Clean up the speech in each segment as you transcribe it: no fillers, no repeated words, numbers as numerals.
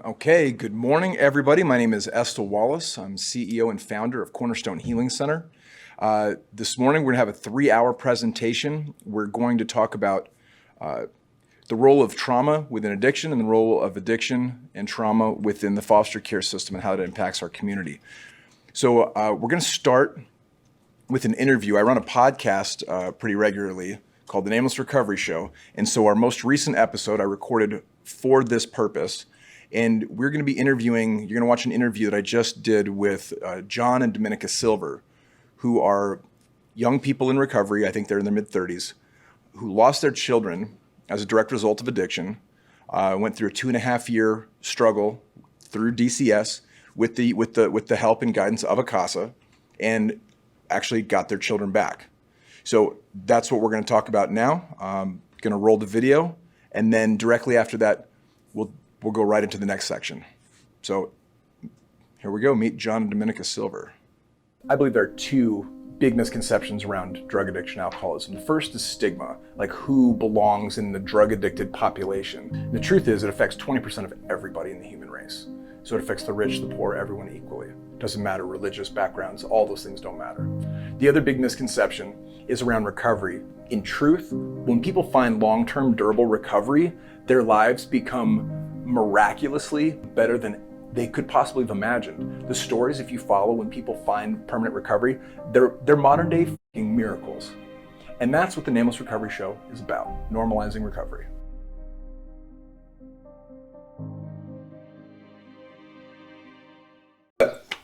Okay, good morning, everybody. My name is Estel Wallace. I'm CEO and founder of Cornerstone Healing Center. This morning, we're going to have a 3-hour presentation. We're going to talk about the role of trauma within addiction and the role of addiction and trauma within the foster care system and how it impacts our community. So we're going to start with an interview. I run a podcast pretty regularly called The Nameless Recovery Show. And so our most recent episode I recorded for this purpose. And we're going to be interviewing, you're going to watch an interview that I just did with John and Dominica Silver, who are young people in recovery. I think they're in their mid-30s, who lost their children as a direct result of addiction, went through a 2.5-year struggle through DCS with the help and guidance of ACASA, and actually got their children back. So that's what we're going to talk about now. Going to roll the video, and then directly after that, we'll go right into the next section. So here we go. Meet John and Dominica Silver. I believe there are two big misconceptions around drug addiction, alcoholism. The first is stigma, like who belongs in the drug addicted population. The truth is it affects 20% of everybody in the human race. So it affects the rich, the poor, everyone equally. Doesn't matter religious backgrounds, all those things don't matter. The other big misconception is around recovery. In truth, when people find long-term durable recovery, their lives become miraculously better than they could possibly have imagined. The stories, if you follow, when people find permanent recovery, they're modern day fucking miracles. And that's what the Nameless Recovery Show is about, normalizing recovery.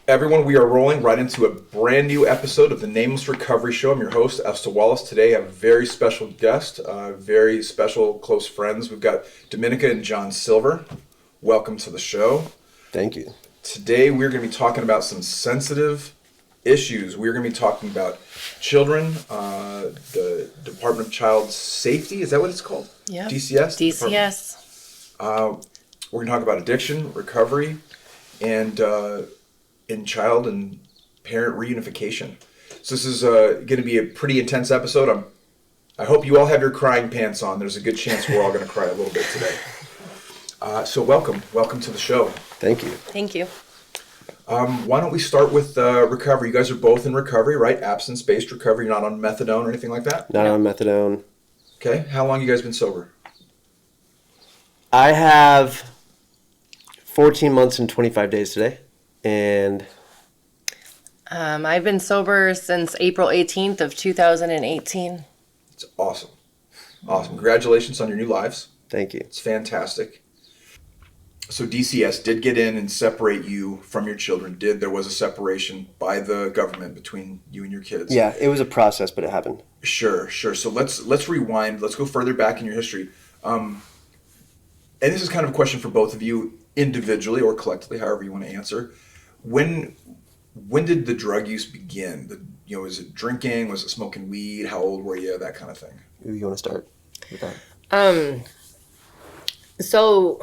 Everyone, we are rolling right into a brand new episode of the Nameless Recovery Show. I'm your host, Estel Wallace. Today I have a very special guest, very special close friends. We've got Dominica and John Silver. Welcome to the show. Thank you. Today we're going to be talking about some sensitive issues. We're going to be talking about children, the Department of Child Safety. Is that what it's called? Yeah. DCS? DCS. We're going to talk about addiction, recovery, and in child and parent reunification. So this is going to be a pretty intense episode. I hope you all have your crying pants on. There's a good chance we're all going to cry a little bit today. So welcome to the show. Thank you. Thank you. Why don't we start with recovery? You guys are both in recovery, right? Abstinence-based recovery. You're not on methadone or anything like that? Not on methadone. Okay. How long you guys been sober? I have 14 months and 25 days today. And I've been sober since April 18th of 2018. It's awesome. Awesome. Congratulations on your new lives. Thank you. It's fantastic. So DCS did get in and separate you from your children. There was a separation by the government between you and your kids. Yeah, it was a process, but it happened. Sure. So let's rewind. Let's go further back in your history. And this is kind of a question for both of you individually or collectively, however you want to answer. When did the drug use begin? Was it drinking? Was it smoking weed? How old were you? That kind of thing. You want to start with that? So,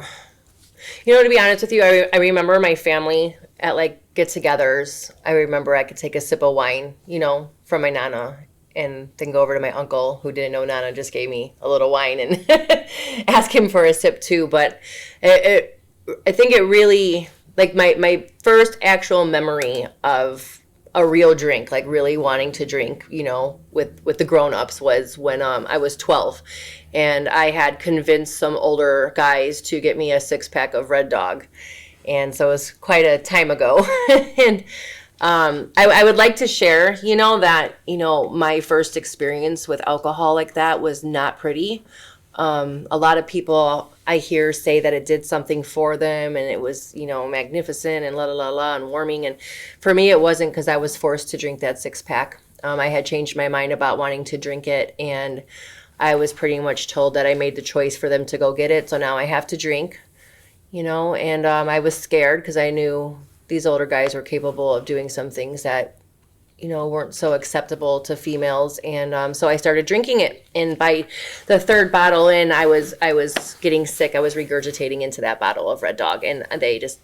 to be honest with you, I remember my family at get-togethers. I remember I could take a sip of wine, from my nana, and then go over to my uncle who didn't know nana, just gave me a little wine and ask him for a sip too. But I think it really, my first actual memory of a real drink, really wanting to drink, with the grown-ups was when I was 12. And I had convinced some older guys to get me a 6-pack of Red Dog. And so it was quite a time ago. And I would like to share, that, my first experience with alcohol like that was not pretty. A lot of people I hear say that it did something for them and it was, magnificent and and warming. And for me, it wasn't, because I was forced to drink that 6-pack. I had changed my mind about wanting to drink it, and I was pretty much told that I made the choice for them to go get it. So now I have to drink, and I was scared because I knew these older guys were capable of doing some things that, weren't so acceptable to females. And so I started drinking it. And by the third bottle in, I was getting sick. I was regurgitating into that bottle of Red Dog, and they just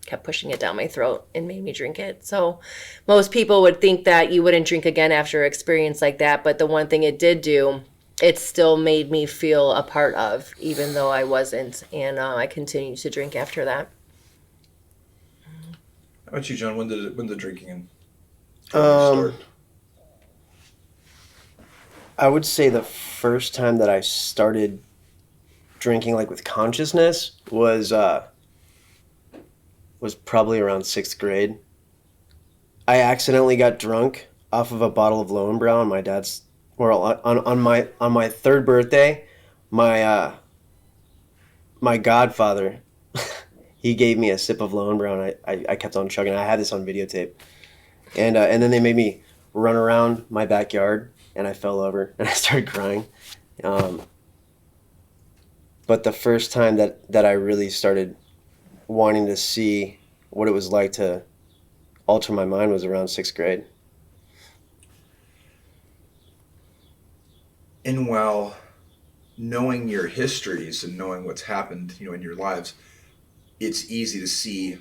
kept pushing it down my throat and made me drink it. So most people would think that you wouldn't drink again after an experience like that. But the one thing it did do, it still made me feel a part of, even though I wasn't. And I continued to drink after that. How about you, John? When did drinking and Um, start? I would say the first time that I started drinking like with consciousness was probably around 6th grade. I accidentally got drunk off of a bottle of Lowenbrow on my dad's, or on my third birthday. My my godfather, he gave me a sip of Lowenbrow, and I kept on chugging. I had this on videotape, and then they made me run around my backyard, and I fell over and I started crying. Um, but the first time that I really started wanting to see what it was like to alter my mind was around 6th grade. And while knowing your histories and knowing what's happened, in your lives, it's easy to see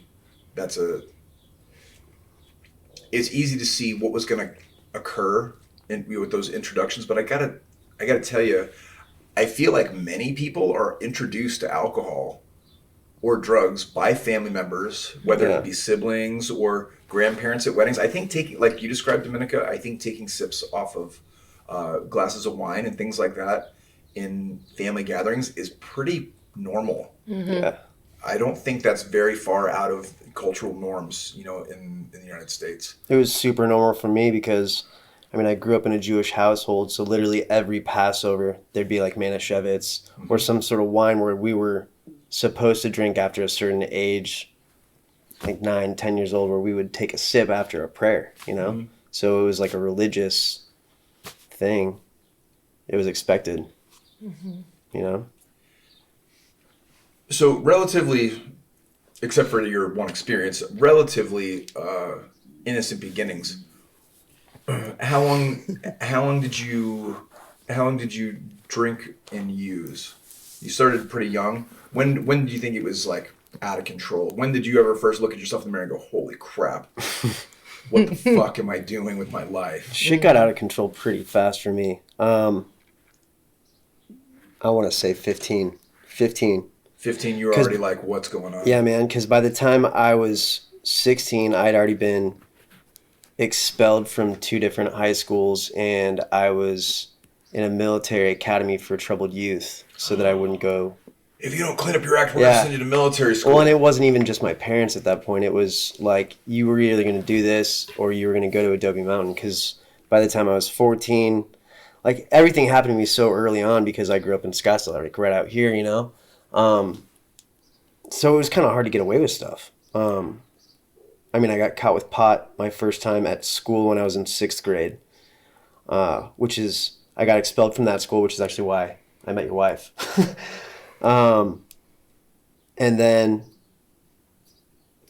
that's a it's easy to see what was going to occur with those introductions. But I gotta tell you, I feel like many people are introduced to alcohol or drugs by family members, whether Yeah. it be siblings or grandparents at weddings. I think taking, like you described, Dominica, I think taking sips off of glasses of wine and things like that in family gatherings is pretty normal. Yeah. I don't think that's very far out of cultural norms, in the United States. It was super normal for me because, I mean, I grew up in a Jewish household, so literally every Passover there'd be like Manischewitz or some sort of wine where we were supposed to drink after a certain age, like 9, 10 years old, where we would take a sip after a prayer, you know? Mhm. So it was like a religious thing. It was expected, you know? So relatively, except for your one experience, relatively innocent beginnings. How long? How long did you? How long did you drink and use? You started pretty young. When do you think it was like out of control? When did you ever first look at yourself in the mirror and go, "Holy crap! What the fuck am I doing with my life?" Shit got out of control pretty fast for me. I want to say 15. 15. 15, you were 'Cause- already like, "What's going on?" Yeah, man, because by the time I was 16, I'd already been expelled from 2 different high schools, and I was in a military academy for troubled youth so that I wouldn't go. If you don't clean up your act, we're gonna Yeah. send you to military school. Well, and it wasn't even just my parents at that point. It was like you were either going to do this or you were going to go to Adobe Mountain, because by the time I was 14, like everything happened to me so early on because I grew up in Scottsdale, like right out here, you know? So it was kind of hard to get away with stuff. I mean, I got caught with pot my first time at school when I was in 6th grade, which is, I got expelled from that school, which is actually why I met your wife. And then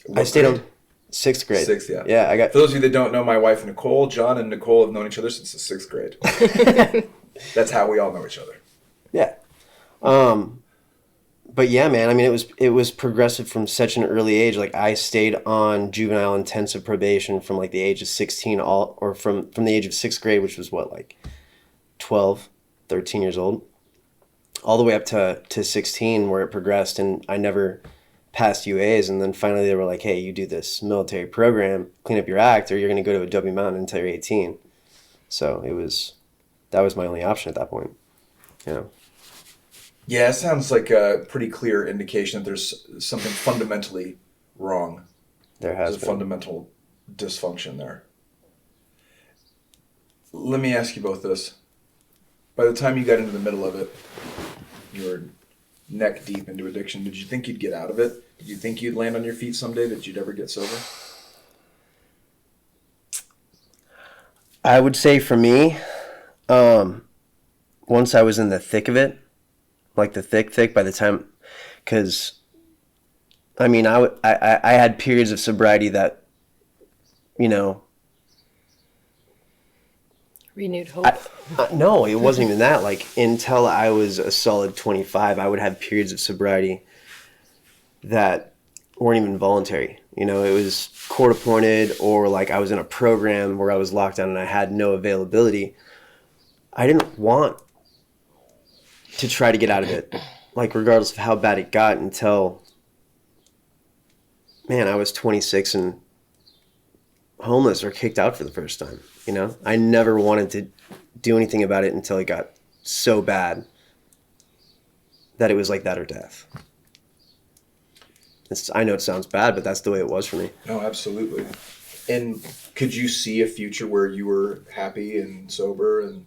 I What stayed grade? on 6th grade. Sixth, yeah. Yeah, I got, For those of you that don't know, my wife Nicole, John and Nicole have known each other since the 6th grade. That's how we all know each other. yeah. But yeah, man, I mean, it was progressive from such an early age. Like I stayed on juvenile intensive probation from like the age of 16 or from the age of 6th grade, which was what, like 12, 13 years old, all the way up to 16, where it progressed, and I never passed UAs. And then finally they were like, hey, you do this military program, clean up your act, or you're going to go to Adobe Mountain until you're 18. So that was my only option at that point. You know? Yeah, it sounds like a pretty clear indication that there's something fundamentally wrong. There There's has a been. fundamental dysfunction there. Let me ask you both this. By the time you got into the middle of it, you were neck deep into addiction. Did you think you'd get out of it? Did you think you'd land on your feet someday, that you'd ever get sober? I would say for me, once I was in the thick of it, like the thick, by the time, because, I mean, I had periods of sobriety that, you know, Renewed hope. no, it wasn't even that. Like, until I was a solid 25, I would have periods of sobriety that weren't even voluntary. You know, it was court appointed, or like I was in a program where I was locked down and I had no availability. I didn't want to try to get out of it, like regardless of how bad it got, until, man, I was 26 and homeless or kicked out for the first time. You know, I never wanted to do anything about it until it got so bad that it was like that or death. I know it sounds bad, but that's the way it was for me. No, absolutely. And could you see a future where you were happy and sober, and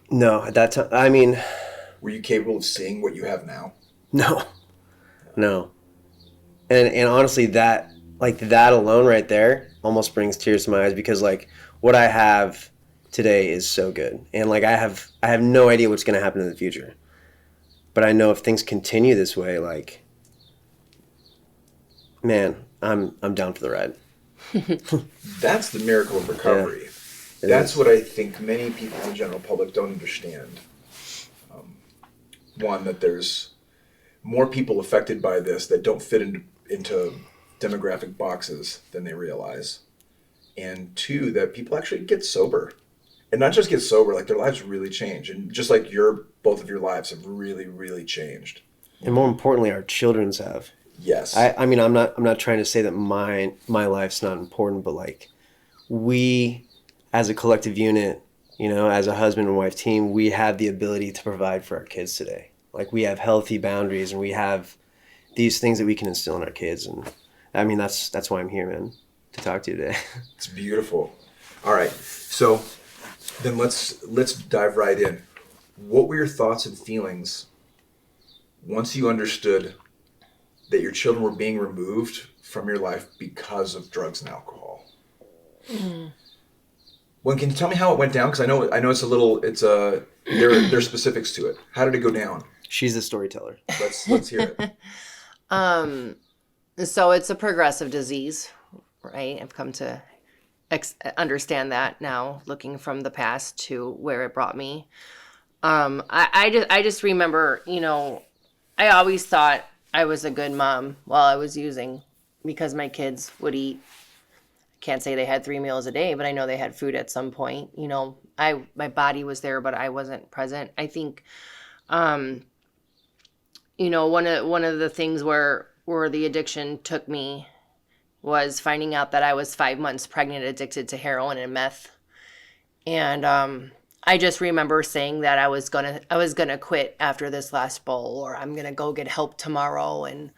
No, at that time, I mean, were you capable of seeing what you have now? no, no. And honestly, that alone right there almost brings tears to my eyes, because like what I have today is so good, and like I have no idea what's going to happen in the future, but I know if things continue this way, like, man, I'm down for the ride. That's the miracle of recovery. It That's is. what I think many people in the general public don't understand. One, that there's more people affected by this that don't fit into demographic boxes than they realize. And two, that people actually get sober. And not just get sober, like their lives really change. And just like both of your lives have really, really changed. And more importantly, our children's have. Yes. I mean, I'm not trying to say that my life's not important, but like, we as a collective unit, you know, as a husband and wife team, we have the ability to provide for our kids today. Like, we have healthy boundaries, and we have these things that we can instill in our kids. And I mean, that's why I'm here, man, to talk to you today. It's beautiful. All right. So then let's dive right in. What were your thoughts and feelings once you understood that your children were being removed from your life because of drugs and alcohol? Well, can you tell me how it went down? Because I know there's specifics to it. How did it go down? She's the storyteller. Let's hear it. So it's a progressive disease, right? I've come to understand that now, looking from the past to where it brought me. I just remember, you know, I always thought I was a good mom while I was using, because my kids would eat. Can't say they had 3 meals a day, but I know they had food at some point. You know, my body was there, but I wasn't present. I think, you know, one of the things where the addiction took me was finding out that I was 5 months pregnant, addicted to heroin and meth. And I just remember saying that I was gonna quit after this last bowl, or I'm gonna go get help tomorrow. And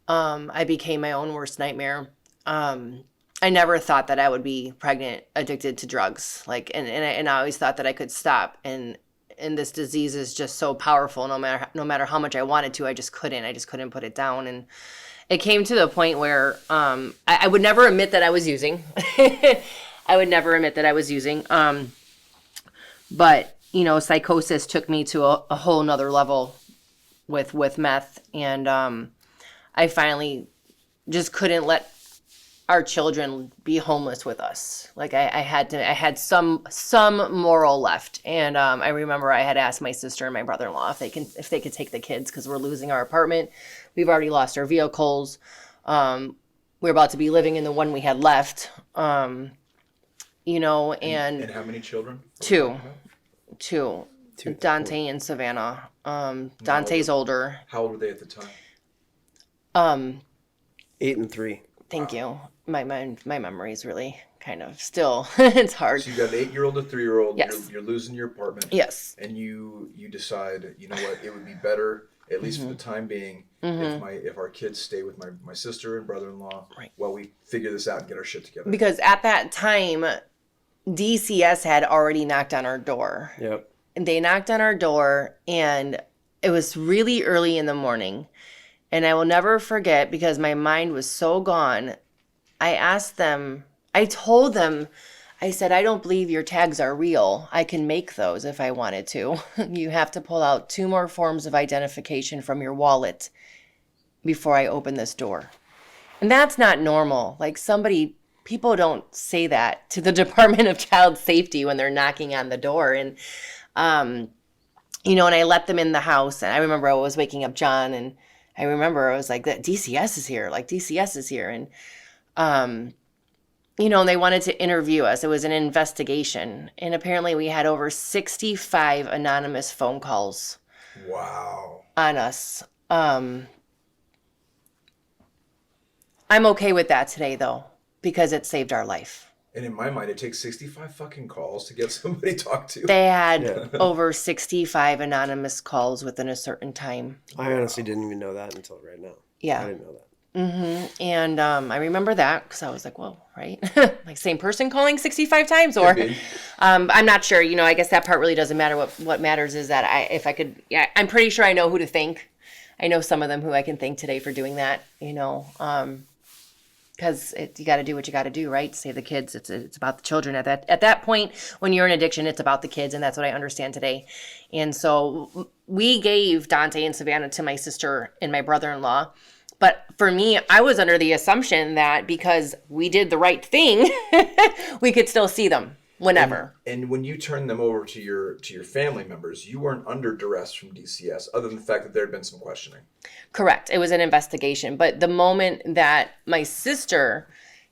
I became my own worst nightmare. I never thought that I would be pregnant, addicted to drugs. Like, and I always thought that I could stop. And this disease is just so powerful. No matter how much I wanted to, I just couldn't put it down. And it came to the point where I would never admit that I was using. I would never admit that I was using. But, you know, psychosis took me to a whole nother level with meth. And I finally just couldn't let our children be homeless with us. Like, I had some moral left. And I remember I had asked my sister and my brother-in-law if they could take the kids, because we're losing our apartment. We've already lost our vehicles. We're about to be living in the one we had left. You know, And how many children? Two. Two. Dante and Savannah. Dante's older. How old were they at the time? 8 and 3. Thank you. My memory is really kind of still, it's hard. So you got an 8-year-old, a 3-year-old. Yes. You're losing your apartment. Yes. And you decide, you know what, it would be better, at least for the time being, if our kids stay with my sister and brother-in-law, Right, while we figure this out and get our shit together. Because at that time, DCS had already knocked on our door. Yep. And they knocked on our door, and it was really early in the morning. And I will never forget, because my mind was so gone. I told them, I said, I don't believe your tags are real. I can make those if I wanted to. You have to pull out 2 more forms of identification from your wallet before I open this door. And that's not normal. Like, people don't say that to the Department of Child Safety when they're knocking on the door. And, you know, and I let them in the house. And I remember I was waking up John, and I remember I was like, DCS is here. Like, DCS is here. And, you know, and they wanted to interview us. It was an investigation. And apparently we had over 65 anonymous phone calls. Wow. On us. I'm okay with that today, though, because it saved our life. And in my mind, it takes 65 fucking calls to get somebody to talk to. They had Yeah. over 65 anonymous calls within a certain time. I honestly didn't even know that until right now. Yeah. I didn't know that. And I remember that because I was like, whoa, right? Like same person calling 65 times, or Could be. I'm not sure. I guess that part really doesn't matter. What matters is that I'm pretty sure I know who to thank. I know some of them who I can thank today for doing that. Because you got to do what you got to do, right? To save the kids. It's about the children. At that point, when you're in addiction, it's about the kids, and that's what I understand today. And so we gave Dante and Savannah to my sister and my brother-in-law. But for me, I was under the assumption that because we did the right thing, we could still see them whenever. And when you turned them over to your family members, you weren't under duress from DCS, other than the fact that there had been some questioning. Correct. It was an investigation. But the moment that my sister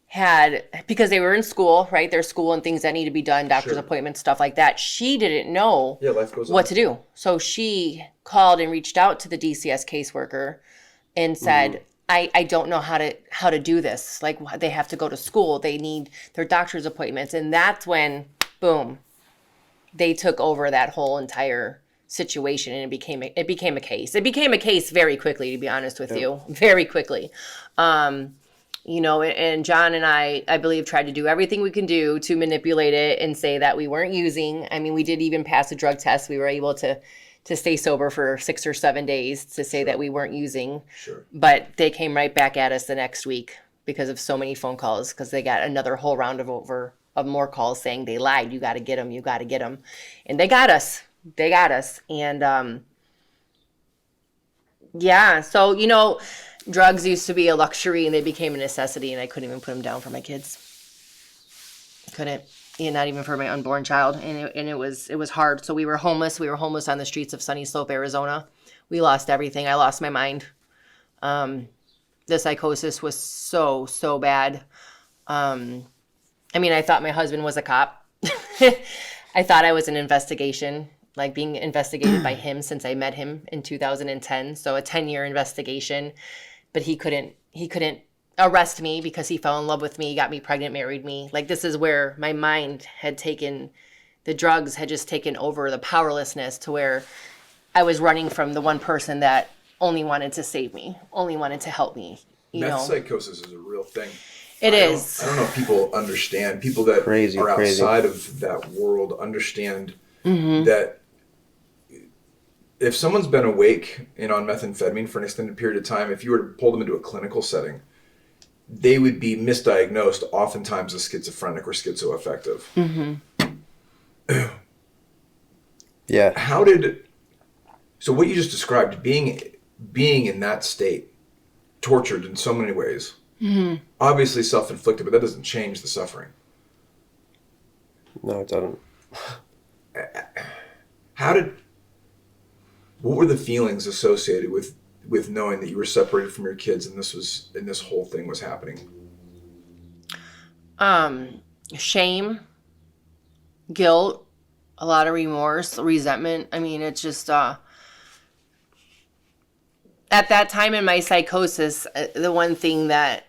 had, because they were in school, right? There's school and things that need to be done, doctor's Sure. appointments, stuff like that. She didn't know Life goes on. what to do. So she called and reached out to the DCS caseworker and said, I don't know how to do this. Like, they have to go to school. They need their doctor's appointments. And that's when, boom, they took over that whole entire situation, and it became a case. It became a case very quickly, to be honest with you, very quickly. And John and I believe, tried to do everything we can do to manipulate it and say that we weren't using. I mean, we did even pass a drug test. We were able to stay sober for 6 or 7 days to say that we weren't using. Sure. But they came right back at us the next week because of so many phone calls, because they got another whole round of more calls saying they lied. You got to get them. You got to get them. And they got us. And so, drugs used to be a luxury and they became a necessity, and I couldn't even put them down for my kids. Couldn't. And not even for my unborn child. And it was hard. So we were homeless. We were homeless on the streets of Sunny Slope, Arizona. We lost everything. I lost my mind. The psychosis was so, so bad. I thought my husband was a cop. I thought I was an investigation, like being investigated by him since I met him in 2010. So a 10-year investigation, but he couldn't arrest me because he fell in love with me, got me pregnant, married me. Like, this is where my mind had taken, the drugs had just taken over, the powerlessness, to where I was running from the one person that only wanted to save me, only wanted to help me. Meth psychosis is a real thing. It is. I don't know if people understand. People that are outside of that world understand that if someone's been awake and on methamphetamine for an extended period of time, if you were to pull them into a clinical setting, they would be misdiagnosed oftentimes as schizophrenic or schizoaffective. Yeah. So what you just described, being in that state, tortured in so many ways, obviously self-inflicted, but that doesn't change the suffering. No, it doesn't. What were the feelings associated with knowing that you were separated from your kids and this whole thing was happening? Shame, guilt, a lot of remorse, resentment. I mean, it's just, at that time in my psychosis, the one thing that,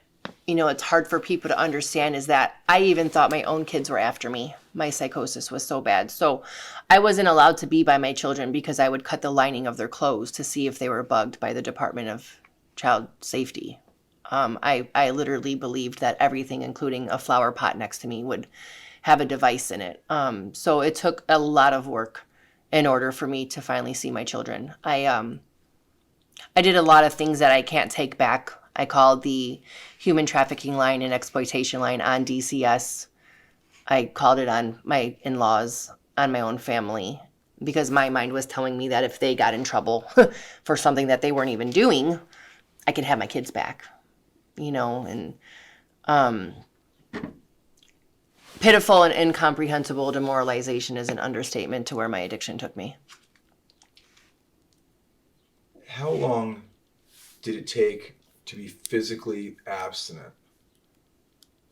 it's hard for people to understand is that I even thought my own kids were after me. My psychosis was so bad. So I wasn't allowed to be by my children because I would cut the lining of their clothes to see if they were bugged by the Department of Child Safety. I literally believed that everything, including a flower pot next to me, would have a device in it. So it took a lot of work in order for me to finally see my children. I did a lot of things that I can't take back. I called the human trafficking line and exploitation line on DCS. I called it on my in-laws, on my own family, because my mind was telling me that if they got in trouble for something that they weren't even doing, I could have my kids back, and pitiful and incomprehensible demoralization is an understatement to where my addiction took me. How long did it take to be physically abstinent,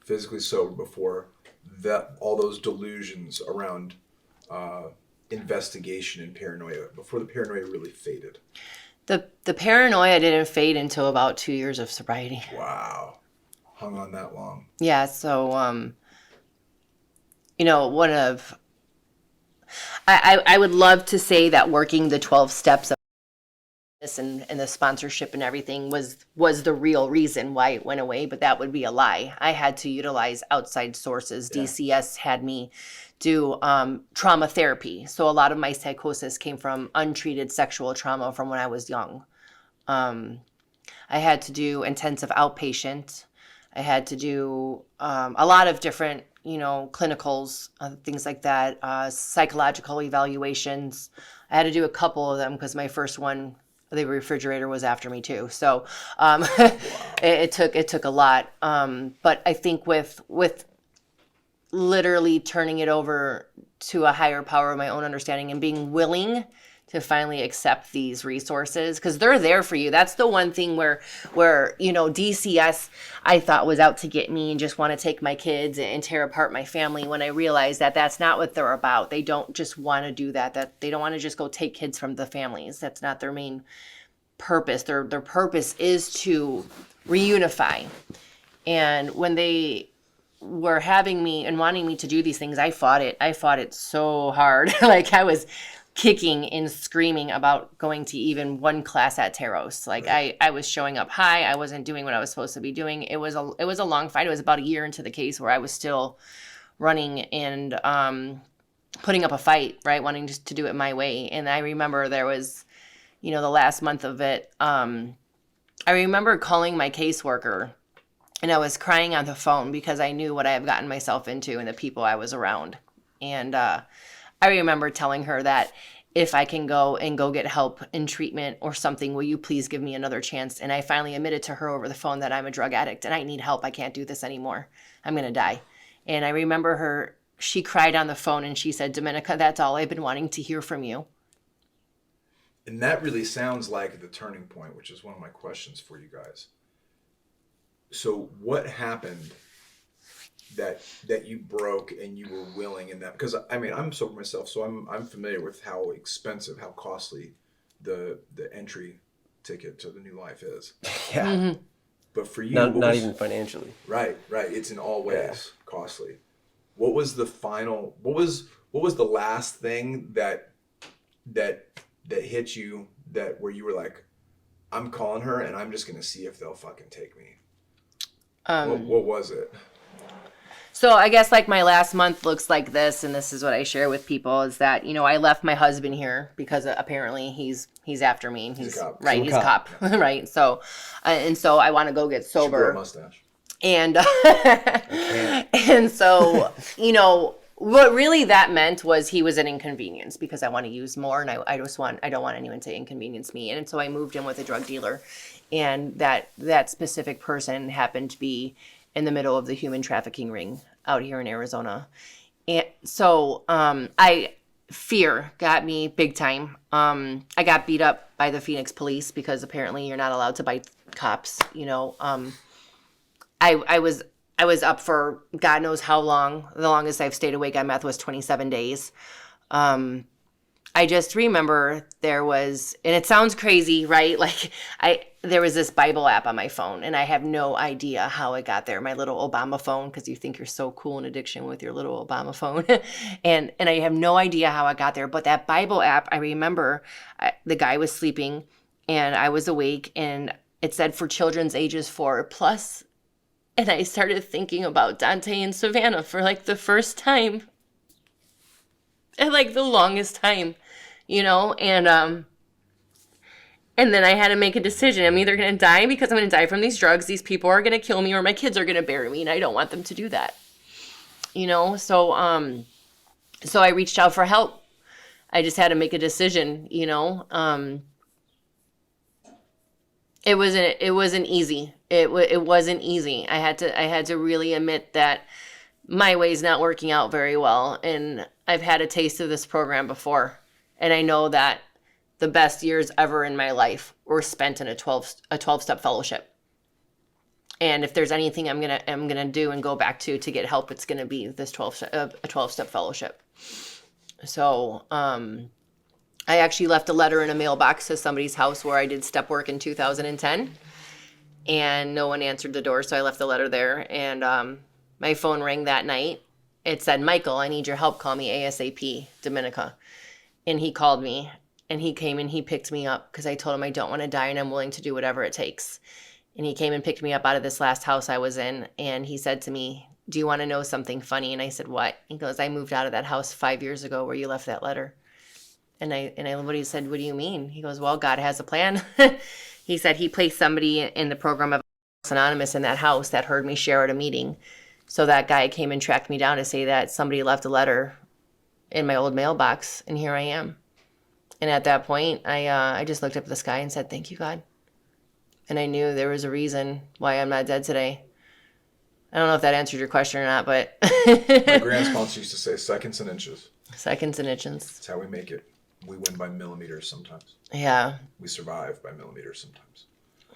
physically sober, before that all those delusions around investigation and paranoia, before the paranoia really faded? The paranoia didn't fade until about 2 years of sobriety. Wow. hung on that long? Yeah, so one of I would love to say that working the 12 steps of this and the sponsorship and everything was the real reason why it went away, but that would be a lie. I had to utilize outside sources. Yeah. DCS had me do trauma therapy. So a lot of my psychosis came from untreated sexual trauma from when I was young. I had to do intensive outpatient. I had to do a lot of different, clinicals, things like that, psychological evaluations. I had to do a couple of them because my first one, the refrigerator was after me too. So it took a lot. But I think with literally turning it over to a higher power of my own understanding and being willing to finally accept these resources, because they're there for you. That's the one thing where DCS I thought was out to get me and just want to take my kids and tear apart my family, when I realized that that's not what they're about. They don't just want to do that they don't want to just go take kids from the families. That's not their main purpose. Their purpose is to reunify. And when they were having me and wanting me to do these things, I fought it so hard. Like, I was kicking and screaming about going to even one class at Taros. Like, right. I was showing up high. I wasn't doing what I was supposed to be doing. It was a long fight. It was about a year into the case where I was still running and putting up a fight, right? Wanting just to do it my way. And I remember there was, the last month of it, I remember calling my caseworker, and I was crying on the phone because I knew what I had gotten myself into and the people I was around. And I remember telling her that if I can go get help in treatment or something, will you please give me another chance? And I finally admitted to her over the phone that I'm a drug addict and I need help. I can't do this anymore. I'm going to die. And I remember she cried on the phone and she said, Dominica, that's all I've been wanting to hear from you. And that really sounds like the turning point, which is one of my questions for you guys. So what happened that you broke and you were willing in that? Because I mean, I'm sober myself, so I'm familiar with how expensive, how costly the entry ticket to the new life is. Yeah. Mm-hmm. But for you, not even financially. Right. It's in all ways costly. What was the final? What was the last thing that hit you, that where you were like, I'm calling her and I'm just gonna see if they'll fucking take me? What was it? So I guess like my last month looks like this, and this is what I share with people, is that, I left my husband here because apparently he's after me, and he's a cop. Right. He's a cop. Right. So, and so I want to go get sober. Should grow a mustache. And, and so, what really that meant was he was an inconvenience because I want to use more, and I don't want anyone to inconvenience me. And so I moved in with a drug dealer, and that specific person happened to be in the middle of the human trafficking ring out here in Arizona. And so fear got me big time. I got beat up by the Phoenix police because apparently you're not allowed to bite cops. I was up for God knows how long. The longest I've stayed awake on meth was 27 days. I just remember there was, and it sounds crazy, right? Like there was this Bible app on my phone, and I have no idea how it got there. My little Obama phone, because you think you're so cool in addiction with your little Obama phone. and I have no idea how it got there. But that Bible app, I remember the guy was sleeping and I was awake, and it said for children's ages 4+. And I started thinking about Dante and Savannah for like the first time. And like the longest time, and then I had to make a decision. I'm either going to die because I'm going to die from these drugs. These people are going to kill me, or my kids are going to bury me, and I don't want them to do that. So I reached out for help. I just had to make a decision, It wasn't easy. It wasn't easy. I had to really admit that my way's not working out very well, and I've had a taste of this program before, and I know that the best years ever in my life were spent in a 12-step fellowship. And if there's anything I'm gonna do and go back to get help, it's gonna be this 12-step fellowship. So I actually left a letter in a mailbox to somebody's house where I did step work in 2010. and no one answered the door, so I left the letter there. And my phone rang that night. It said, Michael, I need your help. Call me ASAP, Dominica. And he called me, and he came and he picked me up because I told him I don't want to die and I'm willing to do whatever it takes. And he came and picked me up out of this last house I was in, and he said to me, do you want to know something funny? And I said, what? He goes, I moved out of that house 5 years ago where you left that letter. And I literally said, what do you mean? He goes, well, God has a plan. He said he placed somebody in the program of Anonymous in that house that heard me share at a meeting. So that guy came and tracked me down to say that somebody left a letter in my old mailbox, and here I am. And at that point, I just looked up at the sky and said, thank you, God. And I knew there was a reason why I'm not dead today. I don't know if that answered your question or not, but... My grandsponsor used to say seconds and inches. Seconds and inches. That's how we make it. We win by millimeters sometimes. Yeah. We survive by millimeters sometimes.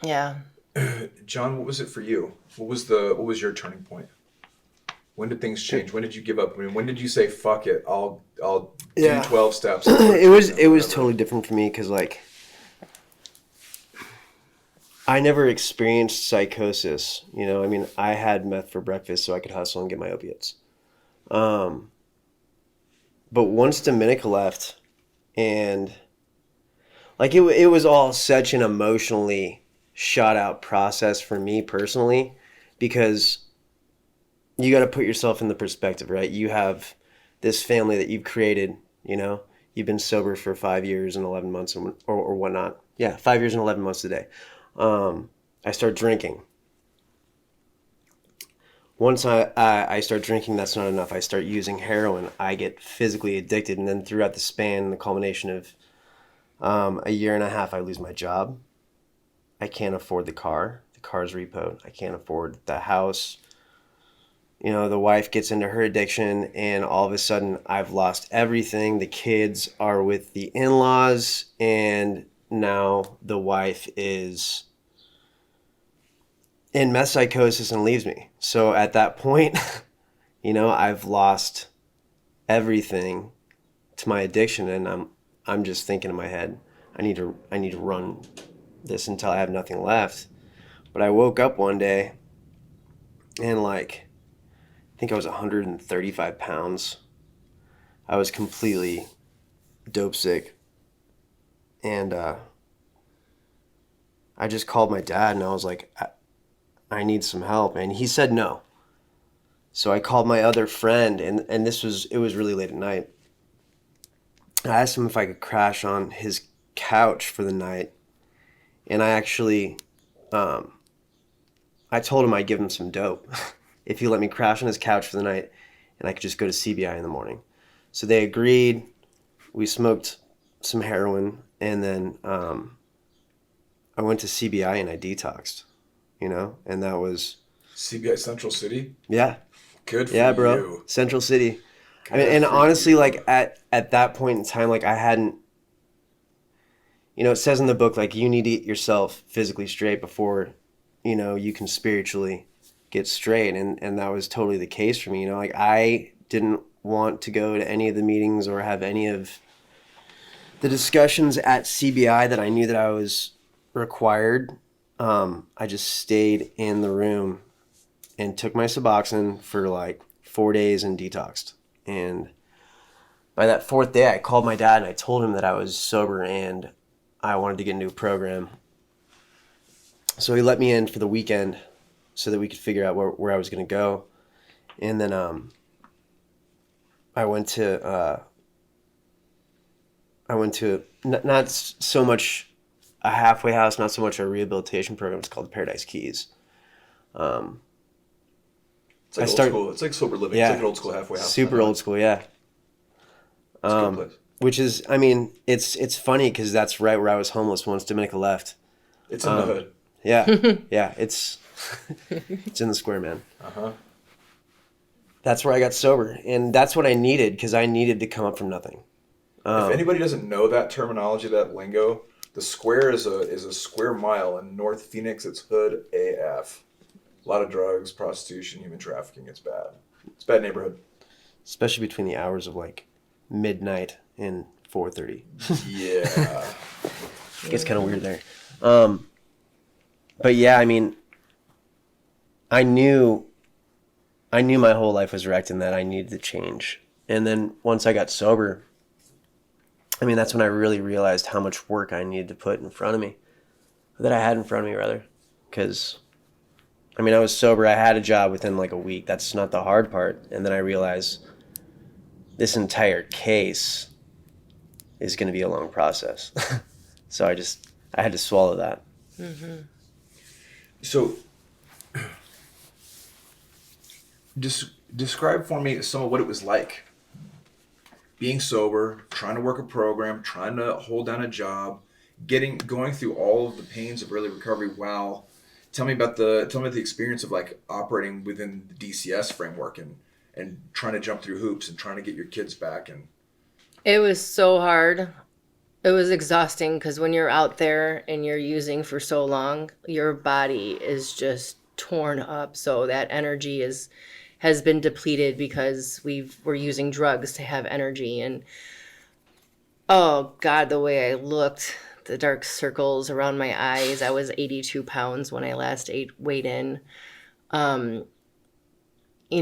Yeah. John, what was it for you? What was your turning point? When did things change? When did you give up? I mean, when did you say, fuck it, I'll do 12 steps? It was totally different for me because, like, I never experienced psychosis. You know, I mean, I had meth for breakfast so I could hustle and get my opiates. But once Dominica left, and like it was all such an emotionally shot out process for me personally, because you got to put yourself in the perspective, right? You have this family that you've created, you know, you've been sober for 5 years and 11 months or whatnot. Yeah, 5 years and 11 months today. I start drinking. Once I start drinking, that's not enough. I start using heroin. I get physically addicted. And then throughout the span, the culmination of a year and a half, I lose my job. I can't afford the car. The car's repoed. I can't afford the house. You know, the wife gets into her addiction, and all of a sudden, I've lost everything. The kids are with the in-laws, and now the wife is in meth psychosis and leaves me. So at that point, you know, I've lost everything to my addiction, and I'm just thinking in my head, I need to run this until I have nothing left. But I woke up one day and, like, I think I was 135 pounds. I was completely dope sick. And I just called my dad and I was like, I need some help. And he said no. So I called my other friend, and it was really late at night. I asked him if I could crash on his couch for the night. And I actually, I told him I'd give him some dope if he let me crash on his couch for the night and I could just go to CBI in the morning. So they agreed. We smoked some heroin, and then I went to CBI and I detoxed, you know, and that was... CBI Central City? Yeah. Good for yeah, bro. you. Central City. Good I mean, and for honestly, you. like at that point in time, like I hadn't, you know, it says in the book, like you need to get yourself physically straight before, you know, you can spiritually get straight. And that was totally the case for me. You know, like I didn't want to go to any of the meetings or have any of the discussions at CBI that I knew that I was required. I just stayed in the room and took my Suboxone for like 4 days and detoxed. And by that fourth day, I called my dad and I told him that I was sober and I wanted to get into a program. So he let me in for the weekend so that we could figure out where I was going to go. And then I went to not so much a halfway house, not so much a rehabilitation program. It's called Paradise Keys. It's like old school. It's like sober living. Yeah, it's like an old school halfway house. Super old school, yeah. It's a good place. Which is, I mean, it's funny because that's right where I was homeless once Dominica left. It's in the hood. Yeah, yeah, it's in the square, man. Uh-huh. That's where I got sober, and that's what I needed because I needed to come up from nothing. If anybody doesn't know that terminology, that lingo, the square is a square mile in North Phoenix. It's hood AF. A lot of drugs, prostitution, human trafficking. It's bad. It's a bad neighborhood. Especially between the hours of like midnight and 4:30. Yeah. It gets kind of weird there. But yeah, I mean, I knew my whole life was wrecked and that I needed to change. And then once I got sober, I mean, that's when I really realized how much work I needed to put in front of me, that I had in front of me rather. Because, I mean, I was sober. I had a job within like a week. That's not the hard part. And then I realized this entire case is going to be a long process. So I had to swallow that. Mm-hmm. So, describe for me some of what it was like being sober, trying to work a program, trying to hold down a job, going through all of the pains of early recovery. Wow. Tell me about the experience of like operating within the DCS framework and trying to jump through hoops and trying to get your kids back. And It was so hard. It was exhausting because when you're out there and you're using for so long, your body is just torn up. So that energy has been depleted because we're using drugs to have energy. And oh God, the way I looked, the dark circles around my eyes. I was 82 pounds when I last weighed in. You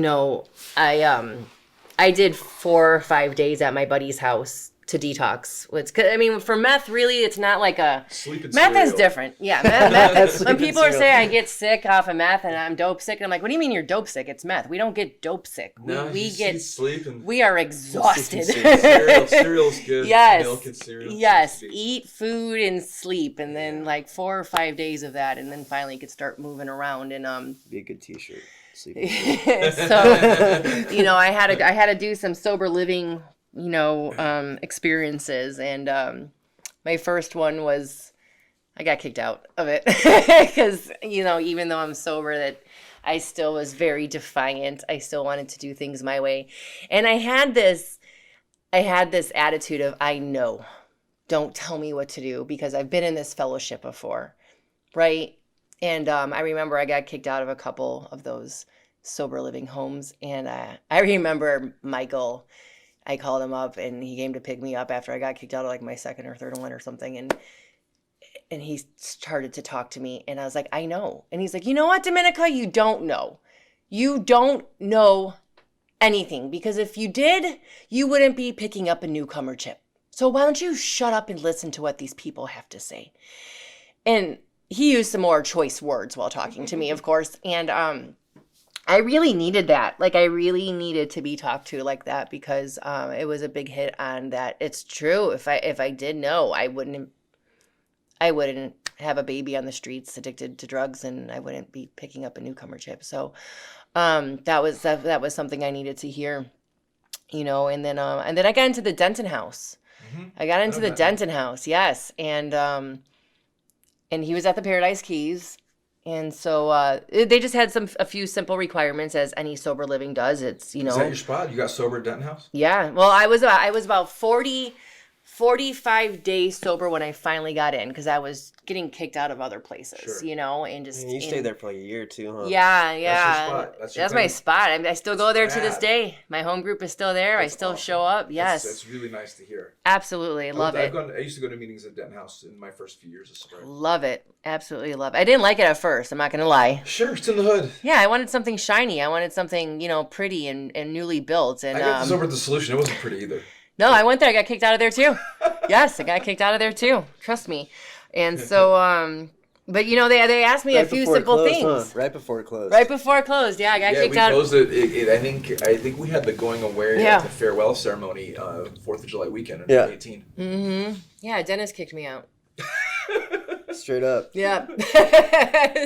know, I did 4 or 5 days at my buddy's house to detox. I mean, for meth, really, it's not like a... sleep and Meth is cereal. different. Yeah, meth. Sleep When and people are cereal. saying I get sick off of meth and I'm dope sick, I'm like, what do you mean you're dope sick? It's meth. We don't get dope sick. No, we you get... sleep and We are exhausted. cereal's good. Yes. Milk and cereal. Yes. Eat food and sleep, and then like 4 or 5 days of that, and then finally you could start moving around. And Be a good t-shirt. Sleep. so I had to do some sober living experiences, and my first one was I got kicked out of it because even though I'm sober, that I still was very defiant. I still wanted to do things my way, and I had this attitude of, I know, don't tell me what to do because I've been in this fellowship before, right? And I remember I got kicked out of a couple of those sober living homes. And I remember Michael, I called him up and he came to pick me up after I got kicked out of like my second or third one or something. And he started to talk to me. And I was like, I know. And he's like, you know what, Dominica? You don't know. You don't know anything. Because if you did, you wouldn't be picking up a newcomer chip. So why don't you shut up and listen to what these people have to say? And he used some more choice words while talking to me, of course. And I really needed that. Like, I really needed to be talked to like that because it was a big hit on that. It's true. If I did know, I wouldn't have a baby on the streets addicted to drugs, and I wouldn't be picking up a newcomer chip. So that was something I needed to hear, And then I got into the Denton house. Mm-hmm. I got into the Denton house, yes, and he was at the Paradise Keys, and so they just had a few simple requirements, as any sober living does. It's Is that your spot? You got sober at Denton House? yeah. Well, I was about 45 days sober when I finally got in because I was getting kicked out of other places, Sure. and just You stayed there for like a year or two, huh? Yeah. spot. That's your That's my thing. spot. I still go there to this rad. day. My home group is still there. I That's still awesome. show up. Yes, That's really nice to hear. absolutely love it. I used to go to meetings at Denton House in my first few years of sobriety. Love it. Absolutely love it. I didn't like it at first. I'm not going to lie. Sure, it's in the hood. Yeah, I wanted something shiny. I wanted something, pretty and newly built. And I got sober at the Solution. It wasn't pretty either. no, I went there. I got kicked out of there too. Yes, I got kicked out of there too. Trust me. And so, but they asked me a few before it simple closed, things. huh? Right before it closed. Right before it closed. Yeah, I got Yeah, kicked we out. closed it. I think we had the going away Yeah. at the farewell ceremony 4th of July weekend in Yeah. 2018. Mm-hmm. Yeah, Dennis kicked me out. Straight up. Yeah.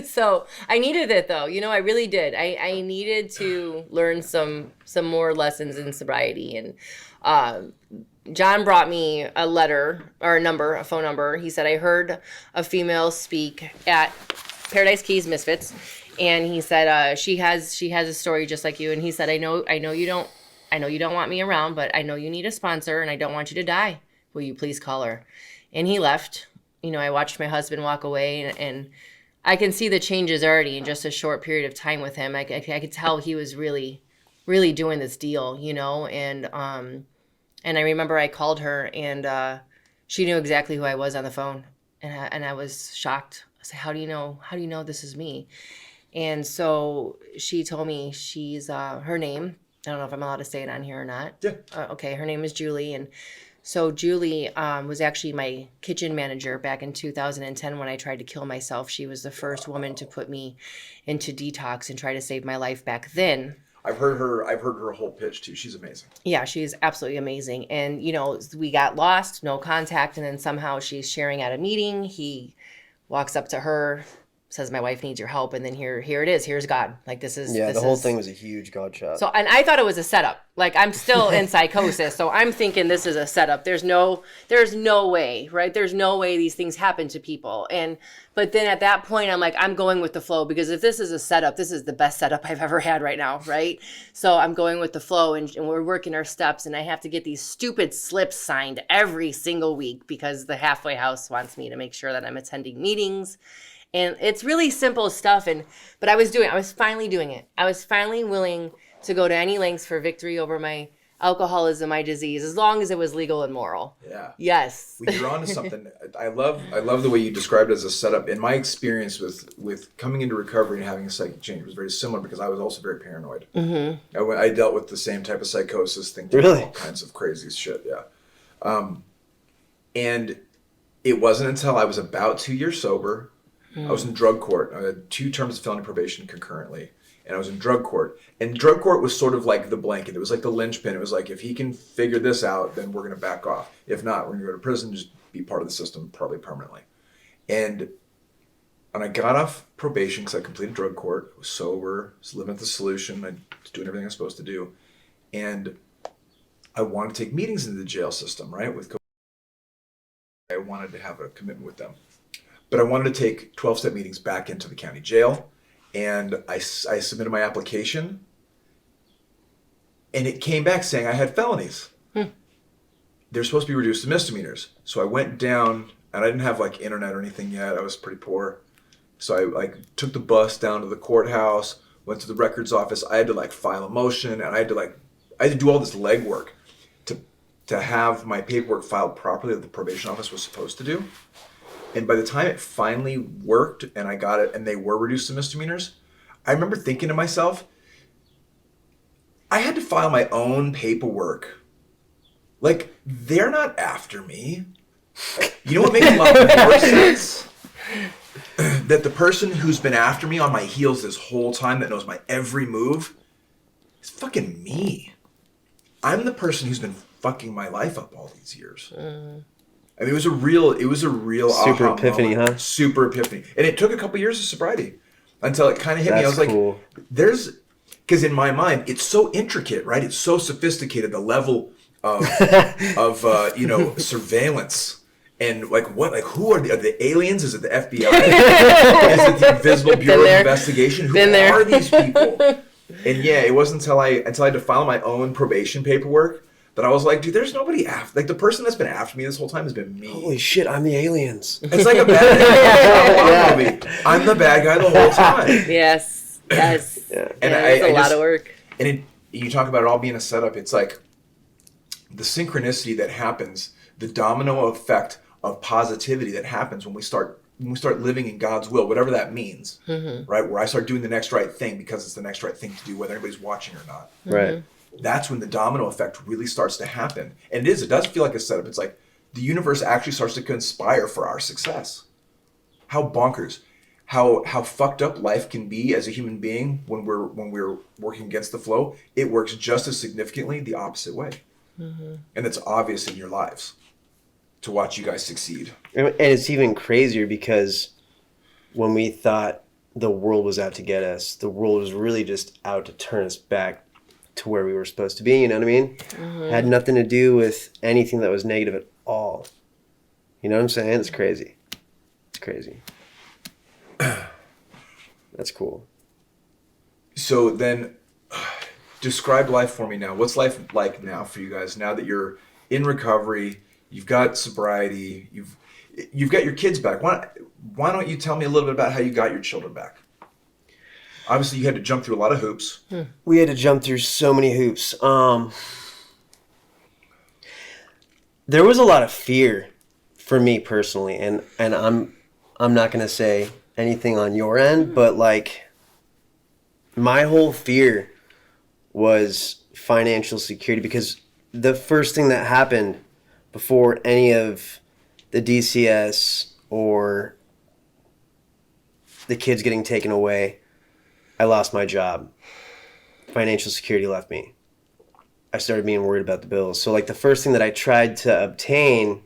So I needed it though. I really did. I needed to learn some more lessons in sobriety. And John brought me a letter or a phone number. He said, I heard a female speak at Paradise Keys Misfits. And he said, she has a story just like you. And he said, I know you don't want me around, but I know you need a sponsor and I don't want you to die. Will you please call her? And he left. I watched my husband walk away, and I can see the changes already in just a short period of time with him. I could tell he was really, really doing this deal, and I remember I called her, and she knew exactly who I was on the phone, and I was shocked, was like, how do you know? How do you know this is me? And so she told me she's her name. I don't know if I'm allowed to say it on here or not. Yeah. Okay, her name is Julie, and so Julie was actually my kitchen manager back in 2010 when I tried to kill myself. She was the first woman to put me into detox and try to save my life back then. I've heard her whole pitch too. She's amazing. Yeah, she's absolutely amazing. And, you know, we got lost, no contact. And then somehow she's sharing at a meeting. He walks up to her, says, my wife needs your help. And then here it is. Here's God. Like, this is. Yeah, this the whole is... thing was a huge God shot. So, and I thought it was a setup. Like, I'm still in psychosis. So I'm thinking this is a setup. There's no way, right? There's no way these things happen to people. But then at that point, I'm like, I'm going with the flow, because if this is a setup, this is the best setup I've ever had right now, right? So I'm going with the flow, and we're working our steps, and I have to get these stupid slips signed every single week because the halfway house wants me to make sure that I'm attending meetings. And it's really simple stuff. But I was finally doing it. I was finally willing to go to any lengths for victory over my alcoholism, my disease, as long as it was legal and moral. Yeah. Yes. Well, you're onto something. I love the way you described it as a setup. In my experience with coming into recovery and having a psychic change was very similar, because I was also very paranoid. Mm-hmm. I dealt with the same type of psychosis, thinking all kinds of crazy shit. Yeah. And it wasn't until I was about 2 years sober. I was in drug court. I had 2 terms of felony probation concurrently. And I was in drug court. And drug court was sort of like the blanket. It was like the linchpin. It was like, if he can figure this out, then we're going to back off. If not, we're going to go to prison, just be part of the system, probably permanently. And I got off probation because I completed drug court. I was sober. I was living at the solution. I was doing everything I was supposed to do. And I wanted to take meetings into the jail system, right? I wanted to have a commitment with them. But I wanted to take 12-step meetings back into the county jail. And I submitted my application. And it came back saying I had felonies. They're supposed to be reduced to misdemeanors. So I went down, and I didn't have like internet or anything yet. I was pretty poor. So I took the bus down to the courthouse, went to the records office. I had to file a motion, and I had to do all this legwork to have my paperwork filed properly that the probation office was supposed to do. And by the time it finally worked and I got it and they were reduced to misdemeanors, I remember thinking to myself, I had to file my own paperwork. Like, they're not after me. You know what makes a lot more sense? That the person who's been after me on my heels this whole time, that knows my every move, is fucking me. I'm the person who's been fucking my life up all these years. I mean, it was a real super epiphany, moment. huh? Super epiphany. And it took a couple years of sobriety until it kind of hit me. I was cool. Like, because in my mind, it's so intricate, right? It's so sophisticated, the level of surveillance. And who are the aliens? Is it the FBI? Is it the Invisible Bureau of Investigation? Who are these people? And yeah, it wasn't until I had to file my own probation paperwork that I was like, dude, there's nobody after. Like, the person that's been after me this whole time has been me. Holy shit, I'm the aliens. It's like a bad guy movie. I'm the bad guy the whole time. Yes. Yes. Yeah. And it's a lot of work. And you talk about it all being a setup. It's like the synchronicity that happens, the domino effect of positivity that happens when we start living in God's will, whatever that means, right? Where I start doing the next right thing because it's the next right thing to do, whether anybody's watching or not. Right. That's when the domino effect really starts to happen. And it does feel like a setup. It's like the universe actually starts to conspire for our success. How bonkers, how fucked up life can be as a human being when we're working against the flow. It works just as significantly the opposite way. And it's obvious in your lives to watch you guys succeed. And it's even crazier because when we thought the world was out to get us, the world was really just out to turn us back to where we were supposed to be, you know what I mean? Had nothing to do with anything that was negative at all. You know what I'm saying? It's crazy. It's crazy. That's cool. So then, describe life for me now. What's life like now for you guys? Now that you're in recovery, you've got sobriety, you've got your kids back. Why don't you tell me a little bit about how you got your children back? Obviously, you had to jump through a lot of hoops. We had to jump through so many hoops. There was a lot of fear for me personally, and I'm not going to say anything on your end, but like my whole fear was financial security, because the first thing that happened before any of the DCS or the kids getting taken away, I lost my job. Financial security left me. I started being worried about the bills. So like the first thing that I tried to obtain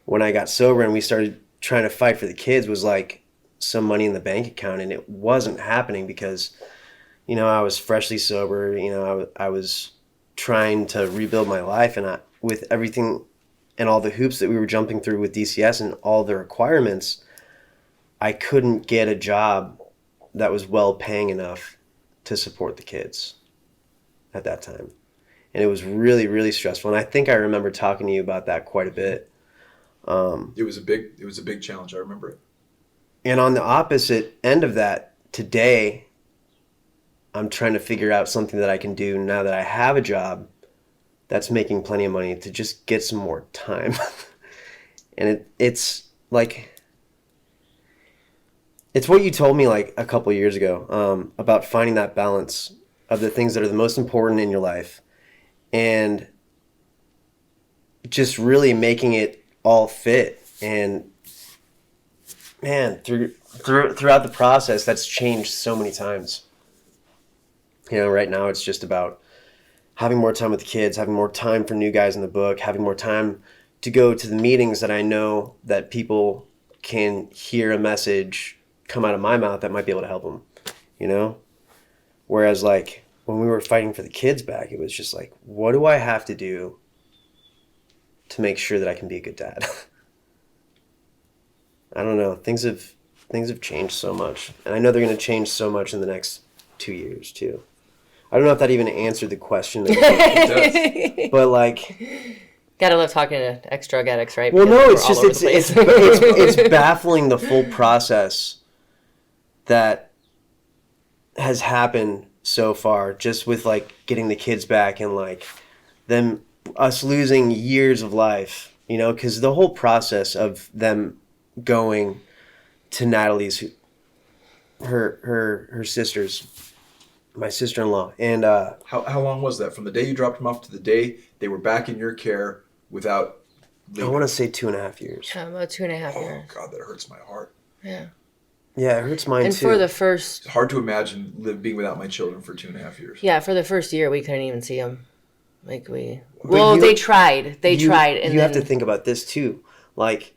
when I got sober and we started trying to fight for the kids was like some money in the bank account, and it wasn't happening because, you know, I was freshly sober. You know, I was trying to rebuild my life, and with everything and all the hoops that we were jumping through with DCS and all the requirements, I couldn't get a job that was well paying enough to support the kids at that time. And it was really, really stressful. And I think I remember talking to you about that quite a bit. It was a big challenge. I remember it. And on the opposite end of that, today, I'm trying to figure out something that I can do now that I have a job that's making plenty of money to just get some more time. And it's like, it's what you told me like a couple years ago, about finding that balance of the things that are the most important in your life and just really making it all fit. And man, throughout the process, that's changed so many times. You know, right now it's just about having more time with the kids, having more time for new guys in the book, having more time to go to the meetings that I know that people can hear a message come out of my mouth that might be able to help them, you know? Whereas like when we were fighting for the kids back, it was just like, what do I have to do to make sure that I can be a good dad? I don't know. Things have changed so much. And I know they're going to change so much in the next 2 years too. I don't know if that even answered the question. It does. But like, Gotta love talking to ex-drug addicts, right? well, Because no, we're it's all just over the place. it's baffling the full process that has happened so far, just with like getting the kids back and like us losing years of life, you know, because the whole process of them going to Natalie's, her sister's, my sister-in-law, and How long was that? From the day you dropped them off to the day they were back in your care without I leaving? want to say 2.5 years. Yeah, about 2.5 Oh years. God, that hurts my heart. Yeah. Yeah, it hurts mine And too. for the first, It's hard to imagine being without my children for 2.5 years. yeah, for the first year, we couldn't even see them. Like you- they tried. They tried. And you then, have to think about this too. Like,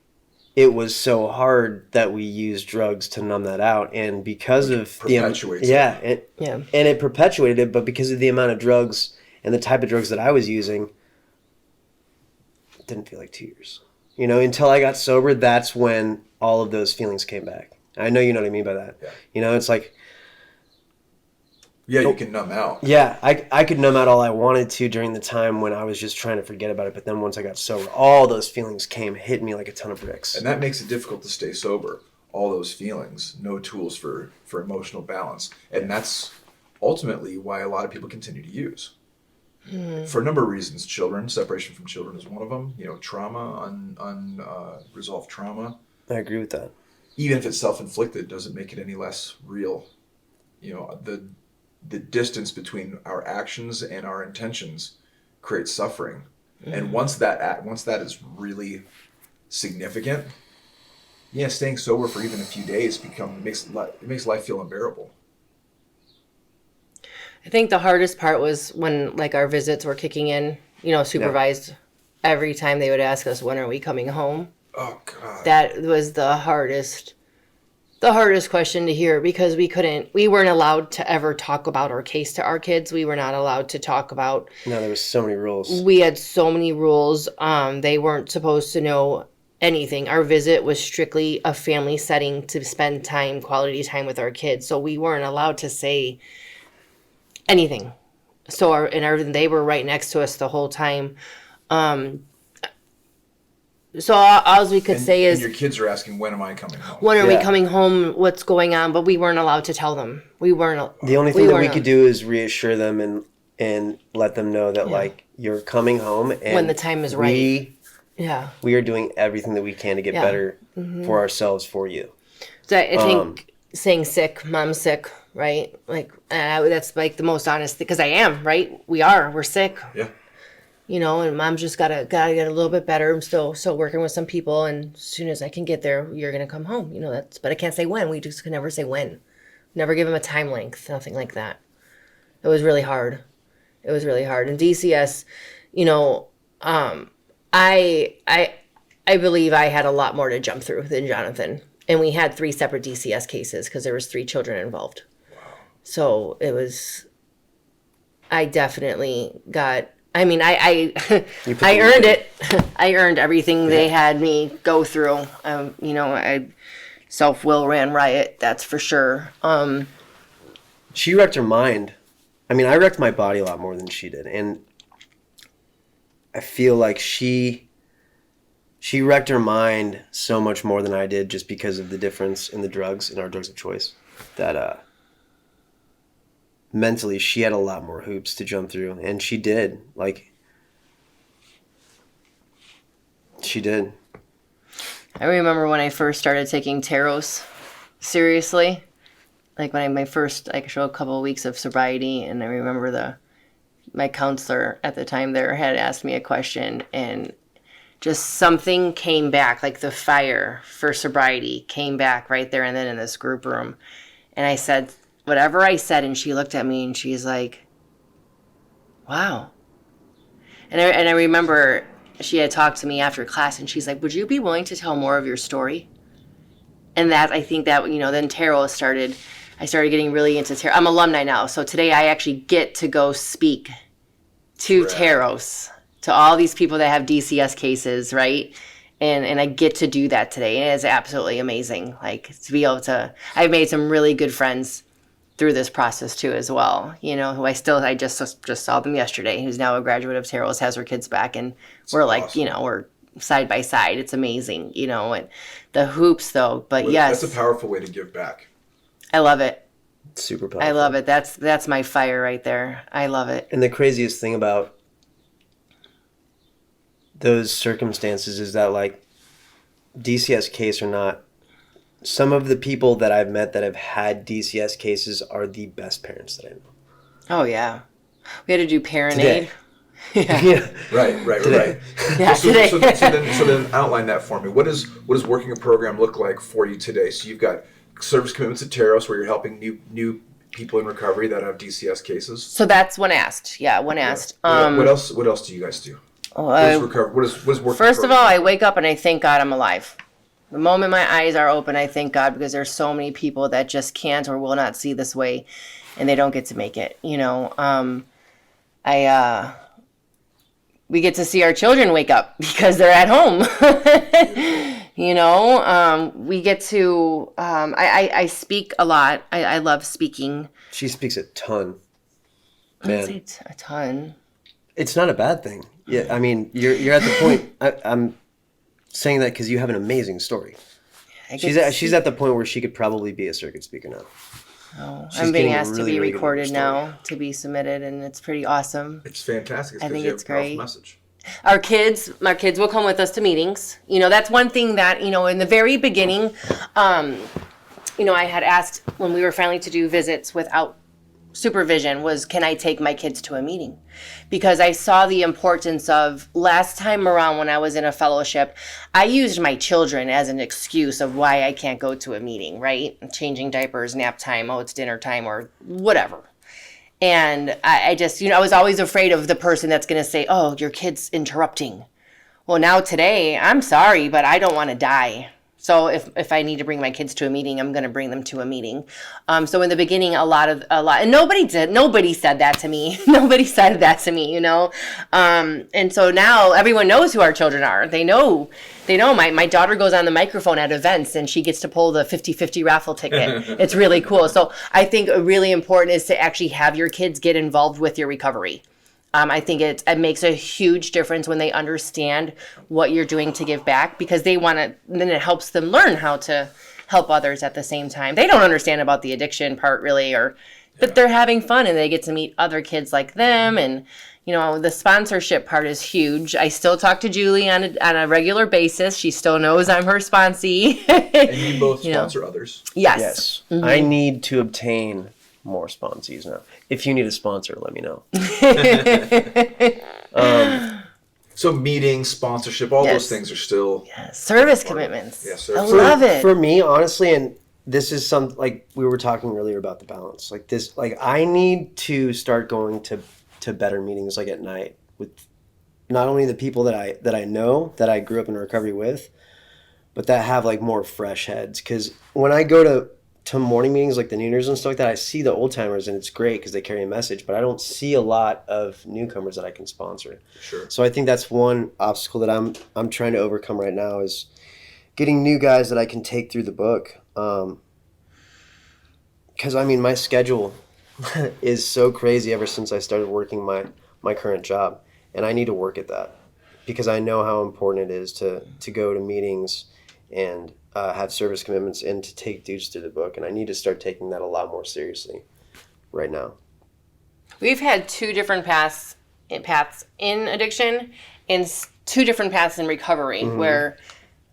it was so hard that we used drugs to numb that out, and because Like, of it perpetuates yeah, yeah. and it perpetuated it. But because of the amount of drugs and the type of drugs that I was using, it didn't feel like 2 years. You know, until I got sober, that's when all of those feelings came back. I know you know what I mean by that. Yeah. You know, it's like, Yeah, you can numb out. yeah, I could numb out all I wanted to during the time when I was just trying to forget about it. But then once I got sober, all those feelings hit me like a ton of bricks. And that makes it difficult to stay sober. All those feelings, no tools for emotional balance. And that's ultimately why a lot of people continue to use. For a number of reasons. Separation from children is one of them. You know, trauma, unresolved trauma. I agree with that. Even if it's self-inflicted, doesn't make it any less real. You know, the distance between our actions and our intentions creates suffering. And once that is really significant, yeah, staying sober for even a few days makes life feel unbearable. I think the hardest part was when like our visits were kicking in, supervised. Every time they would ask us, when are we coming home? Oh God. That was the hardest question to hear, because we weren't allowed to ever talk about our case to our kids. We were not allowed to talk about, No, there was so many rules. we had so many rules. They weren't supposed to know anything. Our visit was strictly a family setting to spend quality time with our kids. So we weren't allowed to say anything. So they were right next to us the whole time. So all we could say is, and your kids are asking, when am I coming home? when are we Yeah. coming home? What's going on? But we weren't allowed to tell them. We weren't. The only thing that we weren't- could do is reassure them and let them know that Yeah. like you're coming home and When the time is we Yeah. We are doing everything that we can to get Yeah. better for ourselves, for you. So I think saying sick, mom's sick, right? Like, that's like the most honest, because I am, right? We're sick, Yeah. you know, and mom's just gotta get a little bit better. I'm still working with some people, and as soon as I can get there, you're gonna come home. You know, but I can't say when. We just can never say when. Never give him a time length, nothing like that. It was really hard. It was really hard. And DCS, you know, I believe I had a lot more to jump through than Jonathan. And we had 3 separate DCS cases because there was 3 children involved. So it was, I definitely got, I mean, I earned it. I earned everything they had me go through. You know, self-will ran riot, that's for sure. She wrecked her mind. I mean, I wrecked my body a lot more than she did. And I feel like she wrecked her mind so much more than I did, just because of the difference in the drugs, in our drugs of choice, that mentally she had a lot more hoops to jump through. And she did. Like, she did. I remember when I first started taking Taros seriously, like when my first a couple of weeks of sobriety, and I remember my counselor at the time there had asked me a question, and just something came back, like the fire for sobriety came back right there and then in this group room. And I said whatever I said, and she looked at me and she's like, wow. And I remember she had talked to me after class, and she's like, would you be willing to tell more of your story? And that, I think that, you know, then tarot started. I started getting really into tarot. I'm alumni now, so today I actually get to go speak to tarots, to all these people that have DCS cases, right? And I get to do that today. And it is absolutely amazing. Like, to be able to, I've made some really good friends through this process too as well. You know, who I just saw them yesterday, who's now a graduate of Tarots, has her kids back, and we're like, awesome. you know, we're side by side. It's amazing, you know, and the hoops though, but yes. That's a powerful way to give back. I love it. Super powerful. I love it. That's my fire right there. I love it. And the craziest thing about those circumstances is that, like, DCS case or not, some of the people that I've met that have had DCS cases are the best parents that I know. Oh yeah, we had to do parent Today. aid. Yeah. Right. Today. Yeah, today. So then outline that for me. What does working a program look like for you today? So you've got service commitments at Taros, where you're helping new people in recovery that have DCS cases. So that's when asked. Yeah, when asked. What else do you guys do? What is working? First of all, I wake up and I thank God I'm alive. The moment my eyes are open, I thank God, because there's so many people that just can't or will not see this way, and they don't get to make it. You know, we get to see our children wake up because they're at home. You know, we get to, I speak a lot. I love speaking. She speaks a ton. I Man, say a ton. it's not a bad thing. Yeah, I mean, you're at the point. I'm saying that because you have an amazing story. She's at the point where she could probably be a circuit speaker now. Oh, She's I'm being getting asked really, to be really good at her recorded story. now, to be submitted, and it's pretty awesome. It's fantastic. I think you it's have a powerful great. Message. Our kids will come with us to meetings. You know, that's one thing that, you know, in the very beginning, you know, I had asked when we were finally to do visits without supervision was, can I take my kids to a meeting? Because I saw the importance of, last time around when I was in a fellowship, I used my children as an excuse of why I can't go to a meeting, right? Changing diapers, nap time, oh, it's dinner time, or whatever. And I just, you know, I was always afraid of the person that's going to say, oh, your kid's interrupting. Well, now today, I'm sorry, but I don't want to die. So if I need to bring my kids to a meeting, I'm going to bring them to a meeting. So in the beginning, a lot, and nobody said that to me. Nobody said that to me, you know? And so now everyone knows who our children are. They know my daughter goes on the microphone at events and she gets to pull the 50-50 raffle ticket. It's really cool. So I think really important is to actually have your kids get involved with your recovery. I think it makes a huge difference when they understand what you're doing to give back, because they want to, then it helps them learn how to help others at the same time. They don't understand about the addiction part really, or but they're having fun and they get to meet other kids like them. And, the sponsorship part is huge. I still talk to Julie on a regular basis. She still knows I'm her sponsee. And you both sponsor others. Yes. Yes. I need to obtain more sponsees now. If you need a sponsor, let me know. So meetings, sponsorship, all Yes. those things are still Service commitments. Yes, I sir. love it. For me, honestly, and this is some, like we were talking earlier about the balance. Like this, like I need to start going to better meetings like at night with not only the people that I know that I grew up in recovery with, but that have like more fresh heads. Because when I go to morning meetings like the Nooners and stuff like that, I see the old timers and it's great because they carry a message. But I don't see a lot of newcomers that I can sponsor. Sure. So I think that's one obstacle that I'm trying to overcome right now is getting new guys that I can take through the book. Because I mean, my schedule is so crazy ever since I started working my current job, and I need to work at that because I know how important it is to go to meetings and have service commitments and to take dudes through the book, and I need to start taking that a lot more seriously right now. We've had two different paths in addiction and two different paths in recovery where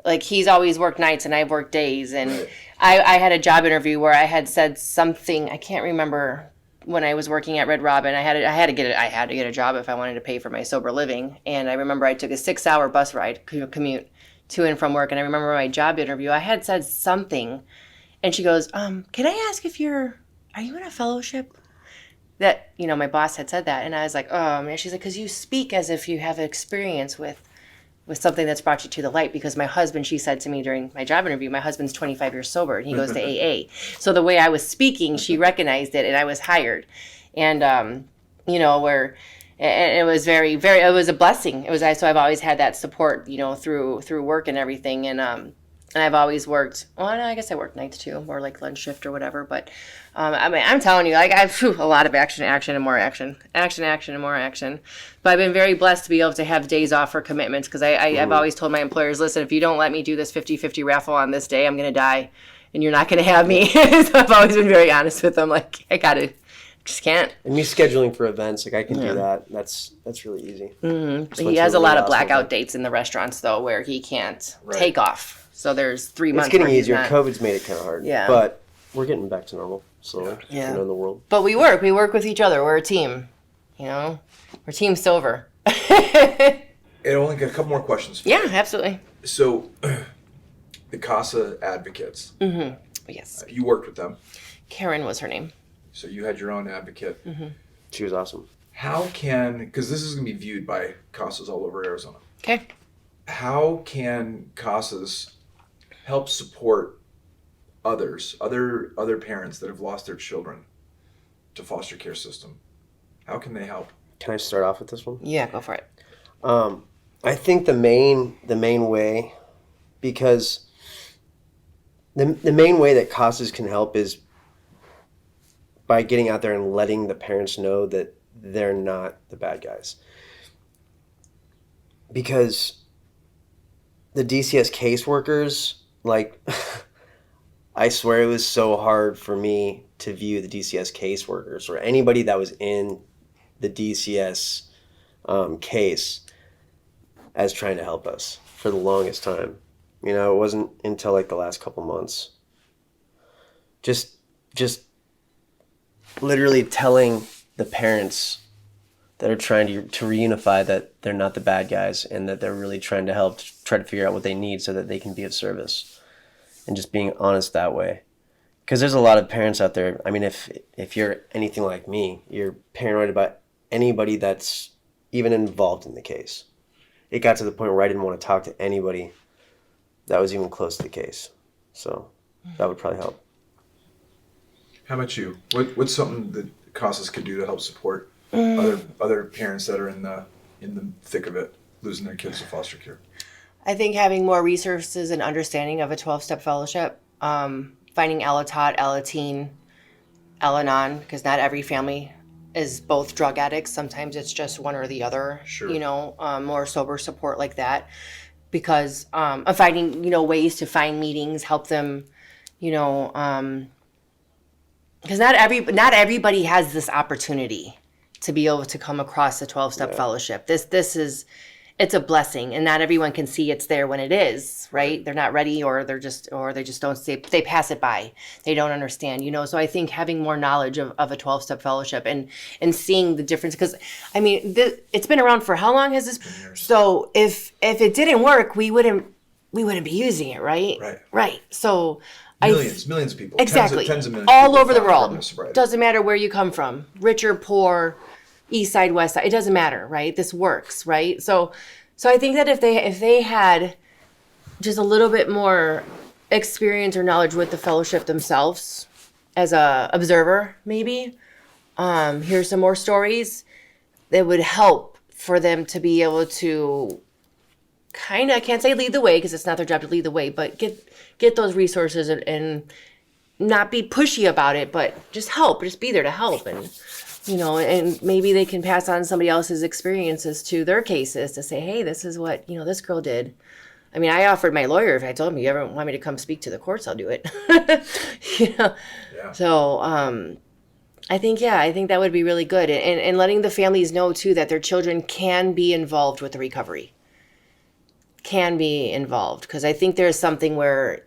like he's always worked nights and I've worked days. And Right. I had a job interview where I had said something, I can't remember, when I was working at Red Robin. I had to get a job if I wanted to pay for my sober living. And I remember I took a 6-hour bus ride commute to and from work. And I remember my job interview, I had said something and she goes, can I ask are you in a fellowship? That, my boss had said that. And I was like, oh man, she's like, because you speak as if you have experience with something that's brought you to the light. Because my husband, she said to me during my job interview, my husband's 25 years sober and he goes to AA. So the way I was speaking, she recognized it and I was hired. And, where and it was very, very, it was a blessing. So I've always had that support, through work and everything. And I've always worked, well, I guess I worked nights too, or like lunch shift or whatever. But I'm telling you, like I've a lot of action and more action and more action. But I've been very blessed to be able to have days off for commitments because I've always told my employers, listen, if you don't let me do this 50-50 raffle on this day, I'm going to die and you're not going to have me. So I've always been very honest with them. Like, just can't. And me scheduling for events, like I can do that. That's really easy. He has a lot of blackout dates in the restaurants though, where he can't take off. So there's 3 months. It's getting where he's easier. not. COVID's made it kind of hard. Yeah. But we're getting back to normal slowly. Yeah. In the world. But we work with each other. We're a team. We're Team Silver. And only got a couple more questions. Yeah, absolutely. So, the CASA advocates. Yes. You worked with them. Karen was her name. So you had your own advocate. She was awesome. How can, because this is going to be viewed by CASAs all over Arizona. Okay. How can CASAs help support other parents that have lost their children to foster care system? How can they help? Can I start off with this one? Yeah, go for it. I think the main way, because the main way that CASAs can help is by getting out there and letting the parents know that they're not the bad guys. Because the DCS caseworkers, like, I swear it was so hard for me to view the DCS caseworkers or anybody that was in the DCS case as trying to help us for the longest time. It wasn't until like the last couple months. Just literally telling the parents that are trying to reunify that they're not the bad guys and that they're really trying to help try to figure out what they need so that they can be of service, and just being honest that way. Because there's a lot of parents out there. I mean, if you're anything like me, you're paranoid about anybody that's even involved in the case. It got to the point where I didn't want to talk to anybody that was even close to the case. So that would probably help. How about you? What's something that CASAs could do to help support other parents that are in the thick of it, losing their kids to foster care? I think having more resources and understanding of a 12-step fellowship, finding Ella-Tot, Ella-Teen, Al-Anon, because not every family is both drug addicts. Sometimes it's just one or the other. Sure. More sober support like that. Because of finding, ways to find meetings, help them, because not everybody has this opportunity to be able to come across the 12-step fellowship. This is, it's a blessing, and not everyone can see it's there when it is, right? They're not ready, or they just don't see, they pass it by. They don't understand, So I think having more knowledge of a 12-step fellowship and seeing the difference, because I mean, it's been around for how long has this? So if it didn't work, we wouldn't be using it, right? Right. So Millions of people. Exactly. Tens of millions. All over the from world. this sobriety. Doesn't matter where you come from, rich or poor, east side, west side. It doesn't matter, right? This works, right? So I think that if they had just a little bit more experience or knowledge with the fellowship themselves, as a observer, maybe, hear some more stories, that would help for them to be able to kind of, I can't say lead the way because it's not their job to lead the way, but get those resources and not be pushy about it, but just be there to help. And, and maybe they can pass on somebody else's experiences to their cases to say, hey, this is what, this girl did. I mean, I offered my lawyer, if I told him, you ever want me to come speak to the courts, I'll do it. Yeah. So, I think that would be really good. And letting the families know too, that their children can be involved with the recovery. Can be involved, because I think there's something where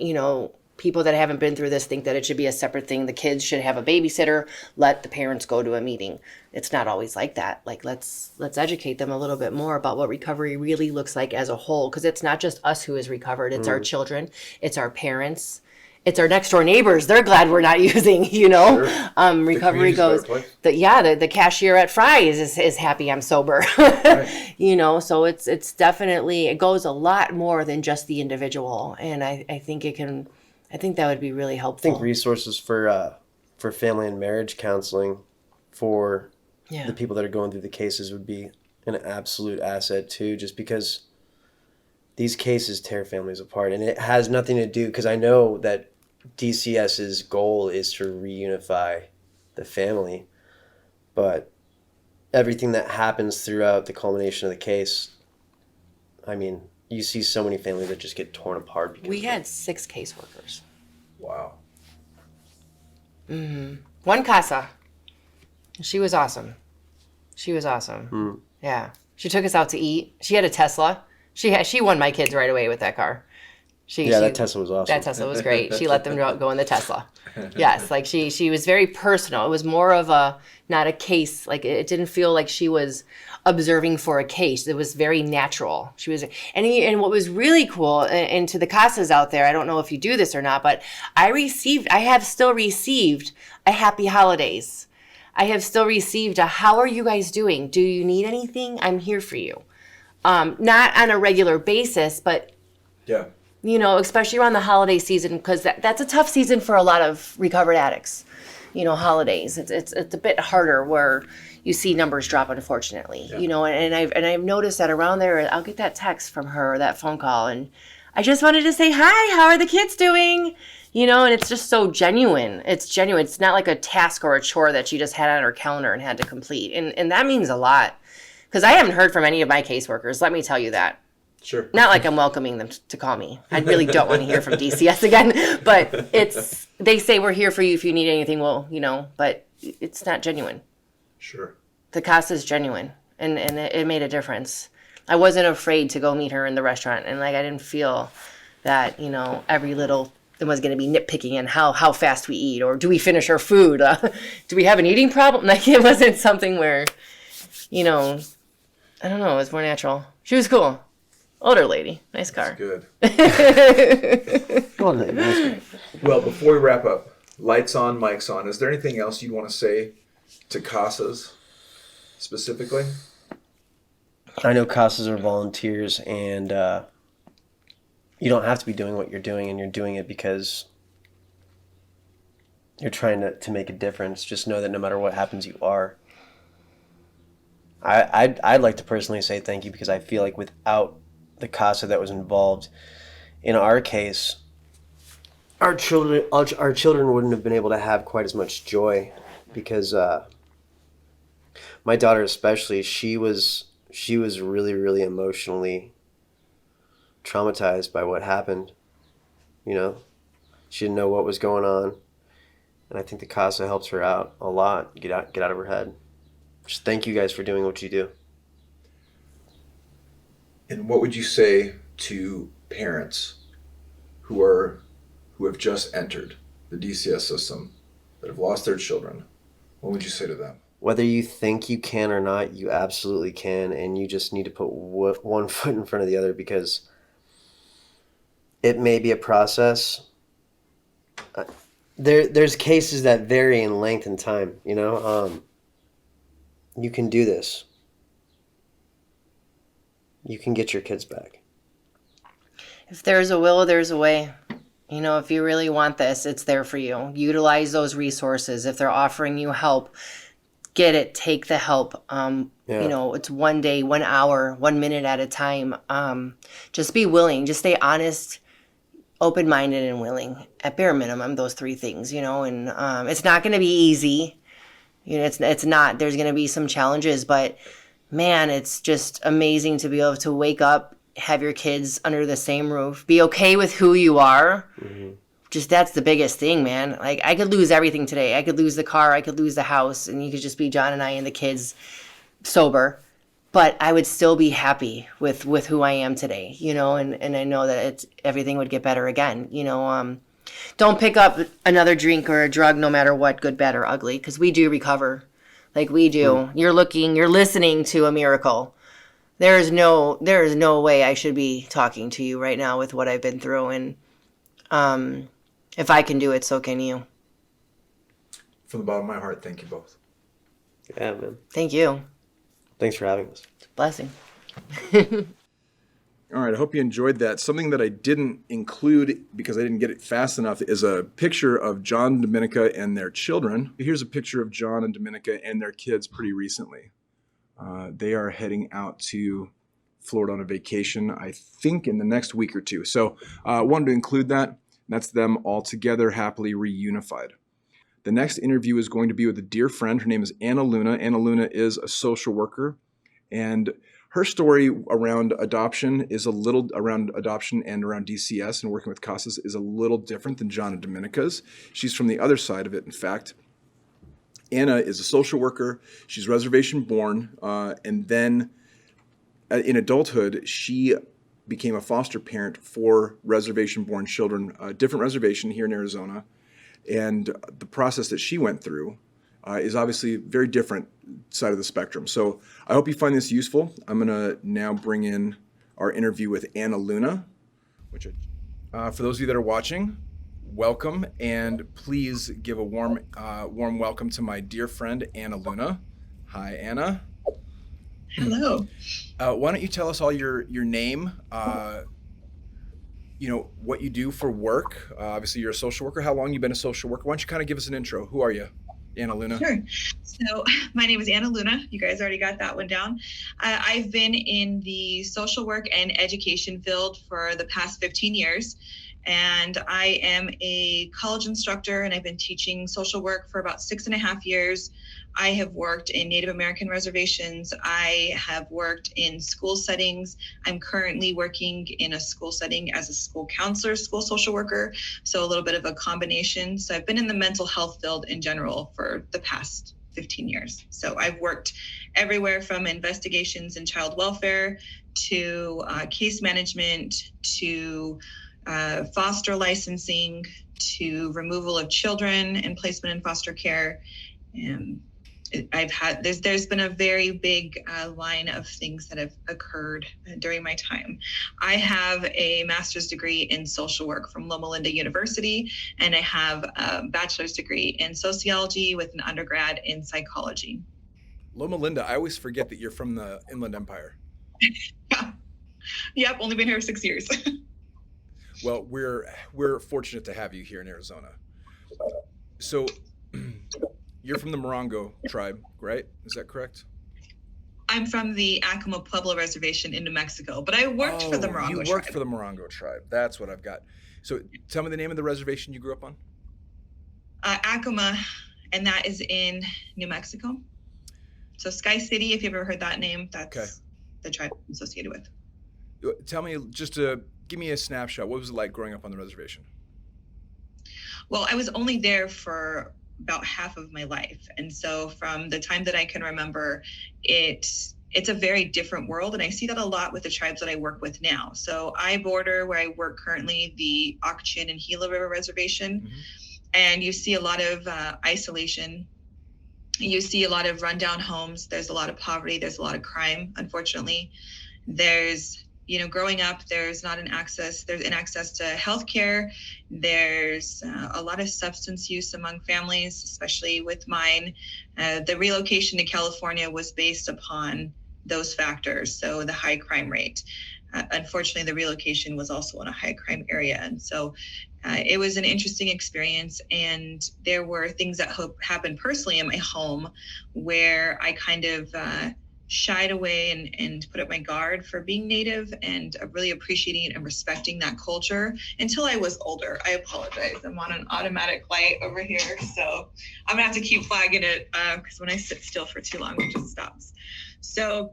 people that haven't been through this think that it should be a separate thing. The kids should have a babysitter, let the parents go to a meeting. It's not always like that. Like, let's educate them a little bit more about what recovery really looks like as a whole, because it's not just us who is recovered. It's our children, it's our parents, it's our next door neighbors. They're glad we're not using, Sure. Recovery goes, the cashier at Fry's is happy I'm sober. Right. So it's definitely, it goes a lot more than just the individual. And I think that would be really helpful. I think resources for family and marriage counseling for the people that are going through the cases would be an absolute asset too, just because these cases tear families apart. And it has nothing to do, because I know that DCS's goal is to reunify the family, but everything that happens throughout the culmination of the case, I mean, you see so many families that just get torn apart. Because we had 6 caseworkers. Wow. One casa. She was awesome. Yeah. She took us out to eat. She had a Tesla. She won my kids right away with that car. That Tesla was awesome. That Tesla was great. She let them go in the Tesla. Yes, like she was very personal. It was more of not a case. Like, it didn't feel like she was observing for a case. It was very natural. She was, and what was really cool, and to the casas out there, I don't know if you do this or not, but I have still received a happy holidays. I have still received how are you guys doing? Do you need anything? I'm here for you. Not on a regular basis, but Yeah. Especially around the holiday season, because that's a tough season for a lot of recovered addicts. Holidays. It's a bit harder where you see numbers drop, unfortunately. Yeah. And I've noticed that around there, I'll get that text from her, or that phone call, and I just wanted to say, hi, how are the kids doing? And it's just so genuine. It's genuine. It's not like a task or a chore that she just had on her calendar and had to complete. And that means a lot, because I haven't heard from any of my caseworkers. Let me tell you that. Sure. Not like I'm welcoming them to call me. I really don't want to hear from DCS again. But they say we're here for you if you need anything. Well, but it's not genuine. Sure. The casa is genuine, and it made a difference. I wasn't afraid to go meet her in the restaurant, and I didn't feel that every little thing was going to be nitpicking and how fast we eat, or do we finish our food? Do we have an eating problem? Like, it wasn't something where, I don't know. It was more natural. She was cool. Older lady. Nice car. Good. Older lady, nice car. Well, before we wrap up, lights on, mics on. Is there anything else you'd want to say to CASAs specifically? I know CASAs are volunteers, and you don't have to be doing what you're doing, and you're doing it because you're trying to make a difference. Just know that no matter what happens, you are. I'd like to personally say thank you, because I feel like without the CASA that was involved in our case, our children wouldn't have been able to have quite as much joy, because my daughter especially, she was really, really emotionally traumatized by what happened. She didn't know what was going on, And I think the casa helps her out a lot. Get out of her head. Just thank you guys for doing what you do. And what would you say to parents who have just entered the DCS system that have lost their children? What would you say to them? Whether you think you can or not, you absolutely can, and you just need to put one foot in front of the other, because it may be a process. There's cases that vary in length and time. You can do this. You can get your kids back. If there's a will, there's a way. If you really want this, it's there for you. Utilize those resources. If they're offering you help, get it. Take the help. It's 1 day, 1 hour, 1 minute at a time. Just be willing. Just stay honest, open-minded, and willing. At bare minimum, those 3 things. And it's not going to be easy. It's not. There's going to be some challenges, but man, it's just amazing to be able to wake up, have your kids under the same roof, be okay with who you are. Mm-hmm. Just that's the biggest thing, man. Like, I could lose everything today. I could lose the car, I could lose the house, and you could just be John and I and the kids sober. But I would still be happy with who I am today, and I know that everything would get better again. Don't pick up another drink or a drug, no matter what, good, bad, or ugly, because we do recover. Like we do. You're listening to a miracle. There is no way I should be talking to you right now with what I've been through. And if I can do it, so can you. From the bottom of my heart, thank you both. Yeah, man. Thank you. Thanks for having us. It's a blessing. All right, I hope you enjoyed that. Something that I didn't include because I didn't get it fast enough is a picture of John and Dominica and their children. Here's a picture of John and Dominica and their kids pretty recently. They are heading out to Florida on a vacation, I think in the next week or two. So I wanted to include that. That's them all together, happily reunified. The next interview is going to be with a dear friend. Her name is Anna Luna. Anna Luna is a social worker, and her story around adoption and around DCS and working with CASAs is a little different than John and Dominica's. She's from the other side of it, in fact. Anna is a social worker. She's reservation born, and then in adulthood, she became a foster parent for reservation born children, a different reservation here in Arizona. And the process that she went through is obviously a very different side of the spectrum. So I hope you find this useful. I'm going to now bring in our interview with Anna Luna, for those of you that are watching, welcome, and please give a warm welcome to my dear friend, Anna Luna. Hi, Anna. Hello. Why don't you tell us all your name, what you do for work. Obviously, you're a social worker. How long you've been a social worker? Why don't you kind of give us an intro? Who are you, Anna Luna? Sure. So my name is Anna Luna. You guys already got that one down. I've been in the social work and education field for the past 15 years. And I am a college instructor, and I've been teaching social work for about 6.5 years. I have worked in Native American reservations. I have worked in school settings. I'm currently working in a school setting as a school counselor, school social worker, so a little bit of a combination. So I've been in the mental health field in general for the past 15 years. So I've worked everywhere from investigations in child welfare to case management to foster licensing to removal of children and placement in foster care. There's been a very big line of things that have occurred during my time. I have a master's degree in social work from Loma Linda University, and I have a bachelor's degree in sociology with an undergrad in psychology. Loma Linda, I always forget that you're from the Inland Empire. Yeah. Yep, only been here 6 years. Well, we're fortunate to have you here in Arizona. So you're from the Morongo tribe, right? Is that correct? I'm from the Acoma Pueblo Reservation in New Mexico, but I worked for the Morongo tribe. You worked for the Morongo tribe. That's what I've got. So tell me the name of the reservation you grew up on. Acoma, and that is in New Mexico. So Sky City, if you've ever heard that name, that's the tribe I'm associated with. Tell me, give me a snapshot. What was it like growing up on the reservation? Well, I was only there for about half of my life. And so from the time that I can remember, it's a very different world. And I see that a lot with the tribes that I work with now. So I border where I work currently, the Ak-Chin and Gila River Reservation. Mm-hmm. And you see a lot of isolation. You see a lot of rundown homes. There's a lot of poverty. There's a lot of crime, unfortunately. There's, growing up, there's inaccess to healthcare. There's a lot of substance use among families, especially with mine. The relocation to California was based upon those factors. So the high crime rate. Unfortunately, the relocation was also in a high crime area. And so it was an interesting experience. And there were things that happened personally in my home where I kind of shied away and put up my guard for being Native and really appreciating and respecting that culture until I was older. I apologize. I'm on an automatic light over here. So I'm gonna have to keep flagging it because when I sit still for too long, it just stops. So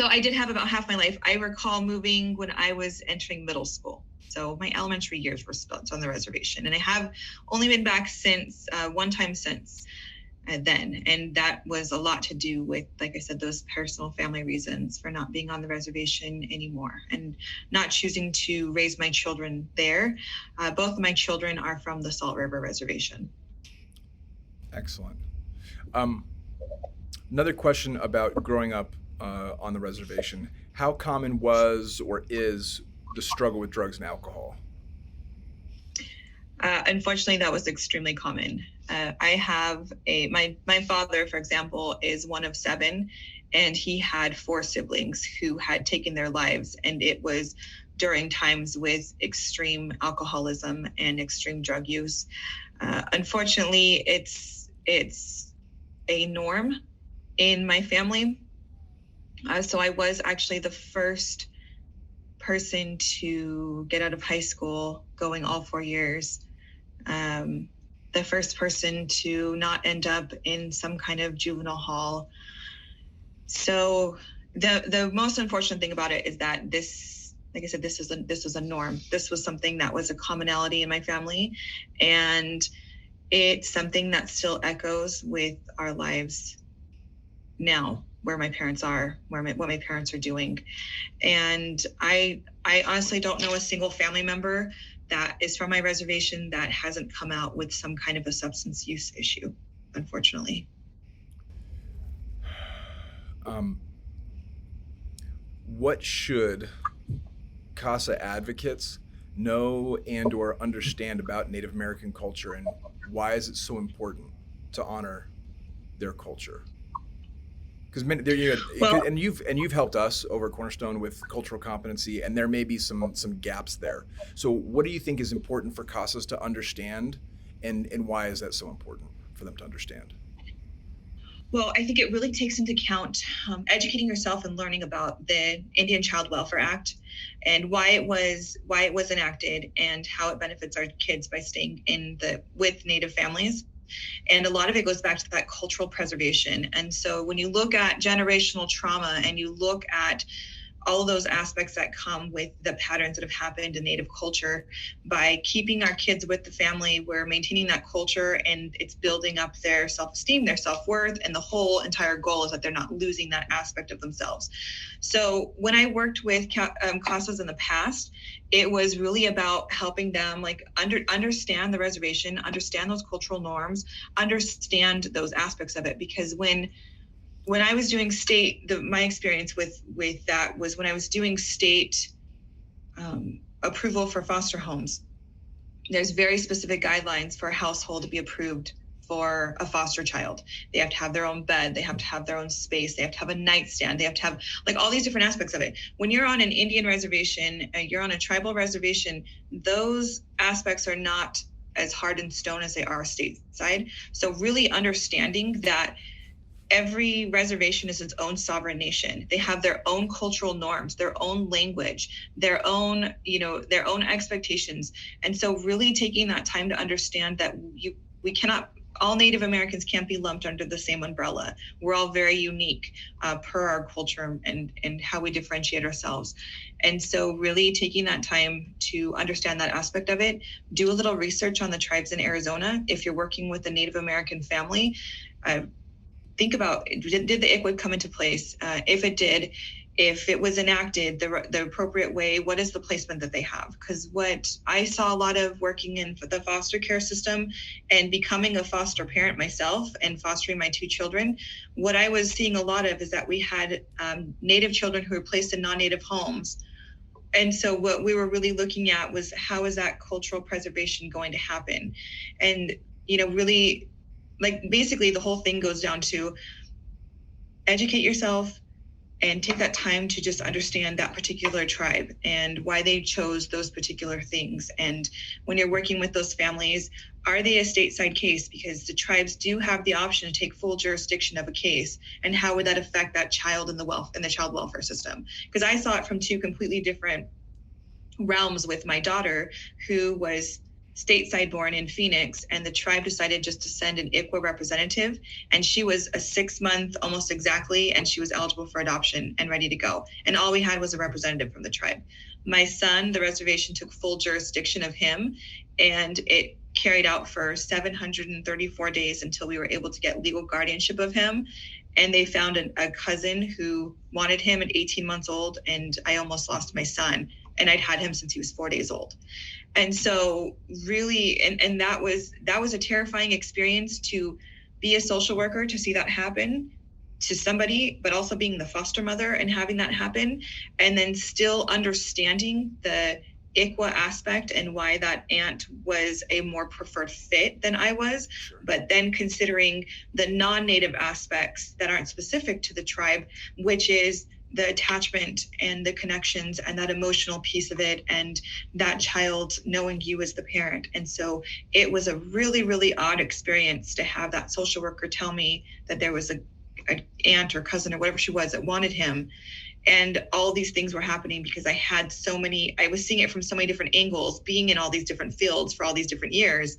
I did have about half my life. I recall moving when I was entering middle school. So my elementary years were spent on the reservation. And I have only been back since, one time since then. And that was a lot to do with, like I said, those personal family reasons for not being on the reservation anymore and not choosing to raise my children there. Both of my children are from the Salt River Reservation. Excellent. Another question about growing up on the reservation. How common was or is the struggle with drugs and alcohol? Unfortunately, that was extremely common. I have my father, for example, is one of 7, and he had 4 siblings who had taken their lives, and it was during times with extreme alcoholism and extreme drug use. Unfortunately, it's a norm in my family. So I was actually the first person to get out of high school, going all 4 years. The first person to not end up in some kind of juvenile hall. So the most unfortunate thing about it is that this, like I said, this is a norm. This was something that was a commonality in my family, and it's something that still echoes with our lives now, where my parents are, what my parents are doing. And I honestly don't know a single family member that is from my reservation that hasn't come out with some kind of a substance use issue, unfortunately. What should CASA advocates know and or understand about Native American culture, and why is it so important to honor their culture? Because and you've helped us over at Cornerstone with cultural competency, and there may be some gaps there. So what do you think is important for CASAs to understand, and why is that so important for them to understand? Well, I think it really takes into account educating yourself and learning about the Indian Child Welfare Act and why it was enacted and how it benefits our kids by staying with Native families. And a lot of it goes back to that cultural preservation. And so when you look at generational trauma and you look at all of those aspects that come with the patterns that have happened in Native culture, by keeping our kids with the family, we're maintaining that culture and it's building up their self-esteem, their self-worth, and the whole entire goal is that they're not losing that aspect of themselves. So when I worked with CASAs in the past, it was really about helping them understand the reservation, understand those cultural norms, understand those aspects of it. Because when I was doing state, my experience with that was when I was doing state approval for foster homes, there's very specific guidelines for a household to be approved for a foster child. They have to have their own bed. They have to have their own space. They have to have a nightstand. They have to have all these different aspects of it. When you're on an Indian reservation, you're on a tribal reservation, those aspects are not as hard in stone as they are stateside. So really understanding that every reservation is its own sovereign nation. They have their own cultural norms, their own language, their own expectations. And so really taking that time to understand that we cannot all Native Americans can't be lumped under the same umbrella. We're all very unique per our culture and how we differentiate ourselves. And so really taking that time to understand that aspect of it, do a little research on the tribes in Arizona. If you're working with a Native American family, think about, did the ICWA come into place? If it did, if it was enacted the appropriate way, what is the placement that they have? Because what I saw a lot of working in the foster care system and becoming a foster parent myself and fostering my 2 children, what I was seeing a lot of is that we had Native children who were placed in non-Native homes. And so what we were really looking at was, how is that cultural preservation going to happen? And, really, like, basically the whole thing goes down to educate yourself and take that time to just understand that particular tribe and why they chose those particular things. And when you're working with those families, are they a stateside case? Because the tribes do have the option to take full jurisdiction of a case. And how would that affect that child in the child welfare system? Because I saw it from 2 completely different realms with my daughter, who was stateside born in Phoenix, and the tribe decided just to send an ICWA representative, and she was a 6-month almost exactly, and she was eligible for adoption and ready to go. And all we had was a representative from the tribe. My son, the reservation took full jurisdiction of him, and it carried out for 734 days until we were able to get legal guardianship of him. And they found a cousin who wanted him at 18 months old, and I almost lost my son, and I'd had him since he was 4 days old. And so really, and that was a terrifying experience, to be a social worker, to see that happen to somebody, but also being the foster mother and having that happen, and then still understanding the ICWA aspect and why that aunt was a more preferred fit than I was, but then considering the non-Native aspects that aren't specific to the tribe, which is the attachment and the connections and that emotional piece of it, and that child knowing you as the parent. And so it was a really, really odd experience to have that social worker tell me that there was an aunt or cousin or whatever she was that wanted him. And all these things were happening because I was seeing it from so many different angles, being in all these different fields for all these different years,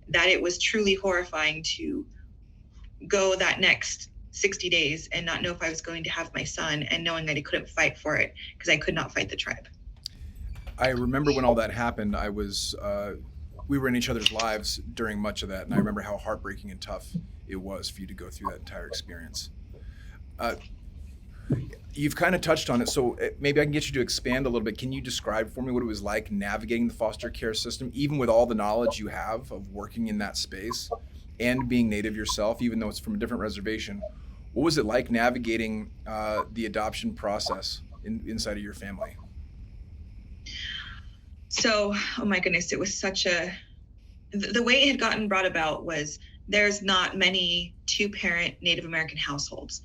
that it was truly horrifying to go that next 60 days and not know if I was going to have my son, and knowing that I couldn't fight for it because I could not fight the tribe. I remember when all that happened, we were in each other's lives during much of that, and I remember how heartbreaking and tough it was for you to go through that entire experience. You've kind of touched on it, so maybe I can get you to expand a little bit. Can you describe for me what it was like navigating the foster care system, even with all the knowledge you have of working in that space and being Native yourself, even though it's from a different reservation? What was it like navigating the adoption process inside of your family? So, oh my goodness, it was the way it had gotten brought about was, there's not many 2-parent Native American households.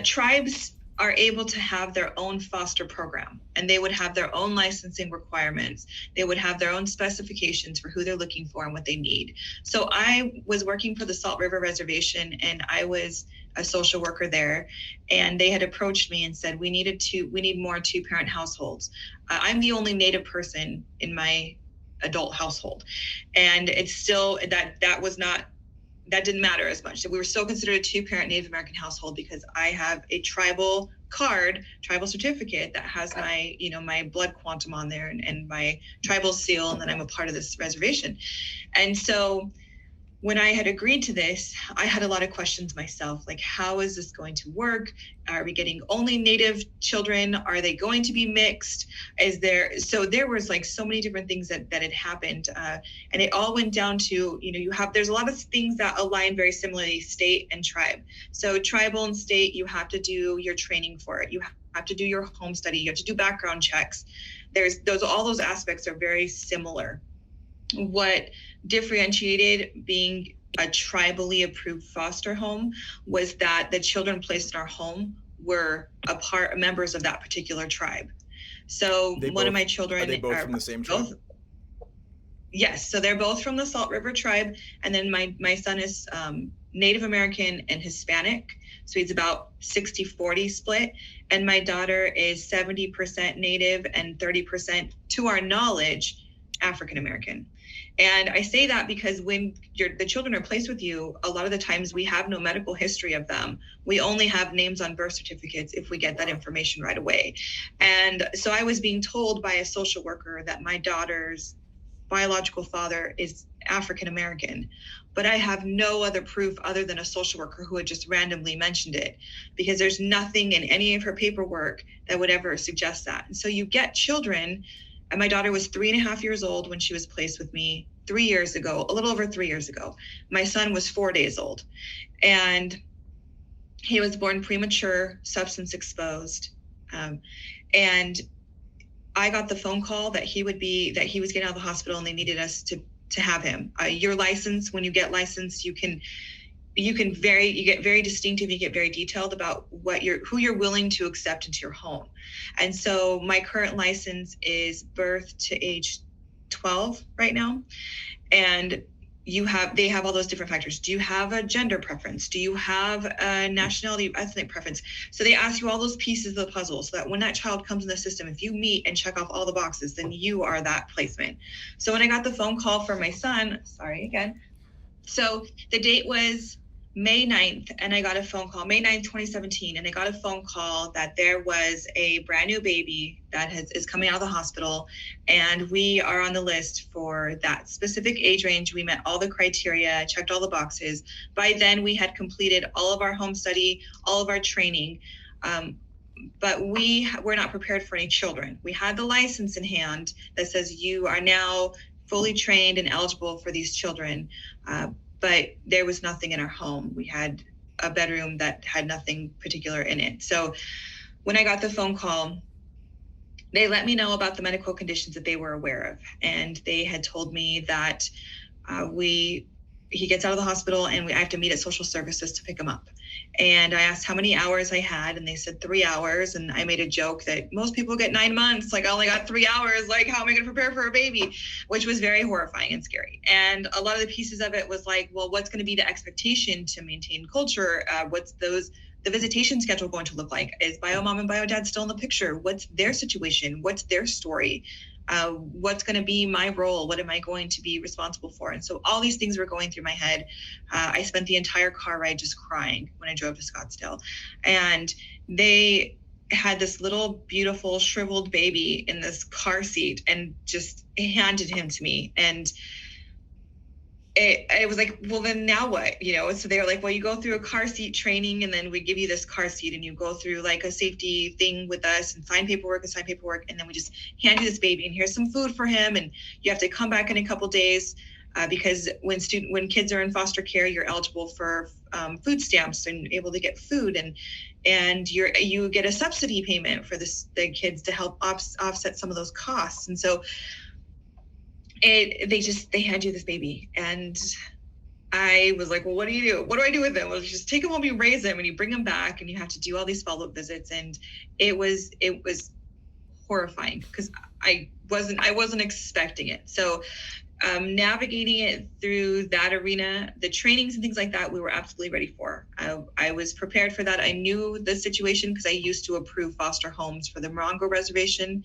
Tribes are able to have their own foster program, and they would have their own licensing requirements. They would have their own specifications for who they're looking for and what they need. So I was working for the Salt River Reservation, and I was a social worker there, and they had approached me and said, we need more 2-parent households. I'm the only Native person in my adult household, and it's still that didn't matter as much. So we were still considered a 2-parent Native American household because I have a tribal certificate that has my blood quantum on there and my tribal seal, and then I'm a part of this reservation. And so when I had agreed to this, I had a lot of questions myself, like, how is this going to work? Are we getting only Native children? Are they going to be mixed? So there was like so many different things that had happened. And it all went down to, there's a lot of things that align very similarly, state and tribe. So tribal and state, you have to do your training for it. You have to do your home study. You have to do background checks. All those aspects are very similar. What differentiated being a tribally approved foster home was that the children placed in our home were members of that particular tribe. So one of my children, are they both from the same tribe? Yes, so they're both from the Salt River tribe, and then my son is Native American and Hispanic, so he's about 60-40 split, and my daughter is 70% Native and 30%, to our knowledge, African American. And I say that because when the children are placed with you, a lot of the times we have no medical history of them. We only have names on birth certificates if we get that information right away. And so I was being told by a social worker that my daughter's biological father is African American, but I have no other proof other than a social worker who had just randomly mentioned it, because there's nothing in any of her paperwork that would ever suggest that. And so you get children, and my daughter was 3.5 years old when she was placed with me 3 years ago, a little over 3 years ago. My son was 4 days old, and he was born premature, substance exposed. And I got the phone call that he was getting out of the hospital and they needed us to have him. Your license, when you get licensed, you get very distinctive, you get very detailed about who you're willing to accept into your home. And so my current license is birth to age 12 right now. And they have all those different factors. Do you have a gender preference? Do you have a nationality, ethnic preference? So they ask you all those pieces of the puzzle so that when that child comes in the system, if you meet and check off all the boxes, then you are that placement. So when I got the phone call from my son, sorry again. So the date was May 9th, and I got a phone call, May 9th, 2017, and I got a phone call that there was a brand new baby that is coming out of the hospital, and we are on the list for that specific age range. We met all the criteria, checked all the boxes. By then, we had completed all of our home study, all of our training, but we were not prepared for any children. We had the license in hand that says you are now fully trained and eligible for these children. But there was nothing in our home. We had a bedroom that had nothing particular in it. So when I got the phone call, they let me know about the medical conditions that they were aware of. And they had told me that he gets out of the hospital and I have to meet at social services to pick him up. And I asked how many hours I had, and they said 3 hours. And I made a joke that most people get 9 months. Like, I only got 3 hours. Like, how am I going to prepare for a baby? Which was very horrifying and scary. And a lot of the pieces of it was like, well, what's going to be the expectation to maintain culture? What's the visitation schedule going to look like? Is bio mom and bio dad still in the picture? What's their situation? What's their story? What's going to be my role? What am I going to be responsible for? And so all these things were going through my head. I spent the entire car ride just crying when I drove to Scottsdale. And they had this little beautiful shriveled baby in this car seat and just handed him to me. And it was like, well, then now what? So they were like, well, you go through a car seat training, and then we give you this car seat, and you go through like a safety thing with us and sign paperwork, and then we just hand you this baby, and here's some food for him, and you have to come back in a couple days because when kids are in foster care, you're eligible for food stamps and able to get food, and you get a subsidy payment for the kids to help offset some of those costs. And so they hand you this baby, and I was like, well, what do you do? What do I do with him? Well, just take him home, you raise him, and you bring him back, and you have to do all these follow-up visits. And it was horrifying because I wasn't expecting it. So navigating it through that arena, the trainings and things like that, we were absolutely ready for. I was prepared for that. I knew the situation because I used to approve foster homes for the Morongo Reservation,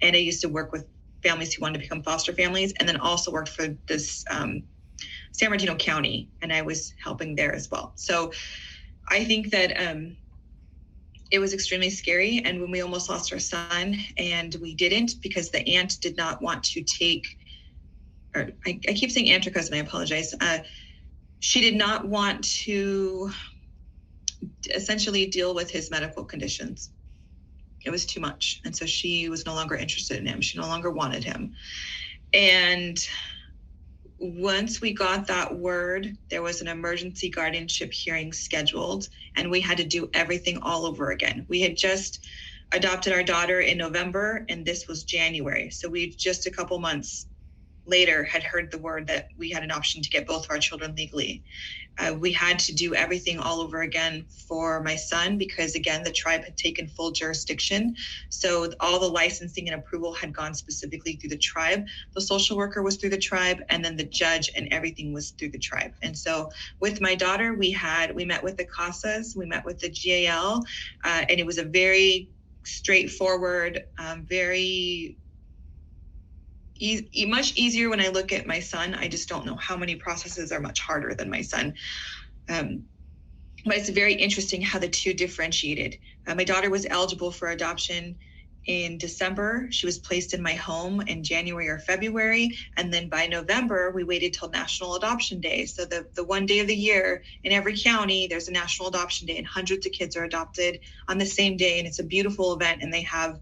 and I used to work with families who wanted to become foster families, and then also worked for this San Bernardino County, and I was helping there as well. So I think that it was extremely scary. And when we almost lost our son, and we didn't because the aunt did not want to take, or I keep saying aunt or cousin, I apologize. She did not want to essentially deal with his medical conditions. It was too much. And so she was no longer interested in him. She no longer wanted him. And once we got that word, there was an emergency guardianship hearing scheduled, and we had to do everything all over again. We had just adopted our daughter in November, and this was January. So we just a couple months later had heard the word that we had an option to get both of our children legally. We had to do everything all over again for my son because, again, the tribe had taken full jurisdiction. So all the licensing and approval had gone specifically through the tribe. The social worker was through the tribe, and then the judge and everything was through the tribe. And so with my daughter, we met with the CASAs, we met with the GAL, and it was a very straightforward, very much easier when I look at my son. I just don't know how many processes are much harder than my son. But it's very interesting how the two differentiated. My daughter was eligible for adoption in December. She was placed in my home in January or February. And then by November, we waited till National Adoption Day. So the one day of the year in every county, there's a National Adoption Day, and hundreds of kids are adopted on the same day. And it's a beautiful event. And they have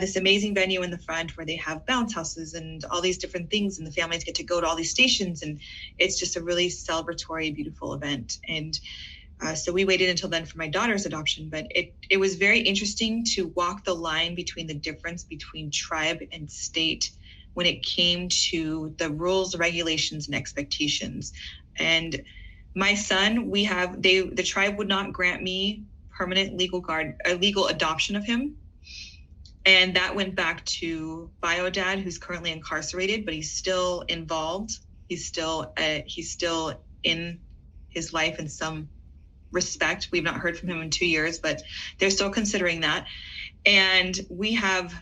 this amazing venue in the front where they have bounce houses and all these different things. And the families get to go to all these stations. And it's just a really celebratory, beautiful event. And so we waited until then for my daughter's adoption, but it was very interesting to walk the line between the difference between tribe and state when it came to the rules, regulations, and expectations. And my son, the tribe would not grant me permanent legal adoption of him. And that went back to bio dad, who's currently incarcerated, but he's still involved. He's still in his life in some respect. We've not heard from him in 2 years, but they're still considering that. And we have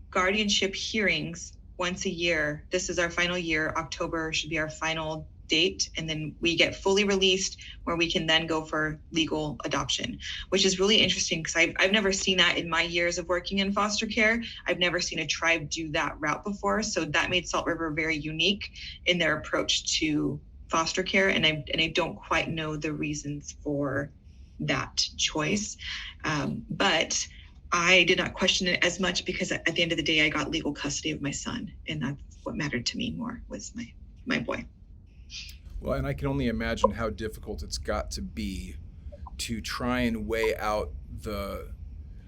guardianship hearings once a year. This is our final year. October should be our final date. And then we get fully released where we can then go for legal adoption, which is really interesting because I've never seen that in my years of working in foster care. I've never seen a tribe do that route before. So that made Salt River very unique in their approach to foster care, and I don't quite know the reasons for that choice, but I did not question it as much because at the end of the day I got legal custody of my son, and that's what mattered to me more, was my boy. Well, and I can only imagine how difficult it's got to be to try and weigh out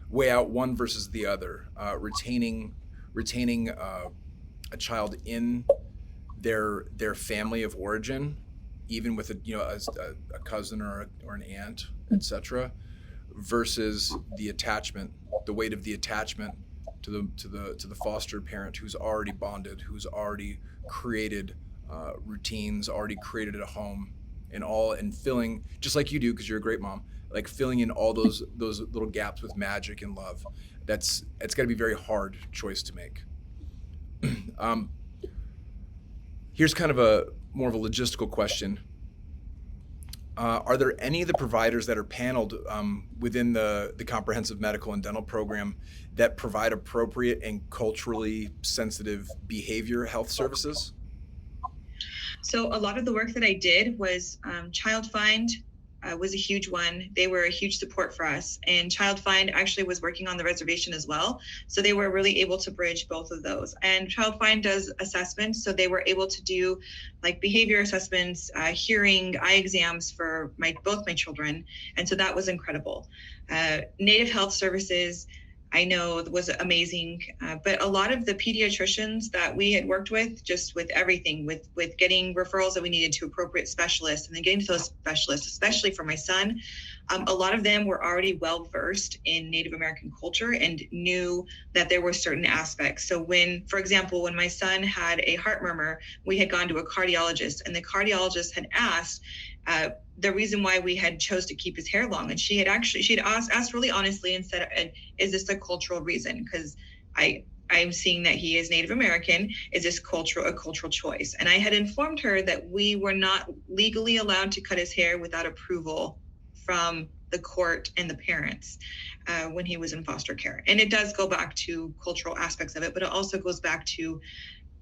one versus the other, retaining a child in their family of origin, even with a cousin or an aunt, etc., versus the attachment, the weight of the attachment to the foster parent who's already bonded, who's already created routines, already created a home, and filling, just like you do because you're a great mom, like filling in all those little gaps with magic and love. It's got to be a very hard choice to make. Here's kind of a more of a logistical question. Are there any of the providers that are paneled within the comprehensive medical and dental program that provide appropriate and culturally sensitive behavior health services? So a lot of the work that I did was Child Find was a huge one. They were a huge support for us, and Child Find actually was working on the reservation as well. So they were really able to bridge both of those. And Child Find does assessments. So they were able to do like behavior assessments, hearing, eye exams for both my children. And so that was incredible. Native Health Services, I know was amazing, but a lot of the pediatricians that we had worked with, just with everything, with getting referrals that we needed to appropriate specialists, and then getting to those specialists, especially for my son, a lot of them were already well versed in Native American culture and knew that there were certain aspects. So for example, when my son had a heart murmur, we had gone to a cardiologist, and the cardiologist had asked the reason why we had chose to keep his hair long. And she had asked really honestly and said, is this a cultural reason? Because I'm seeing that he is Native American. Is this a cultural choice? And I had informed her that we were not legally allowed to cut his hair without approval from the court and the parents when he was in foster care. And it does go back to cultural aspects of it, but it also goes back to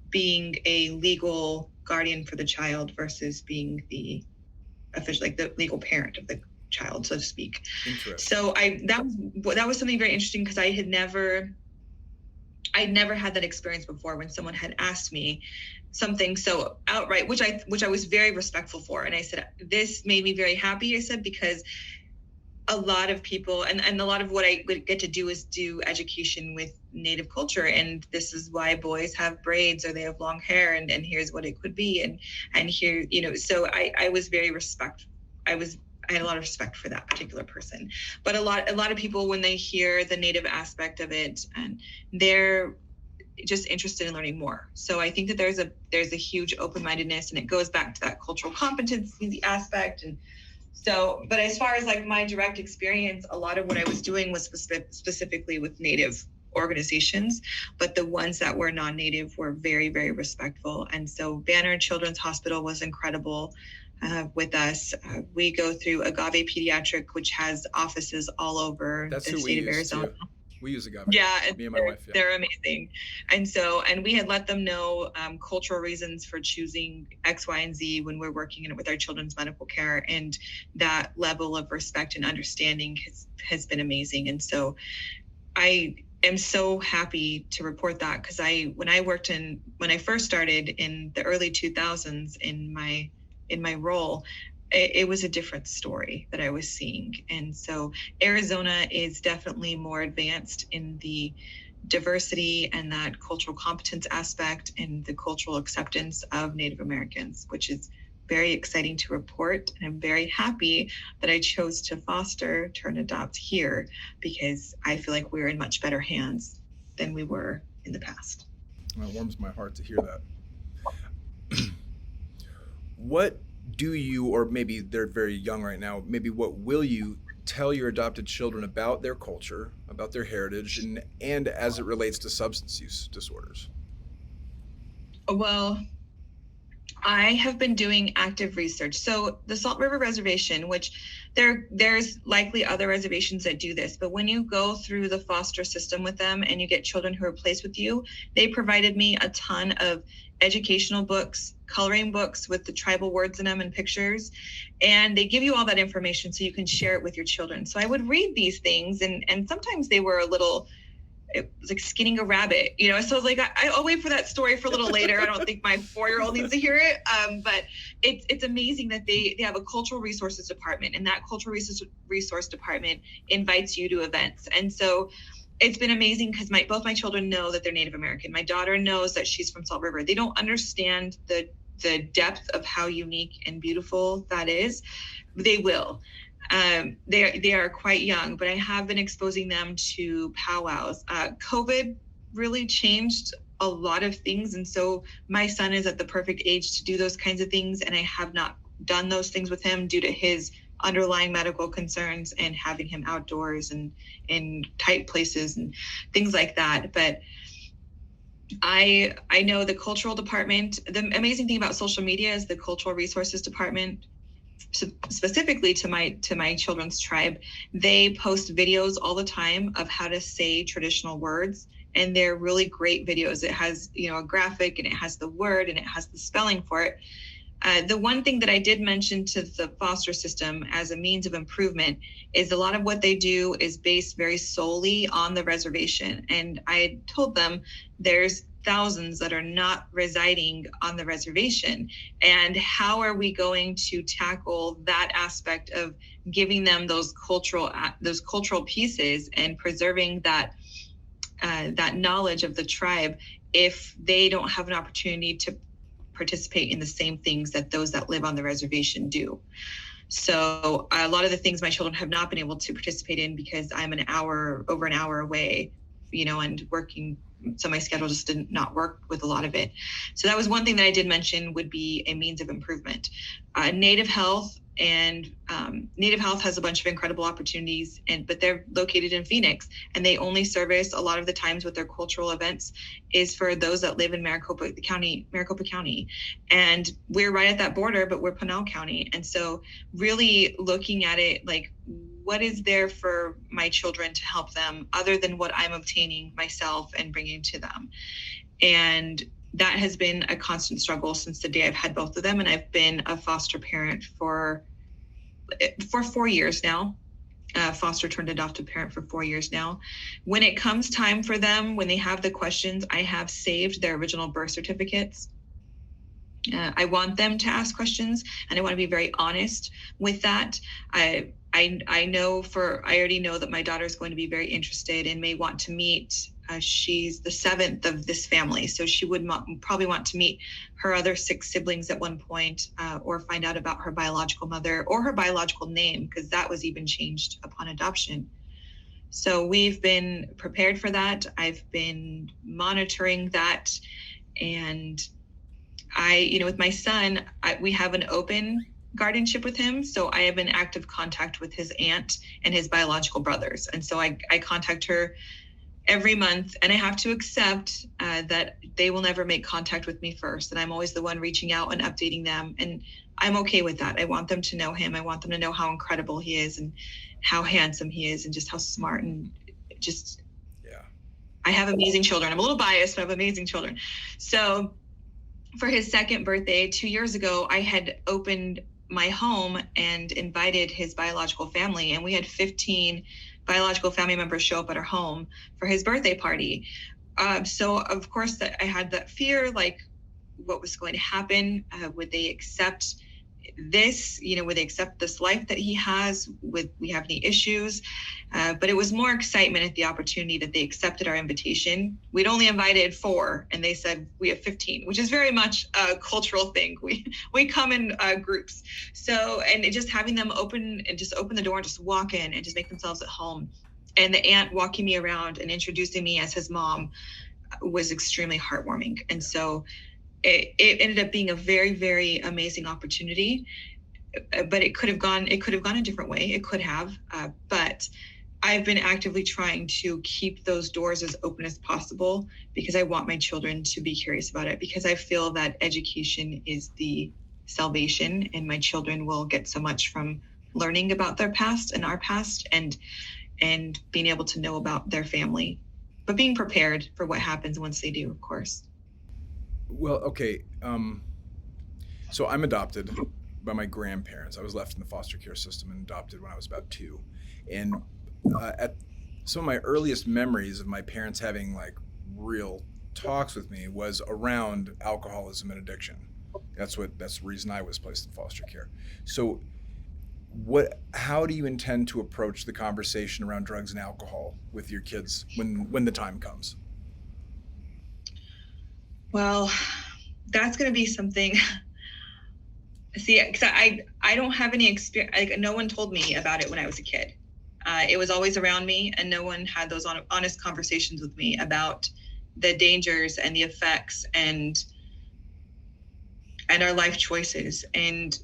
being a legal guardian for the child versus being the official, like the legal parent of the child, so to speak. So that was something very interesting because I'd never had that experience before when someone had asked me something so outright, which I was very respectful for. And I said, this made me very happy. I said, because a lot of people and a lot of what I would get to do is do education with Native culture. And this is why boys have braids or they have long hair, and here's what it could be. And here, so I was very respectful. I had a lot of respect for that particular person. But a lot of people, when they hear the Native aspect of it, and they're just interested in learning more. So I think that there's a huge open-mindedness, and it goes back to that cultural competency aspect. And so, but as far as like my direct experience, a lot of what I was doing was specifically with Native organizations, but the ones that were non-native were very, very respectful. And so Banner Children's Hospital was incredible with us. We go through Agave Pediatric, which has offices all over That's the who we state of use Arizona. too. We use Agave. Yeah, Me and my wife. Yeah. they're amazing. And we had let them know cultural reasons for choosing X, Y, and Z when we're working in it with our children's medical care. And that level of respect and understanding has been amazing. And so I am so happy to report that, because when I first started in the early 2000s in my role, it was a different story that I was seeing. And so Arizona is definitely more advanced in the diversity and that cultural competence aspect and the cultural acceptance of Native Americans, which is very exciting to report. And I'm very happy that I chose to foster, turn adopt here, because I feel like we're in much better hands than we were in the past. Well, it warms my heart to hear that. What do you, or maybe they're very young right now, maybe what will you tell your adopted children about their culture, about their heritage, and as it relates to substance use disorders? Well, I have been doing active research. So the Salt River Reservation, which there's likely other reservations that do this, but when you go through the foster system with them and you get children who are placed with you, they provided me a ton of educational books, coloring books with the tribal words in them and pictures, and they give you all that information so you can share it with your children. So I would read these things, and sometimes they were it was like skinning a rabbit, so I was like, I'll wait for that story for a little later. I don't think my 4-year-old needs to hear it. But it's amazing that they have a cultural resources department, and that cultural resource department invites you to events. And so it's been amazing, because both my children know that they're Native American. My daughter knows that she's from Salt River. They don't understand the depth of how unique and beautiful that is. They will. They are quite young, but I have been exposing them to powwows. COVID really changed a lot of things, and so my son is at the perfect age to do those kinds of things, and I have not done those things with him due to his underlying medical concerns and having him outdoors and in tight places and things like that. But I know the cultural department. The amazing thing about social media is the cultural resources department, specifically to my children's tribe, they post videos all the time of how to say traditional words, and they're really great videos. It has a graphic, and it has the word, and it has the spelling for it. The one thing that I did mention to the foster system as a means of improvement is a lot of what they do is based very solely on the reservation. And I told them there's thousands that are not residing on the reservation. And how are we going to tackle that aspect of giving them those cultural pieces and preserving that knowledge of the tribe if they don't have an opportunity to participate in the same things that those that live on the reservation do? So a lot of the things my children have not been able to participate in because I'm over an hour away, and working. So my schedule just did not work with a lot of it. So that was one thing that I did mention would be a means of improvement. Native Health has a bunch of incredible opportunities, but they're located in Phoenix, and they only service a lot of the times with their cultural events is for those that live in Maricopa County. And we're right at that border, but we're Pinal County. And so really looking at it like, what is there for my children to help them other than what I'm obtaining myself and bringing to them? And that has been a constant struggle since the day I've had both of them. And I've been a foster parent for 4 years now, foster turned adoptive parent for 4 years now. When it comes time for them, when they have the questions, I have saved their original birth certificates. I want them to ask questions, and I want to be very honest with that. I already know that my daughter is going to be very interested and may want to meet. She's the 7th of this family, so she would probably want to meet her other 6 siblings at one point, or find out about her biological mother or her biological name, because that was even changed upon adoption. So we've been prepared for that. I've been monitoring that, and with my son, we have an open guardianship with him. So I have an active contact with his aunt and his biological brothers. And so I contact her every month, and I have to accept that they will never make contact with me first, and I'm always the one reaching out and updating them, and I'm okay with that. I want them to know him. I want them to know how incredible he is and how handsome he is and just how smart and just, Yeah. I have amazing children. I'm a little biased, but I have amazing children. So for his second birthday 2 years ago, I had opened my home and invited his biological family, and we had 15 biological family members show up at our home for his birthday party. So of course I had that fear, like what was going to happen? Would they accept this? Would they accept this life that he has? Would we have any issues? But it was more excitement at the opportunity that they accepted our invitation. We'd only invited 4, and they said we have 15, which is very much a cultural thing. We come in groups. So, and just having them open the door and just walk in and just make themselves at home. And the aunt walking me around and introducing me as his mom was extremely heartwarming. And so it ended up being a very, very amazing opportunity, but it could have gone a different way. It could have, but I've been actively trying to keep those doors as open as possible because I want my children to be curious about it, because I feel that education is the salvation, and my children will get so much from learning about their past and our past, and being able to know about their family, but being prepared for what happens once they do, of course. Well, okay. So I'm adopted by my grandparents. I was left in the foster care system and adopted when I was about 2. And at some of my earliest memories of my parents having like real talks with me was around alcoholism and addiction. That's the reason I was placed in foster care. So how do you intend to approach the conversation around drugs and alcohol with your kids when the time comes? Well, that's going to be something. See, because I don't have any experience. Like, no one told me about it when I was a kid. It was always around me, and no one had those honest conversations with me about the dangers and the effects and our life choices. And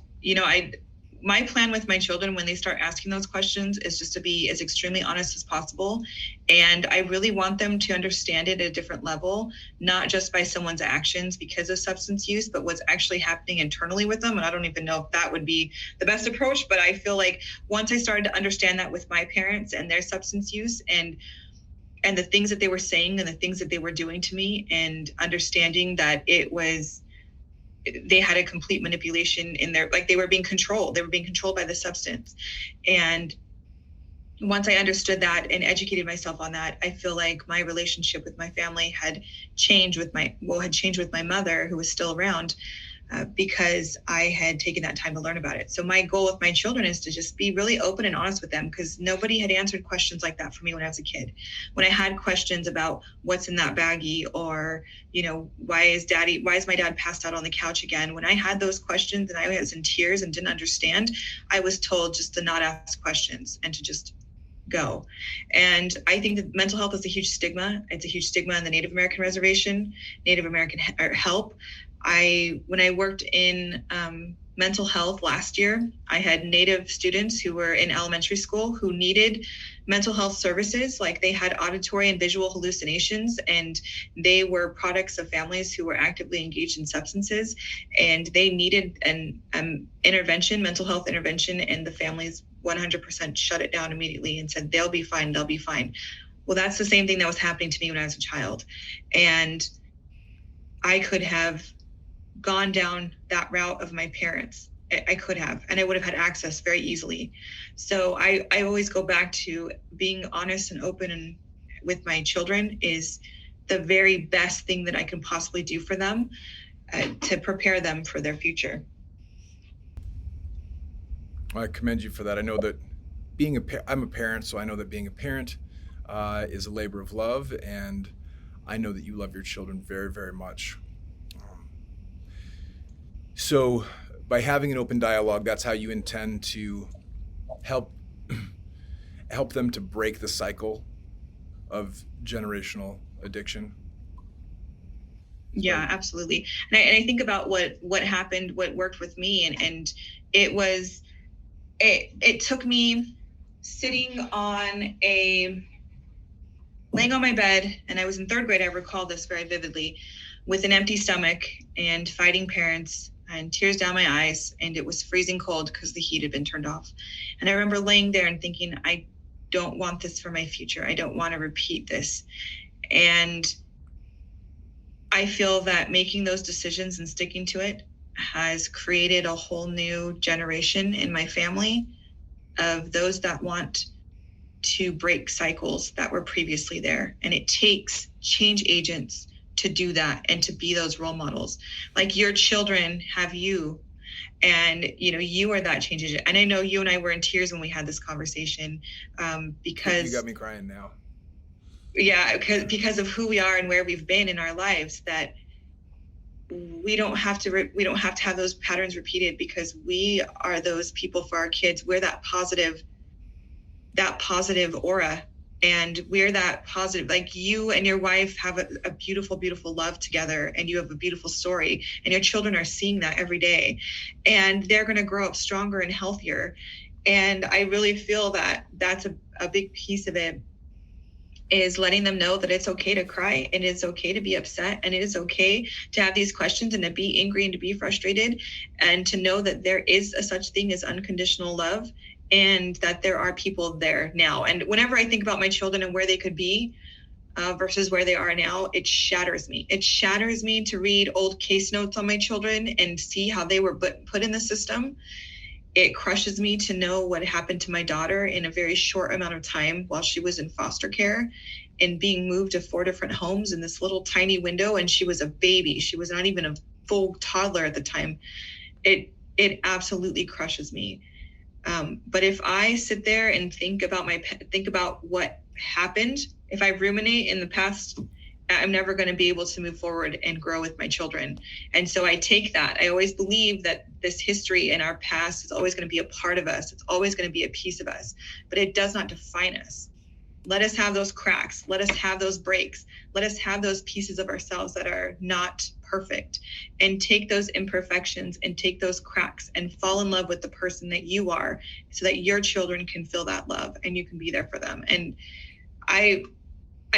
my plan with my children when they start asking those questions is just to be as extremely honest as possible. And I really want them to understand it at a different level, not just by someone's actions because of substance use, but what's actually happening internally with them. And I don't even know if that would be the best approach, but I feel like once I started to understand that with my parents and their substance use and the things that they were saying and the things that they were doing to me, and understanding that they had a complete manipulation in their, like, they were being controlled by the substance. And once I understood that and educated myself on that, I feel like my relationship with my family had changed with my mother, who was still around, because I had taken that time to learn about it. So my goal with my children is to just be really open and honest with them, because nobody had answered questions like that for me when I was a kid. When I had questions about what's in that baggie, or, why is my dad passed out on the couch again? When I had those questions and I was in tears and didn't understand, I was told just to not ask questions and to just go. And I think that mental health is a huge stigma. It's a huge stigma in the Native American reservation, Native American help. When I worked in mental health last year, I had Native students who were in elementary school who needed mental health services. Like, they had auditory and visual hallucinations, and they were products of families who were actively engaged in substances, and they needed an mental health intervention, and the families 100% shut it down immediately and said, they'll be fine. Well, that's the same thing that was happening to me when I was a child. And I could have gone down that route of my parents. I could have, and I would have had access very easily. So I always go back to being honest and open and with my children is the very best thing that I can possibly do for them, to prepare them for their future. I commend you for that. I know that I'm a parent, so I know that being a parent is a labor of love, and I know that you love your children very, very much. So by having an open dialogue, that's how you intend to help them to break the cycle of generational addiction. Yeah, absolutely. And I think about what happened, what worked with me, and it took me sitting on a laying on my bed, and I was in third grade. I recall this very vividly, with an empty stomach and fighting parents and tears down my eyes. And it was freezing cold because the heat had been turned off. And I remember laying there and thinking, I don't want this for my future. I don't want to repeat this. And I feel that making those decisions and sticking to it has created a whole new generation in my family of those that want to break cycles that were previously there. And it takes change agents to do that and to be those role models. Like your children have you, and you are that change agent. And I know you and I were in tears when we had this conversation, because You got me crying now. Yeah, because of who we are and where we've been in our lives, that we don't have to have those patterns repeated, because we are those people for our kids. We're that positive aura, and we're that positive. Like you and your wife have a beautiful, beautiful love together, and you have a beautiful story, and your children are seeing that every day, and they're going to grow up stronger and healthier. And I really feel that that's a big piece of it, is letting them know that it's okay to cry, and it's okay to be upset, and it is okay to have these questions and to be angry and to be frustrated, and to know that there is a such thing as unconditional love, and that there are people there now. And whenever I think about my children and where they could be versus where they are now, it shatters me. It shatters me to read old case notes on my children and see how they were put in the system. It crushes me to know what happened to my daughter in a very short amount of time while she was in foster care and being moved to 4 different homes in this little tiny window. And she was a baby. She was not even a full toddler at the time. It absolutely crushes me. But if I sit there and think about what happened, if I ruminate in the past, I'm never going to be able to move forward and grow with my children. And so I take that. I always believe that this history in our past is always going to be a part of us. It's always going to be a piece of us, but it does not define us. Let us have those cracks. Let us have those breaks. Let us have those pieces of ourselves that are not perfect, and take those imperfections and take those cracks and fall in love with the person that you are, so that your children can feel that love and you can be there for them. And I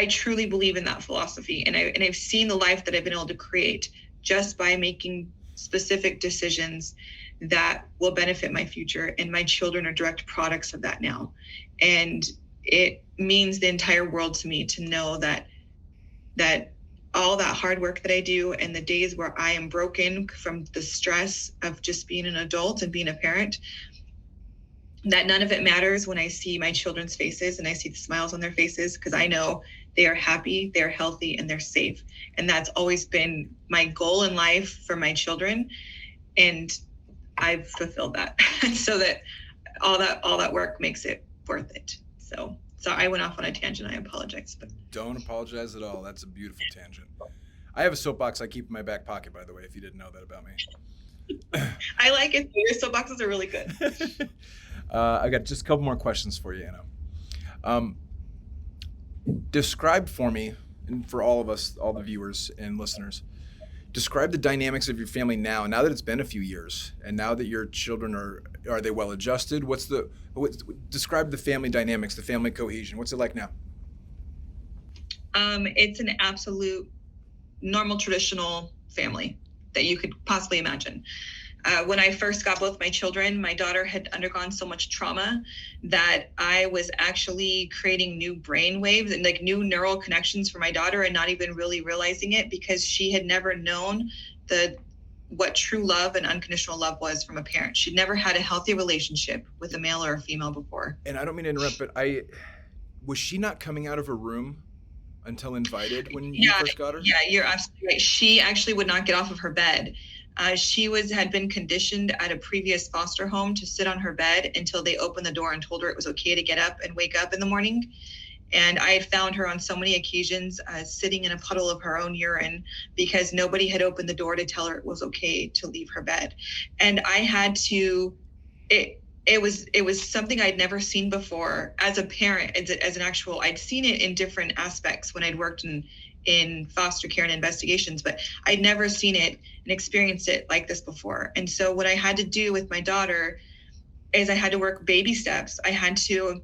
truly believe in that philosophy. And I've seen the life that I've been able to create just by making specific decisions that will benefit my future. And my children are direct products of that now. And it means the entire world to me to know that all that hard work that I do, and the days where I am broken from the stress of just being an adult and being a parent, that none of it matters when I see my children's faces and I see the smiles on their faces, because I know they are happy, they're healthy, and they're safe. And that's always been my goal in life for my children. And I've fulfilled that. So that all that work makes it worth it. So I went off on a tangent. I apologize. But Don't apologize at all. That's a beautiful tangent. I have a soapbox I keep in my back pocket, by the way, if you didn't know that about me. I like it. Your soapboxes are really good. I got just a couple more questions for you, Anna. Describe for me, and for all of us, all the viewers and listeners, describe the dynamics of your family now that it's been a few years, and now that your children are they well adjusted? Describe the family dynamics, the family cohesion. What's it like now? It's an absolute normal, traditional family that you could possibly imagine. When I first got both my children, my daughter had undergone so much trauma that I was actually creating new brain waves and like new neural connections for my daughter, and not even really realizing it, because she had never known what true love and unconditional love was from a parent. She'd never had a healthy relationship with a male or a female before. And I don't mean to interrupt, but was she not coming out of her room until invited when you first got her? Yeah, you're absolutely right. She actually would not get off of her bed. She had been conditioned at a previous foster home to sit on her bed until they opened the door and told her it was okay to get up and wake up in the morning. And I had found her on so many occasions sitting in a puddle of her own urine because nobody had opened the door to tell her it was okay to leave her bed. And I had to, it was something I'd never seen before as a parent, as an actual, I'd seen it in different aspects when I'd worked in foster care and investigations, but I'd never seen it and experienced it like this before. And so what I had to do with my daughter is I had to work baby steps. I had to,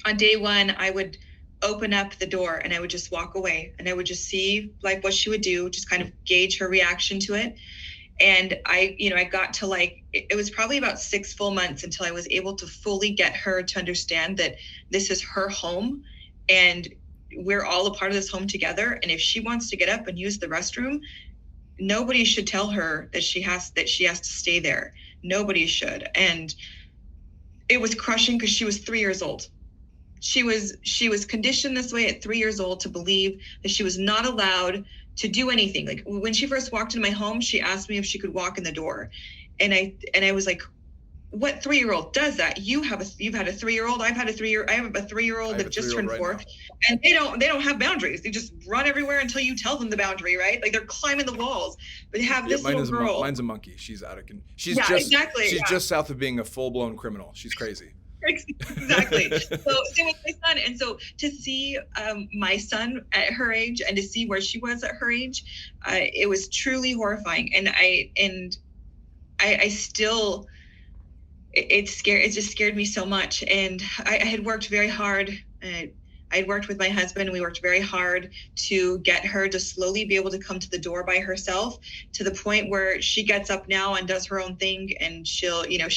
on day one, I would open up the door and I would just walk away, and I would just see like what she would do, just kind of gauge her reaction to it. And I got to like, it was probably about 6 full months until I was able to fully get her to understand that this is her home and we're all a part of this home together. And if she wants to get up and use the restroom, nobody should tell her that she has to stay there. Nobody should. And it was crushing because she was 3 years old. She was conditioned this way at 3 years old to believe that she was not allowed to do anything. Like when she first walked into my home, she asked me if she could walk in the door. And I was like, what 3-year-old does that? You've had a 3-year-old. I have a 3-year-old that just turned 4. And they don't have boundaries. They just run everywhere until you tell them the boundary, right? Like they're climbing the walls. But they have this little girl. Mine's a monkey. She's out of exactly. She's just south of being a full-blown criminal. She's crazy. Exactly. So with my son, and so to see my son at her age and to see where she was at her age, it was truly horrifying. And I still, it just scared me so much. And I had worked very hard. I'd worked with my husband. We worked very hard to get her to slowly be able to come to the door by herself, to the point where she gets up now and does her own thing. And she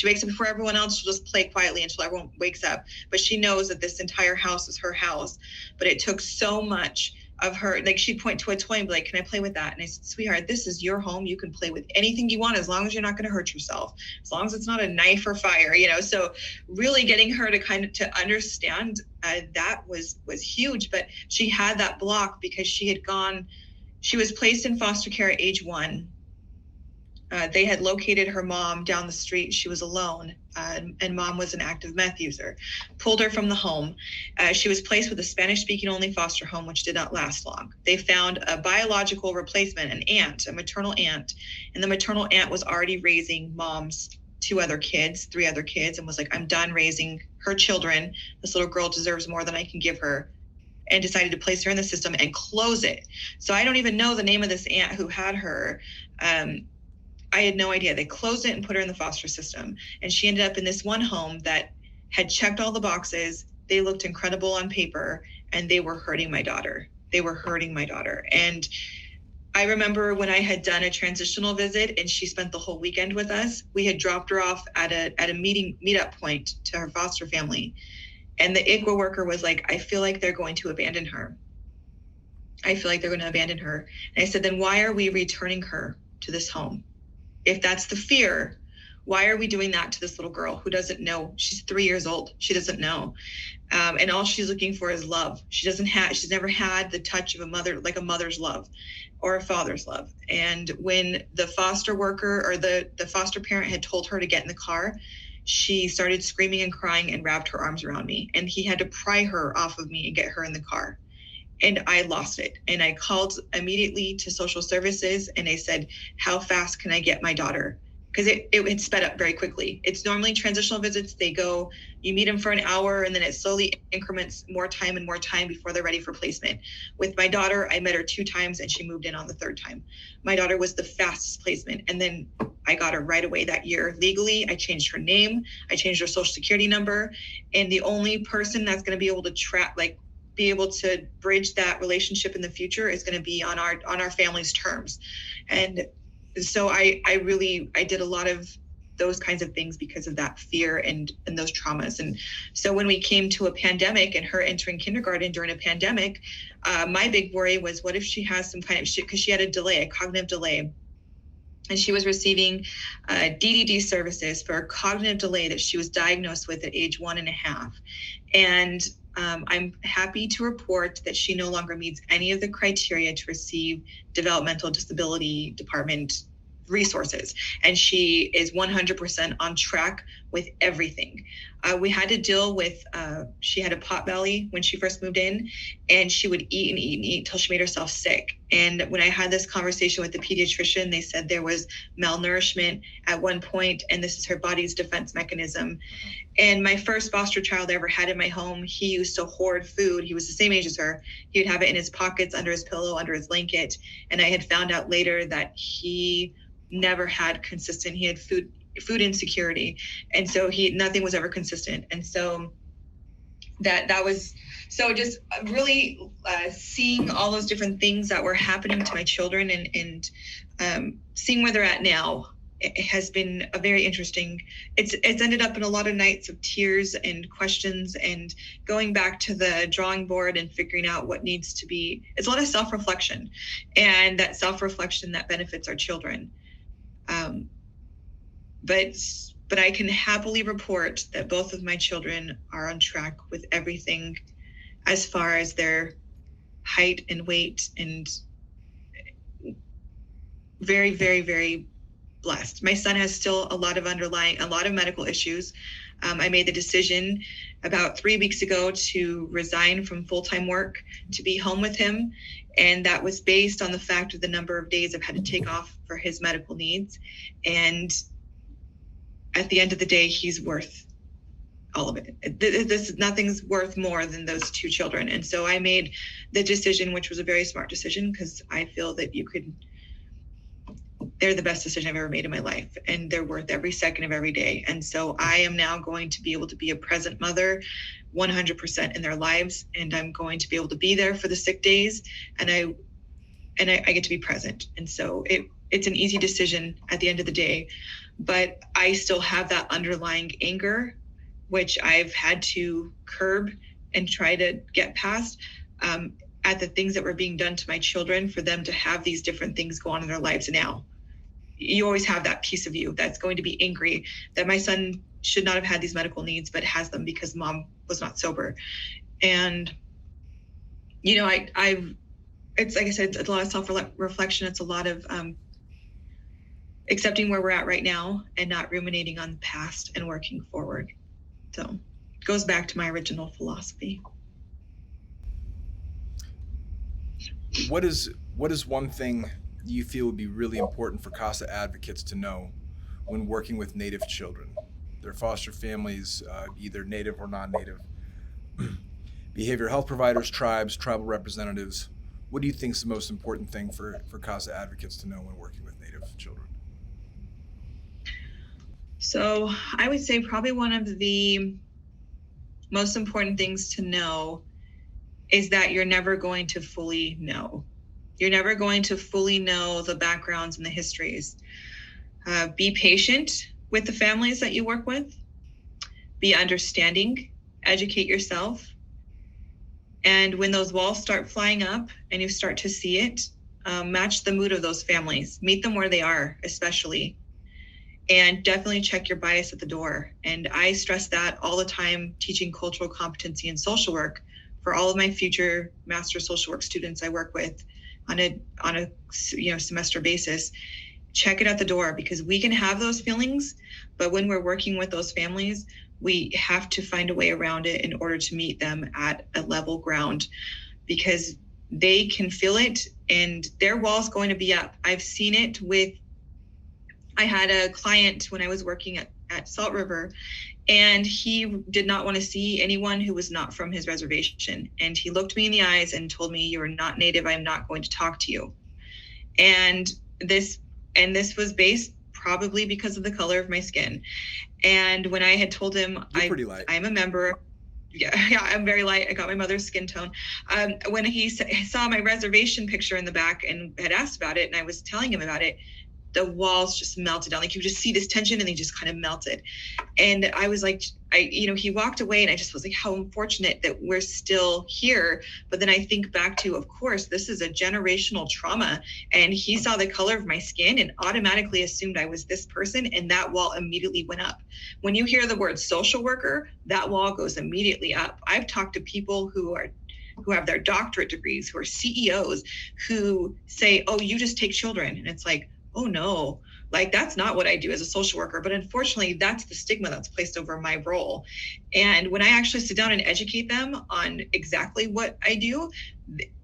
wakes up before everyone else. She'll just play quietly until everyone wakes up. But she knows that this entire house is her house. But it took so much of her. Like she'd point to a toy and be like, can I play with that? And I said, sweetheart, this is your home. You can play with anything you want as long as you're not going to hurt yourself, as long as it's not a knife or fire, So really getting her to understand that was huge. But she had that block because she was placed in foster care at age 1. They had located her mom down the street. She was alone, and mom was an active meth user. Pulled her from the home. She was placed with a Spanish-speaking only foster home, which did not last long. They found a biological replacement, an aunt, a maternal aunt, and the maternal aunt was already raising mom's 3 other kids, and was like, I'm done raising her children. This little girl deserves more than I can give her. And decided to place her in the system and close it. So I don't even know the name of this aunt who had her. I had no idea. They closed it and put her in the foster system. And she ended up in this one home that had checked all the boxes. They looked incredible on paper, and they were hurting my daughter. And I remember when I had done a transitional visit and she spent the whole weekend with us, we had dropped her off at a meetup point to her foster family. And the ICWA worker was like, I feel like they're going to abandon her. And I said, then why are we returning her to this home? If that's the fear, why are we doing that to this little girl who doesn't know? She's 3 years old. She doesn't know. And all she's looking for is love. She's never had the touch of a mother, like a mother's love or a father's love. And when the foster worker or the foster parent had told her to get in the car, she started screaming and crying and wrapped her arms around me. And he had to pry her off of me and get her in the car. And I lost it. And I called immediately to social services and I said, how fast can I get my daughter? Because it had sped up very quickly. It's normally transitional visits. You meet them for an hour and then it slowly increments more time before they're ready for placement. With my daughter, I met her 2 times and she moved in on the 3rd time. My daughter was the fastest placement. And then I got her right away that year legally. I changed her name. I changed her social security number. And the only person that's going to be able to be able to bridge that relationship in the future is going to be on our family's terms. And so I did a lot of those kinds of things because of that fear and those traumas. And so when we came to a pandemic and her entering kindergarten during a pandemic, my big worry was, what if she has some kind of shit? Because she had a cognitive delay. And she was receiving DDD services for a cognitive delay that she was diagnosed with at age 1.5. And I'm happy to report that she no longer meets any of the criteria to receive developmental disability department resources. And she is 100% on track with everything. We had to deal with, she had a pot belly when she first moved in, and she would eat and eat and eat till she made herself sick. And when I had this conversation with the pediatrician, they said there was malnourishment at one point, and this is her body's defense mechanism. And my first foster child I ever had in my home, he used to hoard food. He was the same age as her. He would have it in his pockets, under his pillow, under his blanket. And I had found out later that he never had consistent, he had food insecurity. And so nothing was ever consistent. And so that was so just really seeing all those different things that were happening to my children and seeing where they're at now. It has been a very interesting, it's ended up in a lot of nights of tears and questions and going back to the drawing board and figuring out what needs to be. It's a lot of self-reflection, and that self-reflection that benefits our children. But I can happily report that both of my children are on track with everything as far as their height and weight, and very, very, very blessed. My son has still a lot of medical issues. I made the decision about 3 weeks ago to resign from full-time work to be home with him. And that was based on the fact of the number of days I've had to take off for his medical needs. And at the end of the day, he's worth all of it. Nothing's worth more than those two children. And so I made the decision, which was a very smart decision, because I feel that they're the best decision I've ever made in my life, and they're worth every second of every day. And so I am now going to be able to be a present mother 100% in their lives, and I'm going to be able to be there for the sick days, and I get to be present. And so it's an easy decision at the end of the day, but I still have that underlying anger, which I've had to curb and try to get past, at the things that were being done to my children, for them to have these different things go on in their lives now. You always have that piece of you that's going to be angry that my son should not have had these medical needs, but has them because mom was not sober. And, it's like I said, it's a lot of self-reflection. It's a lot of accepting where we're at right now and not ruminating on the past and working forward. So it goes back to my original philosophy. What is one thing you feel would be really important for CASA advocates to know when working with Native children, their foster families, either Native or non-Native, behavioral health providers, tribes, tribal representatives? What do you think is the most important thing for CASA advocates to know when working with Native children? So I would say probably one of the most important things to know is that you're never going to fully know. You're never going to fully know the backgrounds and the histories. Be patient with the families that you work with. Be understanding. Educate yourself. And when those walls start flying up and you start to see it, match the mood of those families. Meet them where they are, especially. And definitely check your bias at the door. And I stress that all the time, teaching cultural competency and social work for all of my future master social work students I work with on a semester basis. Check it at the door, because we can have those feelings, but when we're working with those families, we have to find a way around it in order to meet them at a level ground, because they can feel it and their wall's going to be up. I've seen it I had a client when I was working at Salt River, and he did not want to see anyone who was not from his reservation. And he looked me in the eyes and told me, "You are not Native. I'm not going to talk to you." And this was based probably because of the color of my skin. And when I had told him, You're pretty light. I'm a member. Yeah, I'm very light. I got my mother's skin tone. When he saw my reservation picture in the back and had asked about it, and I was telling him about it, the walls just melted down. Like, you just see this tension and they just kind of melted. And I was like, he walked away, and I just was like, how unfortunate that we're still here. But then I think back to, of course, this is a generational trauma. And he saw the color of my skin and automatically assumed I was this person. And that wall immediately went up. When you hear the word social worker, that wall goes immediately up. I've talked to people who have their doctorate degrees, who are CEOs, who say, "Oh, you just take children." And it's like, oh no, like, that's not what I do as a social worker. But unfortunately, that's the stigma that's placed over my role. And when I actually sit down and educate them on exactly what I do,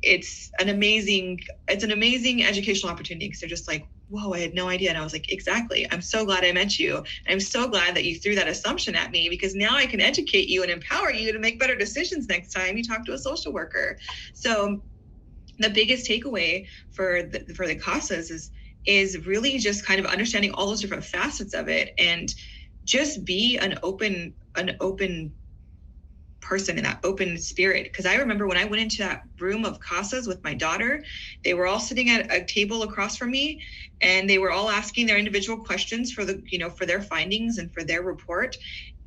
it's an amazing educational opportunity, because they're just like, whoa, I had no idea. And I was like, exactly. I'm so glad I met you. I'm so glad that you threw that assumption at me, because now I can educate you and empower you to make better decisions next time you talk to a social worker. So the biggest takeaway for the CASAs is really just kind of understanding all those different facets of it, and just be an open person and that open spirit. Because I remember when I went into that room of CASAs with my daughter, they were all sitting at a table across from me, and they were all asking their individual questions for for their findings and for their report.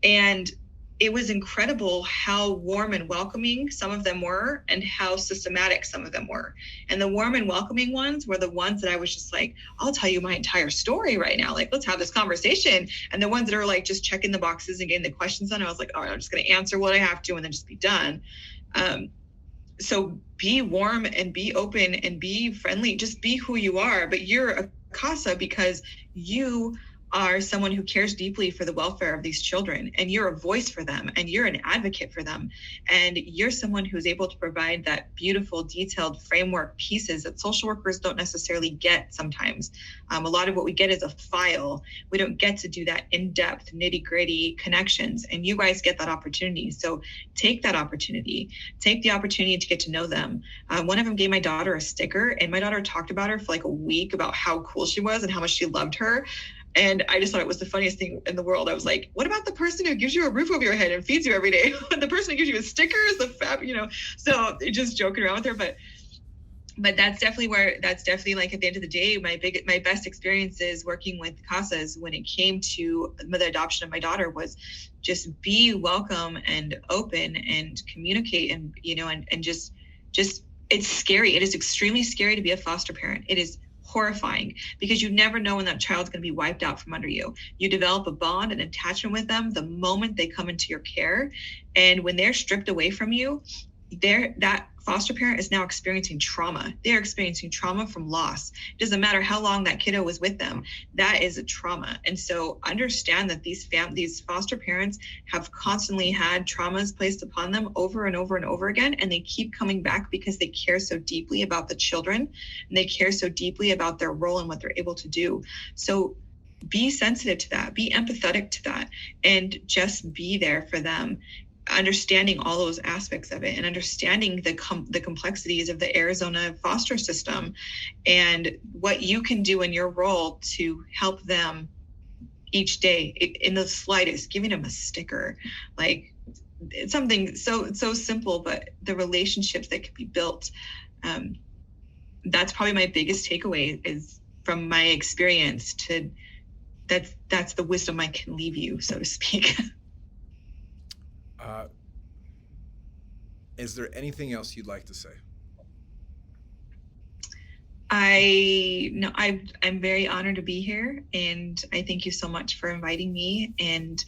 And it was incredible how warm and welcoming some of them were and how systematic some of them were. And the warm and welcoming ones were the ones that I was just like, I'll tell you my entire story right now. Like, let's have this conversation. And the ones that are like just checking the boxes and getting the questions done, I was like, all right, I'm just going to answer what I have to and then just be done. So be warm and be open and be friendly. Just be who you are. But you're a CASA because you are someone who cares deeply for the welfare of these children, and you're a voice for them, and you're an advocate for them, and you're someone who's able to provide that beautiful, detailed framework pieces that social workers don't necessarily get sometimes. A lot of what we get is a file. We don't get to do that in-depth, nitty-gritty connections, and you guys get that opportunity. So take that opportunity. Take the opportunity to get to know them. One of them gave my daughter a sticker, and my daughter talked about her for like a week about how cool she was and how much she loved her. And I just thought it was the funniest thing in the world. I was like, what about the person who gives you a roof over your head and feeds you every day? The person who gives you a sticker is the fab, so just joking around with her. But that's definitely like at the end of the day, my best experiences working with CASAs when it came to the adoption of my daughter was just be welcome and open and communicate and just it's scary. It is extremely scary to be a foster parent. It is horrifying because you never know when that child's going to be wiped out from under you. You develop a bond and attachment with them the moment they come into your care. And when they're stripped away from you, that foster parent is now experiencing trauma. They're experiencing trauma from loss. It doesn't matter how long that kiddo was with them. That is a trauma. And so understand that these foster parents have constantly had traumas placed upon them over and over and over again. And they keep coming back because they care so deeply about the children, and they care so deeply about their role and what they're able to do. So be sensitive to that, be empathetic to that, and just be there for them. Understanding all those aspects of it and understanding the complexities of the Arizona foster system and what you can do in your role to help them each day in the slightest, giving them a sticker, like it's something so simple, but the relationships that can be built. That's probably my biggest takeaway is from my experience that's the wisdom I can leave you, so to speak. Is there anything else you'd like to say? I'm very honored to be here, and I thank you so much for inviting me. And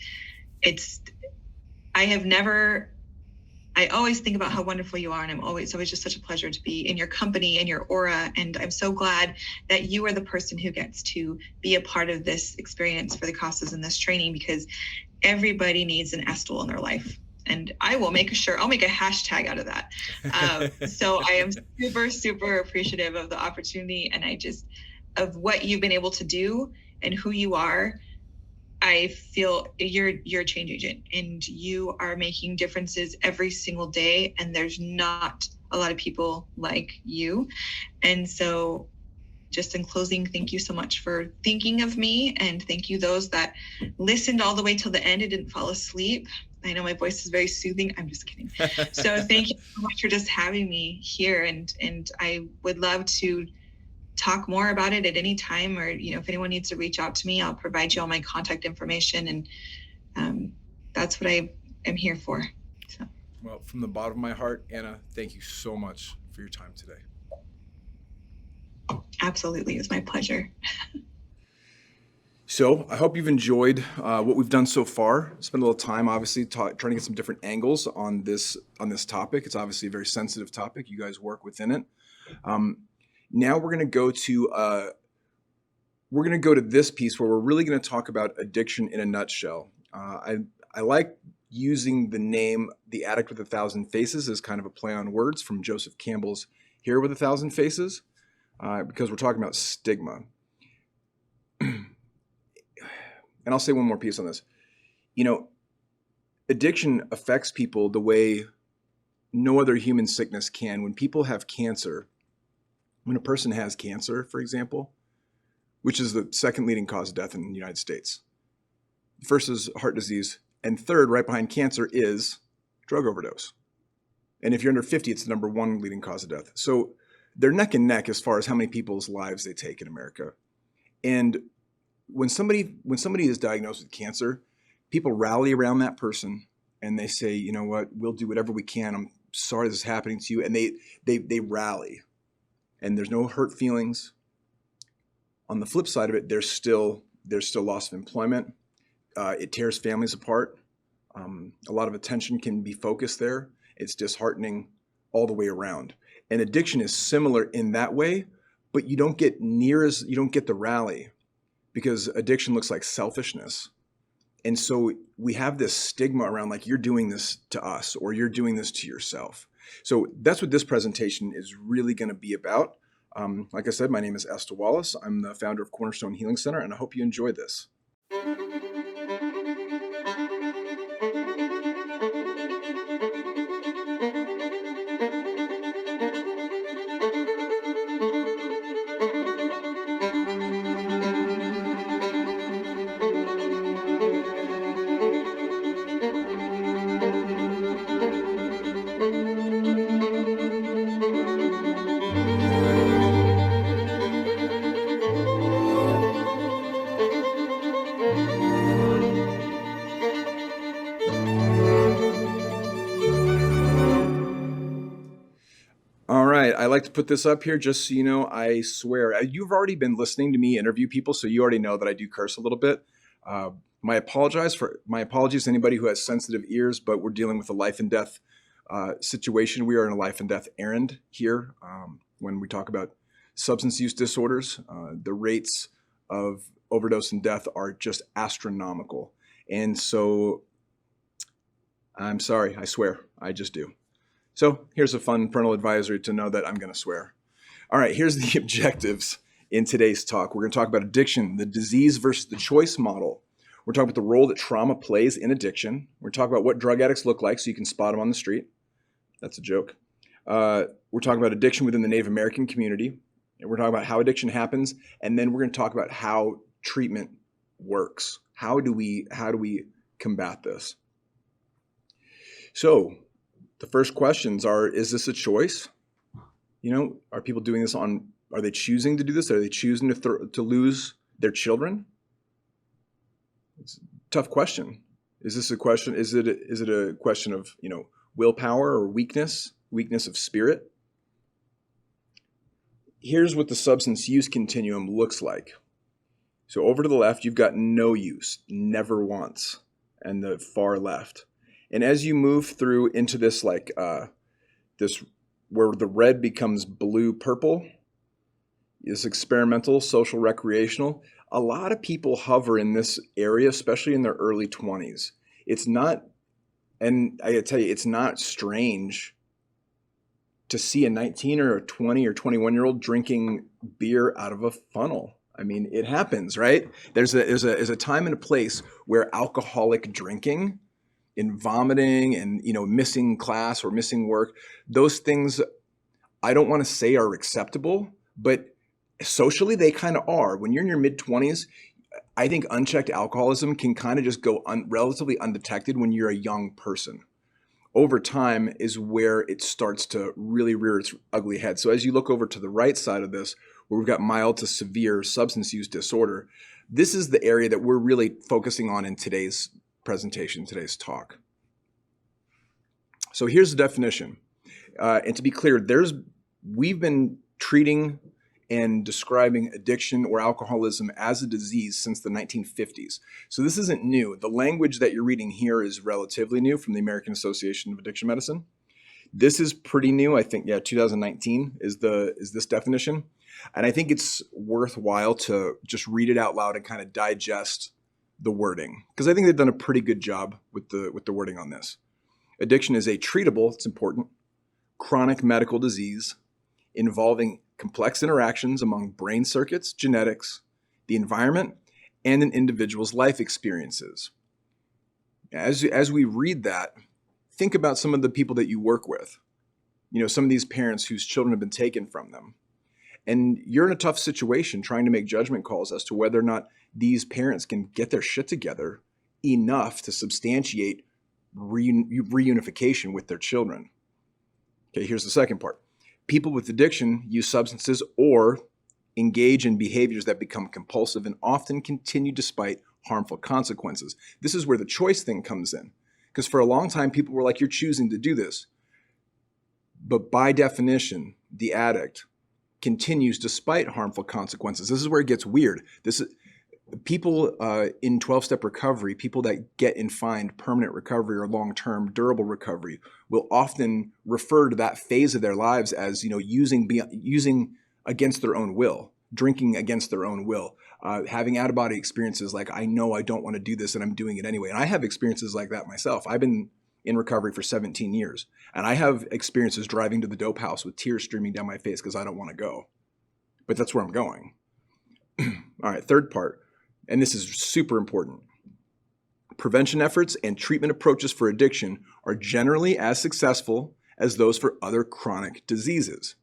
I always think about how wonderful you are, and it's always just such a pleasure to be in your company and your aura. And I'm so glad that you are the person who gets to be a part of this experience for the CASAs in this training, because everybody needs an Estel in their life. And I will make I'll make a hashtag out of that. So I am super, super appreciative of the opportunity, and of what you've been able to do and who you are. I feel you're a change agent, and you are making differences every single day. And there's not a lot of people like you. And so just in closing, thank you so much for thinking of me, and thank you those that listened all the way till the end and didn't fall asleep. I know my voice is very soothing. I'm just kidding. So thank you so much for just having me here. And I would love to talk more about it at any time, or, if anyone needs to reach out to me, I'll provide you all my contact information. And that's what I am here for. So. Well, from the bottom of my heart, Anna, thank you so much for your time today. Absolutely. It was my pleasure. So I hope you've enjoyed what we've done so far. Spend a little time, obviously, trying to get some different angles on this topic. It's obviously a very sensitive topic. You guys work within it. Now we're going to go to this piece where we're really going to talk about addiction in a nutshell. I like using the name "The Addict with 1,000 Faces" as kind of a play on words from Joseph Campbell's "Here with 1,000 Faces," because we're talking about stigma. And I'll say one more piece on this. Addiction affects people the way no other human sickness can. When people have cancer, when a person has cancer, for example, which is the second leading cause of death in the United States. First is heart disease, and third, right behind cancer, is drug overdose. And if you're under 50, it's the number one leading cause of death. So they're neck and neck as far as how many people's lives they take in America. And when somebody is diagnosed with cancer, people rally around that person and they say, you know what, we'll do whatever we can. I'm sorry this is happening to you. And they rally. And there's no hurt feelings. On the flip side of it, there's still loss of employment. It tears families apart. A lot of attention can be focused there. It's disheartening all the way around. And addiction is similar in that way, but you don't get the rally, because addiction looks like selfishness. And so we have this stigma around, like, you're doing this to us or you're doing this to yourself. So that's what this presentation is really going to be about. Like I said, my name is Esther Wallace. I'm the founder of Cornerstone Healing Center, and I hope you enjoy this. All right, I like to put this up here just so you know, I swear. You've already been listening to me interview people, so you already know that I do curse a little bit. My apologies to anybody who has sensitive ears, but we're dealing with a life and death situation. We are in a life and death errand here when we talk about substance use disorders. The rates of overdose and death are just astronomical. And so I'm sorry, I swear, I just do. So here's a fun parental advisory to know that I'm going to swear. All right, here's the objectives in today's talk. We're going to talk about addiction, the disease versus the choice model. We're talking about the role that trauma plays in addiction. We're talking about what drug addicts look like so you can spot them on the street. That's a joke. We're talking about addiction within the Native American community. And we're talking about how addiction happens. And then we're going to talk about how treatment works. How do we combat this? So the first questions are, is this a choice? You know, are people doing this are they choosing to do this? Are they choosing to lose their children? It's a tough question. Is this a question? Is it a question of, willpower or weakness of spirit? Here's what the substance use continuum looks like. So over to the left, you've got no use, never once, and the far left. And as you move through into this, this where the red becomes blue, purple, is experimental, social, recreational. A lot of people hover in this area, especially in their early 20s. It's not, and I gotta tell you, it's not strange to see a 19 or a 20 or 21-year-old drinking beer out of a funnel. I mean, it happens, right? There's a time and a place where alcoholic drinking and vomiting and, missing class or missing work, those things I don't want to say are acceptable, but socially they kind of are. When you're in your mid-20s, I think unchecked alcoholism can kind of just go relatively undetected when you're a young person. Over time is where it starts to really rear its ugly head. So as you look over to the right side of this, where we've got mild to severe substance use disorder, this is the area that we're really focusing on in today's presentation, today's talk. So here's the definition. And to be clear, we've been treating and describing addiction or alcoholism as a disease since the 1950s. So this isn't new. The language that you're reading here is relatively new from the American Association of Addiction Medicine. This is pretty new. I think, 2019 is this definition. And I think it's worthwhile to just read it out loud and kind of digest the wording, because I think they've done a pretty good job with the wording on this. Addiction is a treatable, it's important, chronic medical disease involving complex interactions among brain circuits, genetics, the environment, and an individual's life experiences. As we read that, think about some of the people that you work with. Some of these parents whose children have been taken from them. And you're in a tough situation trying to make judgment calls as to whether or not these parents can get their shit together enough to substantiate reunification with their children. Okay, here's the second part. People with addiction use substances or engage in behaviors that become compulsive and often continue despite harmful consequences. This is where the choice thing comes in. Because for a long time, people were like, you're choosing to do this. But by definition, the addict continues despite harmful consequences. This is where it gets weird. People in 12-step recovery, people that get and find permanent recovery or long-term durable recovery, will often refer to that phase of their lives as, using against their own will, drinking against their own will, having out-of-body experiences like, I know I don't want to do this and I'm doing it anyway. And I have experiences like that myself. I've been in recovery for 17 years, and I have experiences driving to the dope house with tears streaming down my face because I don't want to go. But that's where I'm going. All right, third part. And this is super important. Prevention efforts and treatment approaches for addiction are generally as successful as those for other chronic diseases.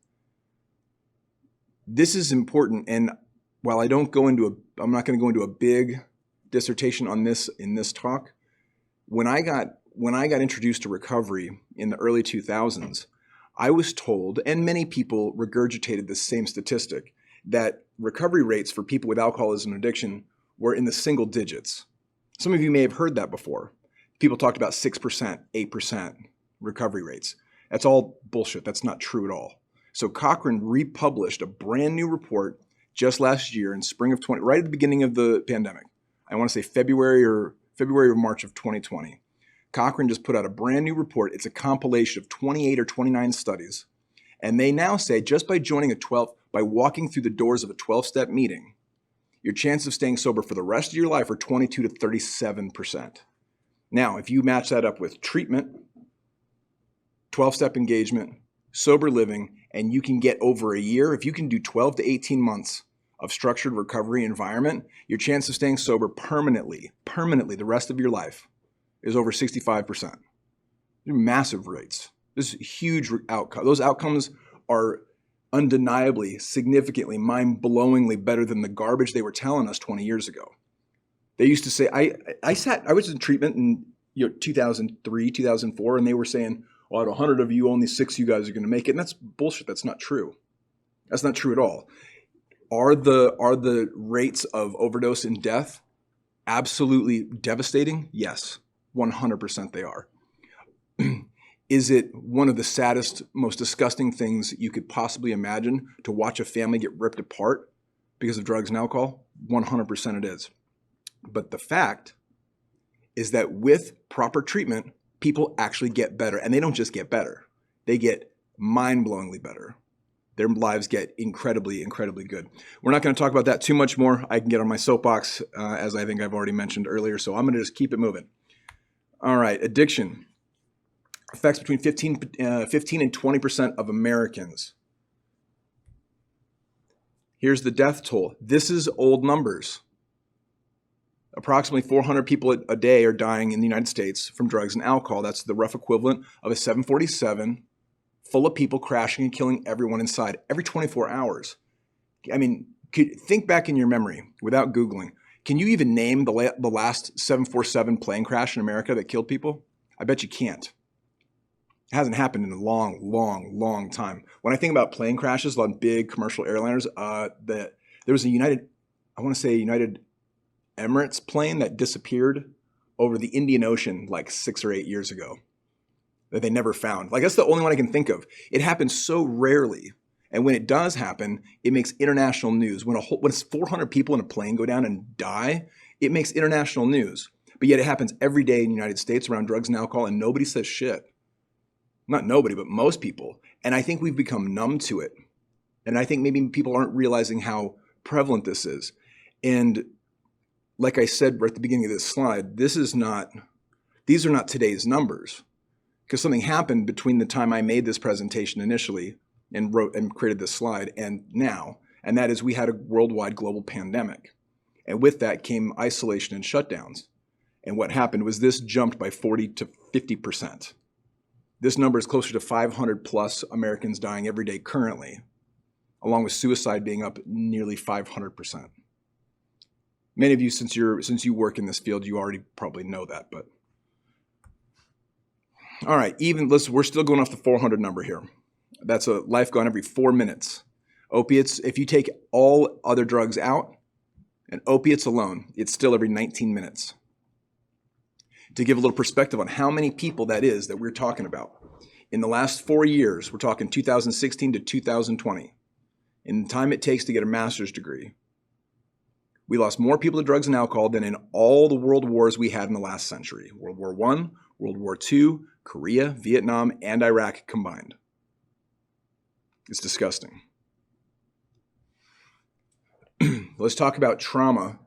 This is important, and while I'm not going to go into a big dissertation on this in this talk. When I got introduced to recovery in the early 2000s, I was told, and many people regurgitated this same statistic, that recovery rates for people with alcoholism and addiction were in the single digits. Some of you may have heard that before. People talked about 6%, 8% recovery rates. That's all bullshit. That's not true at all. So Cochrane republished a brand new report just last year in spring of right at the beginning of the pandemic. I want to say February or March of 2020. Cochrane just put out a brand new report. It's a compilation of 28 or 29 studies. And they now say just by walking through the doors of a 12-step meeting, your chances of staying sober for the rest of your life are 22 to 37%. Now, if you match that up with treatment, 12-step engagement, sober living, and you can get over a year, if you can do 12 to 18 months of structured recovery environment, your chance of staying sober permanently the rest of your life is over 65%. They're massive rates. This is a huge outcome. Those outcomes are undeniably, significantly, mind-blowingly better than the garbage they were telling us 20 years ago. They used to say, I was in treatment in 2003, 2004, and they were saying, well, out of 100 of you, only 6 of you guys are going to make it. And that's bullshit. That's not true. That's not true at all. Are the rates of overdose and death absolutely devastating? Yes, 100% they are. Is it one of the saddest, most disgusting things you could possibly imagine to watch a family get ripped apart because of drugs and alcohol? 100% it is. But the fact is that with proper treatment, people actually get better. And they don't just get better. They get mind-blowingly better. Their lives get incredibly, incredibly good. We're not going to talk about that too much more. I can get on my soapbox, as I think I've already mentioned earlier. So I'm going to just keep it moving. All right, addiction affects between 15 and 20% of Americans. Here's the death toll. This is old numbers. Approximately 400 people a day are dying in the United States from drugs and alcohol. That's the rough equivalent of a 747 full of people crashing and killing everyone inside every 24 hours. I mean, think back in your memory without Googling. Can you even name the last 747 plane crash in America that killed people? I bet you can't. It hasn't happened in a long, long, long time. When I think about plane crashes on big commercial airliners, there was a United Emirates plane that disappeared over the Indian Ocean like 6 or 8 years ago that they never found. Like, that's the only one I can think of. It happens so rarely. And when it does happen, it makes international news. When it's 400 people in a plane go down and die, it makes international news. But yet it happens every day in the United States around drugs and alcohol, and nobody says shit. Not nobody, but most people. And I think we've become numb to it. And I think maybe people aren't realizing how prevalent this is. And like I said right at the beginning of this slide, these are not today's numbers. Because something happened between the time I made this presentation initially and wrote and created this slide and now. And that is we had a worldwide global pandemic. And with that came isolation and shutdowns. And what happened was this jumped by 40 to 50%. This number is closer to 500 plus Americans dying every day currently, along with suicide being up nearly 500%. Many of you, since you work in this field, you already probably know that, but All right, we're still going off the 400 number here. That's a life gone every 4 minutes. Opiates, if you take all other drugs out and opiates alone, it's still every 19 minutes. To give a little perspective on how many people that is that we're talking about. In the last 4 years, we're talking 2016 to 2020, in the time it takes to get a master's degree, we lost more people to drugs and alcohol than in all the world wars we had in the last century. World War I, World War II, Korea, Vietnam, and Iraq combined. It's disgusting. Let's talk about trauma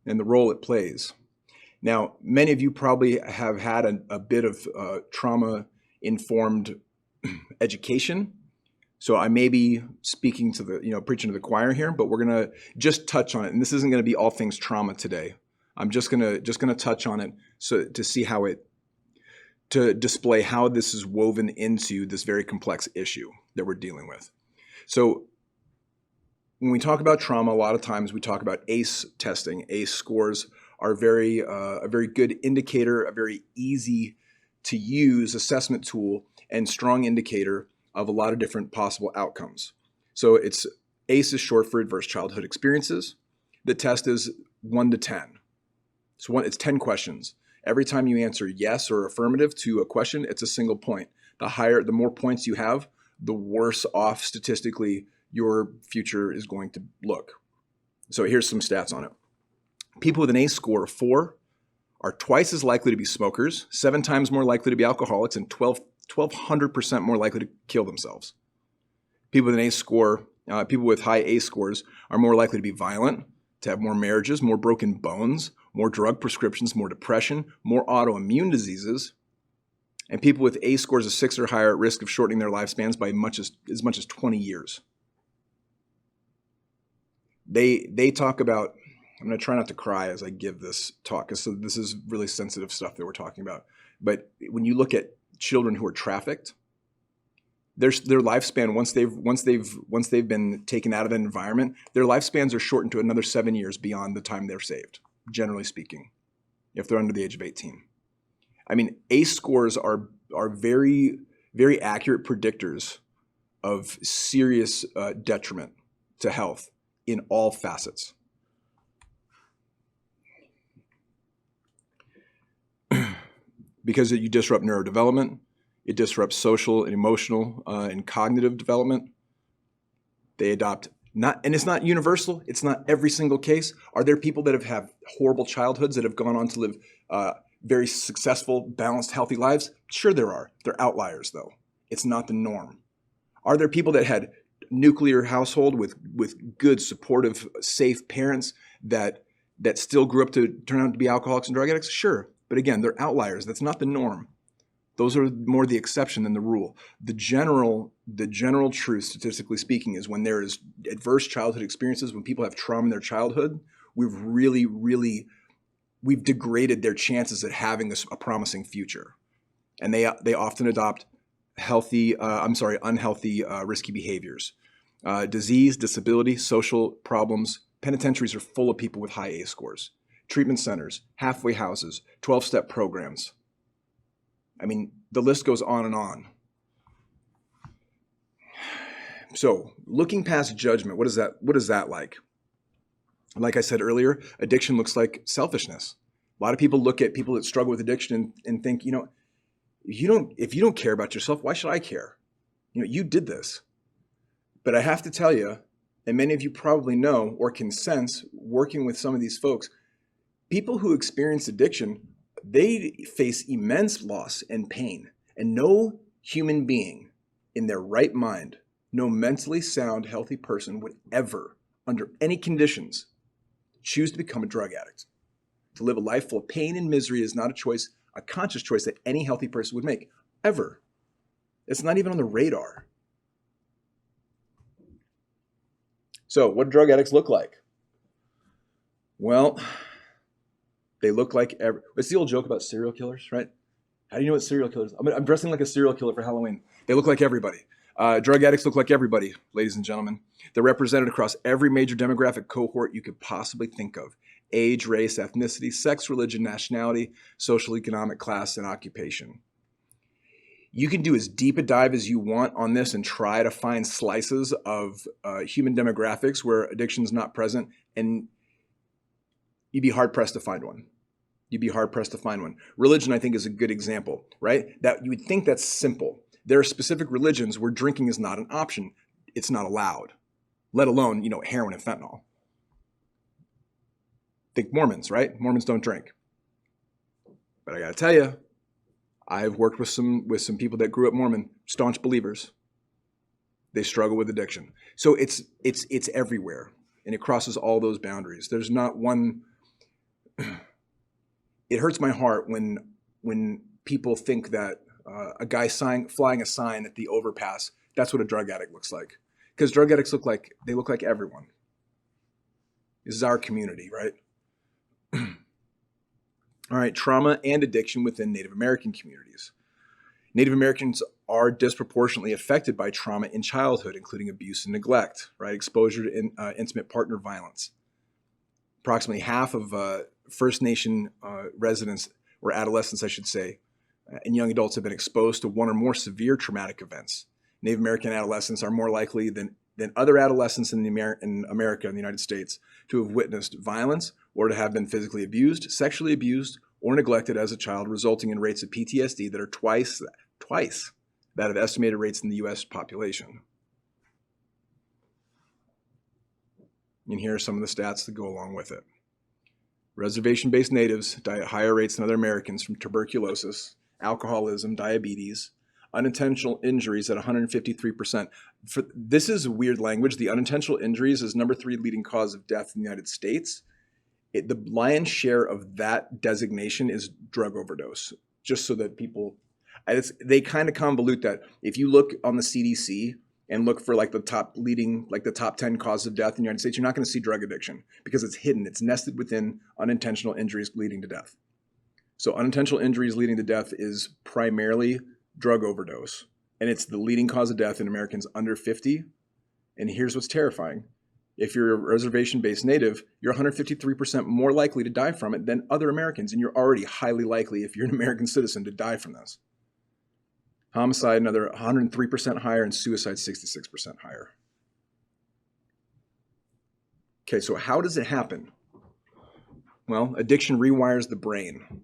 and the role it plays. Now, many of you probably have had a bit of trauma-informed education. So I may be speaking to preaching to the choir here, but we're gonna just touch on it. And this isn't gonna be all things trauma today. I'm just gonna touch on it so to see to display how this is woven into this very complex issue that we're dealing with. So when we talk about trauma, a lot of times we talk about ACE testing. ACE scores are a very good indicator, a very easy to use assessment tool and strong indicator of a lot of different possible outcomes. So ACE is short for Adverse Childhood Experiences. The test is 1 to 10. So it's 10 questions. Every time you answer yes or affirmative to a question, it's a single point. The more points you have, the worse off statistically your future is going to look. So here's some stats on it. People with an ACE score of 4 are twice as likely to be smokers, 7 times more likely to be alcoholics, and 1,200% more likely to kill themselves. People with an ACE score, people with high ACE scores are more likely to be violent, to have more marriages, more broken bones, more drug prescriptions, more depression, more autoimmune diseases, and people with ACE scores of 6 or higher are at risk of shortening their lifespans by as much as 20 years. They talk about, I'm going to try not to cry as I give this talk, because this is really sensitive stuff that we're talking about. But when you look at children who are trafficked, their lifespan once they've been taken out of that environment, their lifespans are shortened to another 7 years beyond the time they're saved, generally speaking, if they're under the age of 18. I mean, ACE scores are very, very accurate predictors of serious detriment to health in all facets. Because you disrupt neurodevelopment, it disrupts social and emotional and cognitive development. They adopt and it's not universal. It's not every single case. Are there people that have horrible childhoods that have gone on to live very successful, balanced, healthy lives? Sure there are. They're outliers though. It's not the norm. Are there people that had nuclear household with good, supportive, safe parents that still grew up to turn out to be alcoholics and drug addicts? Sure. But again, they're outliers. That's not the norm. Those are more the exception than the rule. The general truth, statistically speaking, is when there is adverse childhood experiences, when people have trauma in their childhood, we've degraded their chances at having a promising future. And they often adopt unhealthy, risky behaviors. Disease, disability, social problems. Penitentiaries are full of people with high ACE scores. Treatment centers, halfway houses, 12-step programs. I mean, the list goes on and on. So, looking past judgment, what is that like? Like I said earlier, addiction looks like selfishness. A lot of people look at people that struggle with addiction and think, if you don't care about yourself, why should I care? You did this. But I have to tell you, and many of you probably know or can sense working with some of these folks, people who experience addiction, they face immense loss and pain. And no human being in their right mind, no mentally sound, healthy person would ever, under any conditions, choose to become a drug addict. To live a life full of pain and misery is not a conscious choice that any healthy person would make, ever. It's not even on the radar. So what do drug addicts look like? Well, they look like it's the old joke about serial killers, right? How do you know what serial killers? I'm dressing like a serial killer for Halloween. They look like everybody. Drug addicts look like everybody, ladies and gentlemen. They're represented across every major demographic cohort you could possibly think of. age, race, ethnicity, sex, religion, nationality, social, economic class, and occupation. You can do as deep a dive as you want on this and try to find slices of human demographics where addiction is not present, and you'd be hard-pressed to find one. You'd be hard-pressed to find one. Religion, I think, is a good example, right? That you would think that's simple. There are specific religions where drinking is not an option. It's not allowed, let alone, heroin and fentanyl. Think Mormons, right? Mormons don't drink. But I got to tell you, I've worked with some people that grew up Mormon, staunch believers. They struggle with addiction. So it's everywhere, and it crosses all those boundaries. There's not one. It hurts my heart when people think that a guy flying a sign at the overpass, that's what a drug addict looks like. Because drug addicts look like everyone. This is our community, right? All right, trauma and addiction within Native American communities. Native Americans are disproportionately affected by trauma in childhood, including abuse and neglect, right? Exposure to intimate partner violence. Approximately half of First Nation residents, or adolescents, I should say, and young adults have been exposed to one or more severe traumatic events. Native American adolescents are more likely than other adolescents in America, in the United States, to have witnessed violence or to have been physically abused, sexually abused, or neglected as a child, resulting in rates of PTSD that are twice that of estimated rates in the U.S. population. And here are some of the stats that go along with it. Reservation-based natives die at higher rates than other Americans from tuberculosis, alcoholism, diabetes, unintentional injuries at 153%. This is weird language. The unintentional injuries is number 3 leading cause of death in the United States. The lion's share of that designation is drug overdose, just so that people, they kind of convolute that. If you look on the CDC and look for the top 10 causes of death in the United States, you're not going to see drug addiction because it's hidden. It's nested within unintentional injuries leading to death. So unintentional injuries leading to death is primarily drug overdose, and it's the leading cause of death in Americans under 50. And here's what's terrifying. If you're a reservation-based native, you're 153% more likely to die from it than other Americans, and you're already highly likely, if you're an American citizen, to die from this. Homicide, another 103% higher, and suicide, 66% higher. Okay, so how does it happen? Well, addiction rewires the brain.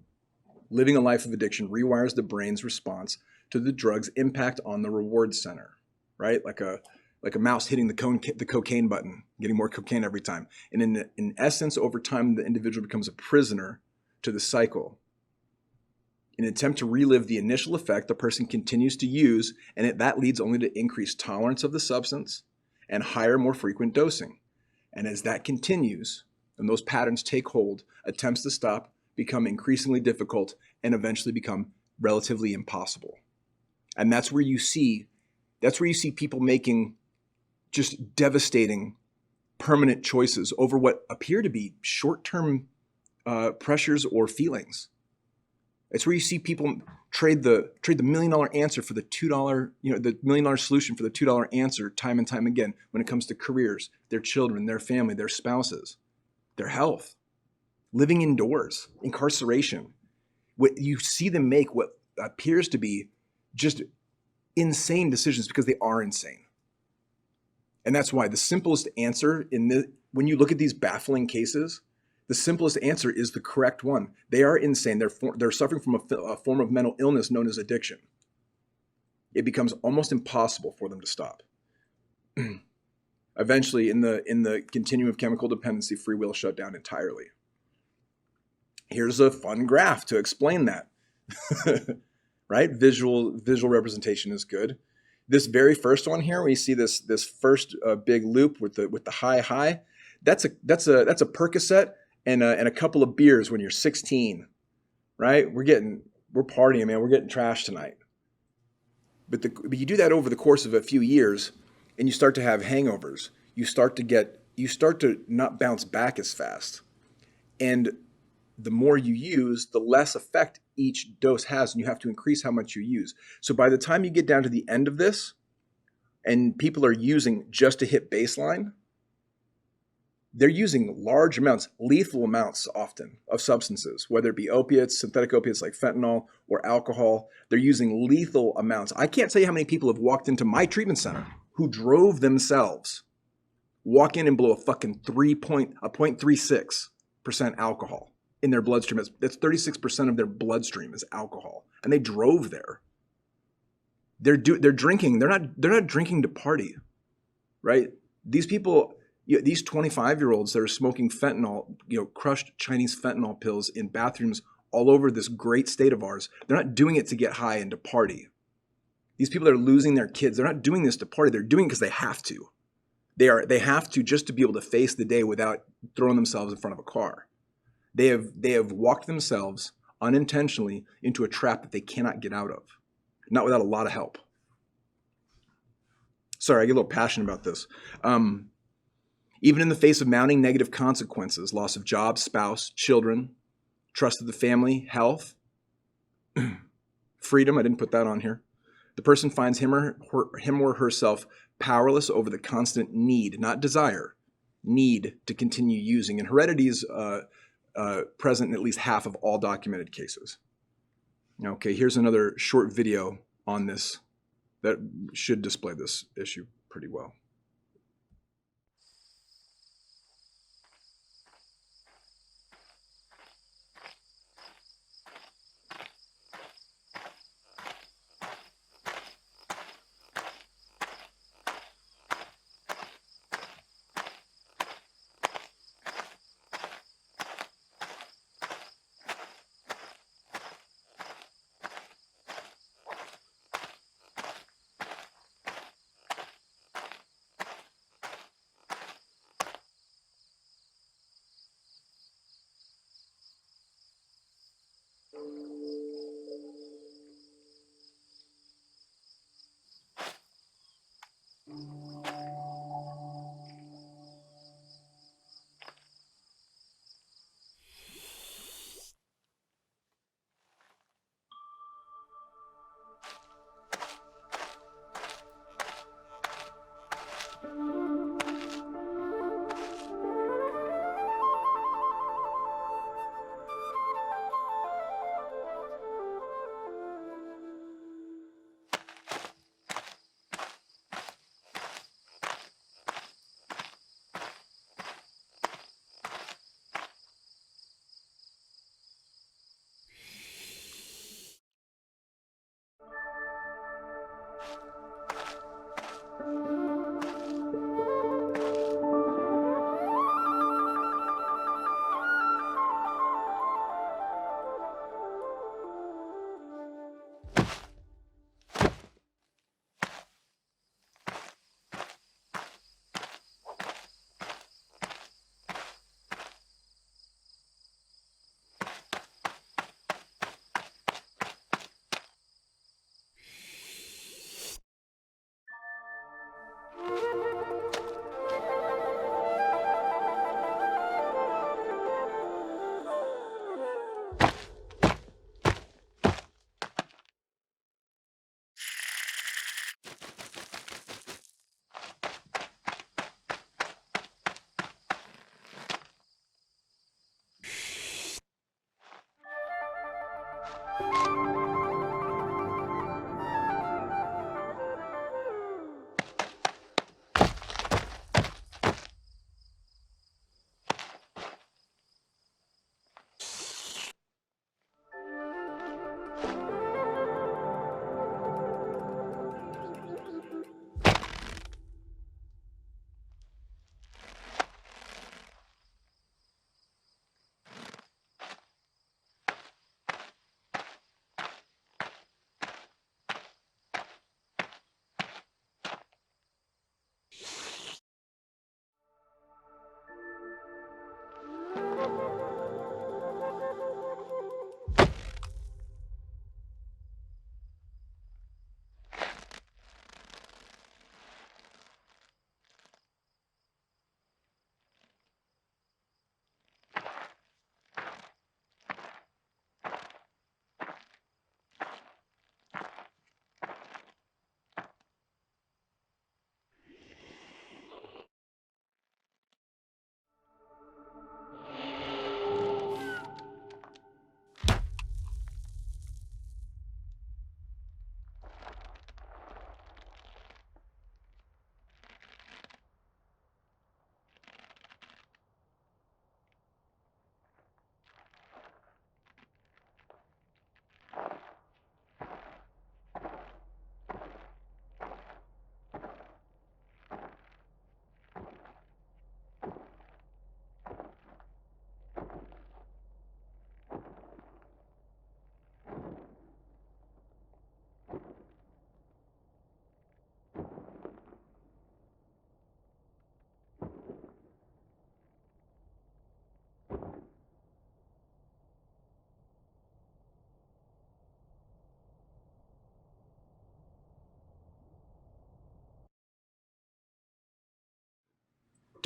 Living a life of addiction rewires the brain's response to the drug's impact on the reward center, right? Like a mouse hitting the cocaine button, getting more cocaine every time. And in essence, over time, the individual becomes a prisoner to the cycle. In an attempt to relive the initial effect, the person continues to use, and that leads only to increased tolerance of the substance and higher, more frequent dosing. And as that continues, and those patterns take hold, attempts to stop become increasingly difficult and eventually become relatively impossible. And that's where you see people making just devastating, permanent choices over what appear to be short-term pressures or feelings. It's where you see people trade the $1 million answer for the $2, the $1 million solution for the $2 answer time and time again when it comes to careers, their children, their family, their spouses, their health, living indoors, incarceration. What you see them make what appears to be just insane decisions because they are insane. And that's why the simplest answer when you look at these baffling cases, the simplest answer is the correct one. They are insane. They're suffering from a form of mental illness known as addiction. It becomes almost impossible for them to stop. Eventually, in the continuum of chemical dependency, free will shut down entirely. Here's a fun graph to explain that. Right? Visual representation is good. This very first one here, we see this first big loop with the high. That's a Percocet and a couple of beers when you're 16, right? We're partying, man. We're getting trashed tonight. But you do that over the course of a few years, and you start to have hangovers. You start to not bounce back as fast, and the more you use, the less effect each dose has, and you have to increase how much you use. So by the time you get down to the end of this, and people are using just to hit baseline, they're using large amounts, lethal amounts often of substances, whether it be opiates, synthetic opiates like fentanyl or alcohol. They're using lethal amounts. I can't tell you how many people have walked into my treatment center who drove themselves, walk in and blow a fucking 0.36% alcohol in their bloodstream. That's 36% of their bloodstream is alcohol, and they drove there. They're drinking. They're not drinking to party, right? These people, these 25-year-olds that are smoking fentanyl, crushed Chinese fentanyl pills in bathrooms all over this great state of ours. They're not doing it to get high and to party. These people that are losing their kids, they're not doing this to party. They're doing it because they have to. They have to just to be able to face the day without throwing themselves in front of a car. They have walked themselves unintentionally into a trap that they cannot get out of, not without a lot of help. Sorry, I get a little passionate about this. Even in the face of mounting negative consequences, loss of job, spouse, children, trust of the family, health, freedom, I didn't put that on here. The person finds him or herself powerless over the constant need, not desire, need to continue using. And heredity is present in at least half of all documented cases. Okay, here's another short video on this that should display this issue pretty well.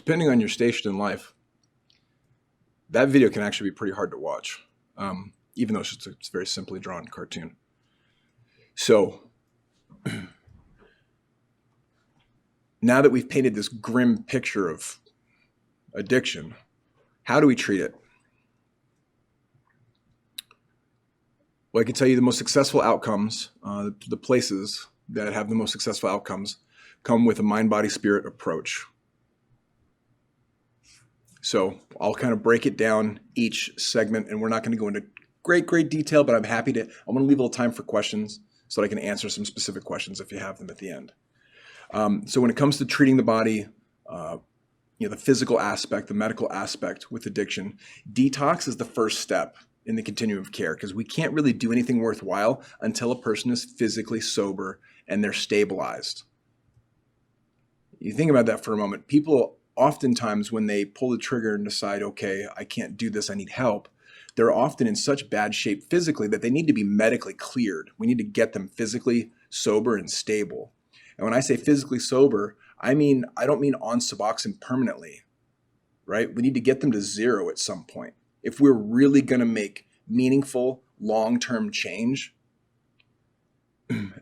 depending on your station in life, that video can actually be pretty hard to watch, even though it's a very simply drawn cartoon. So now that we've painted this grim picture of addiction, how do we treat it? Well, I can tell you the most successful outcomes, the places that have the most successful outcomes come with a mind, body, spirit approach. So I'll kind of break it down each segment, and we're not going to go into great detail, but I'm going to leave a little time for questions so that I can answer some specific questions if you have them at the end. So when it comes to treating the body, the physical aspect, the medical aspect with addiction, detox is the first step in the continuum of care, because we can't really do anything worthwhile until a person is physically sober and they're stabilized. You think about that for a moment. People oftentimes, when they pull the trigger and decide, okay, I can't do this, I need help, they're often in such bad shape physically that they need to be medically cleared. We need to get them physically sober and stable. And when I say physically sober, I don't mean on Suboxone permanently, right? We need to get them to zero at some point. If we're really going to make meaningful long-term change, and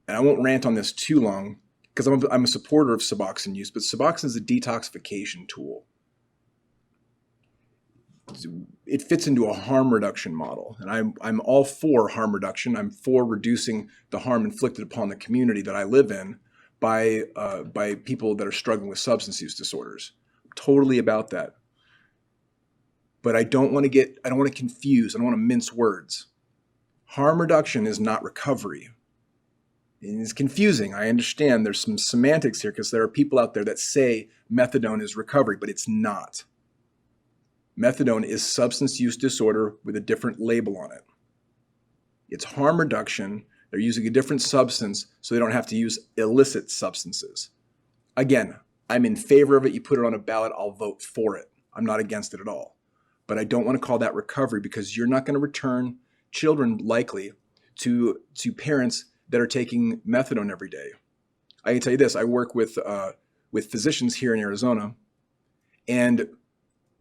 I won't rant on this too long because I'm a supporter of Suboxone use, but Suboxone is a detoxification tool. It fits into a harm reduction model, and I'm all for harm reduction. I'm for reducing the harm inflicted upon the community that I live in by people that are struggling with substance use disorders. I'm totally about that. But I don't want to confuse, I don't want to mince words. Harm reduction is not recovery. It's confusing. I understand there's some semantics here because there are people out there that say methadone is recovery, but it's not. Methadone is substance use disorder with a different label on it. It's harm reduction. They're using a different substance so they don't have to use illicit substances. Again, I'm in favor of it. You put it on a ballot, I'll vote for it. I'm not against it at all. But I don't want to call that recovery because you're not going to return children likely to parents that are taking methadone every day. I can tell you this, I work with physicians here in Arizona, and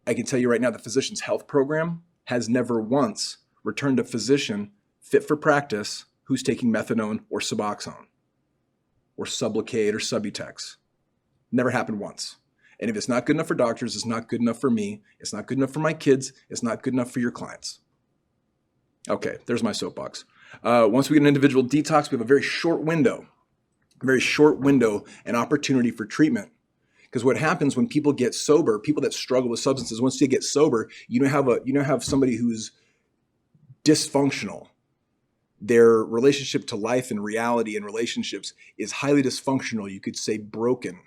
I can tell you right now the Physicians Health Program has never once returned a physician fit for practice who's taking methadone or Suboxone or Sublocade or Subutex. Never happened once. And if it's not good enough for doctors, it's not good enough for me, it's not good enough for my kids, it's not good enough for your clients. Okay, there's my soapbox. Once we get an individual detox, we have a very short window and opportunity for treatment. Because what happens when people get sober, people that struggle with substances, once they get sober, you don't have somebody who's dysfunctional. Their relationship to life and reality and relationships is highly dysfunctional. You could say broken.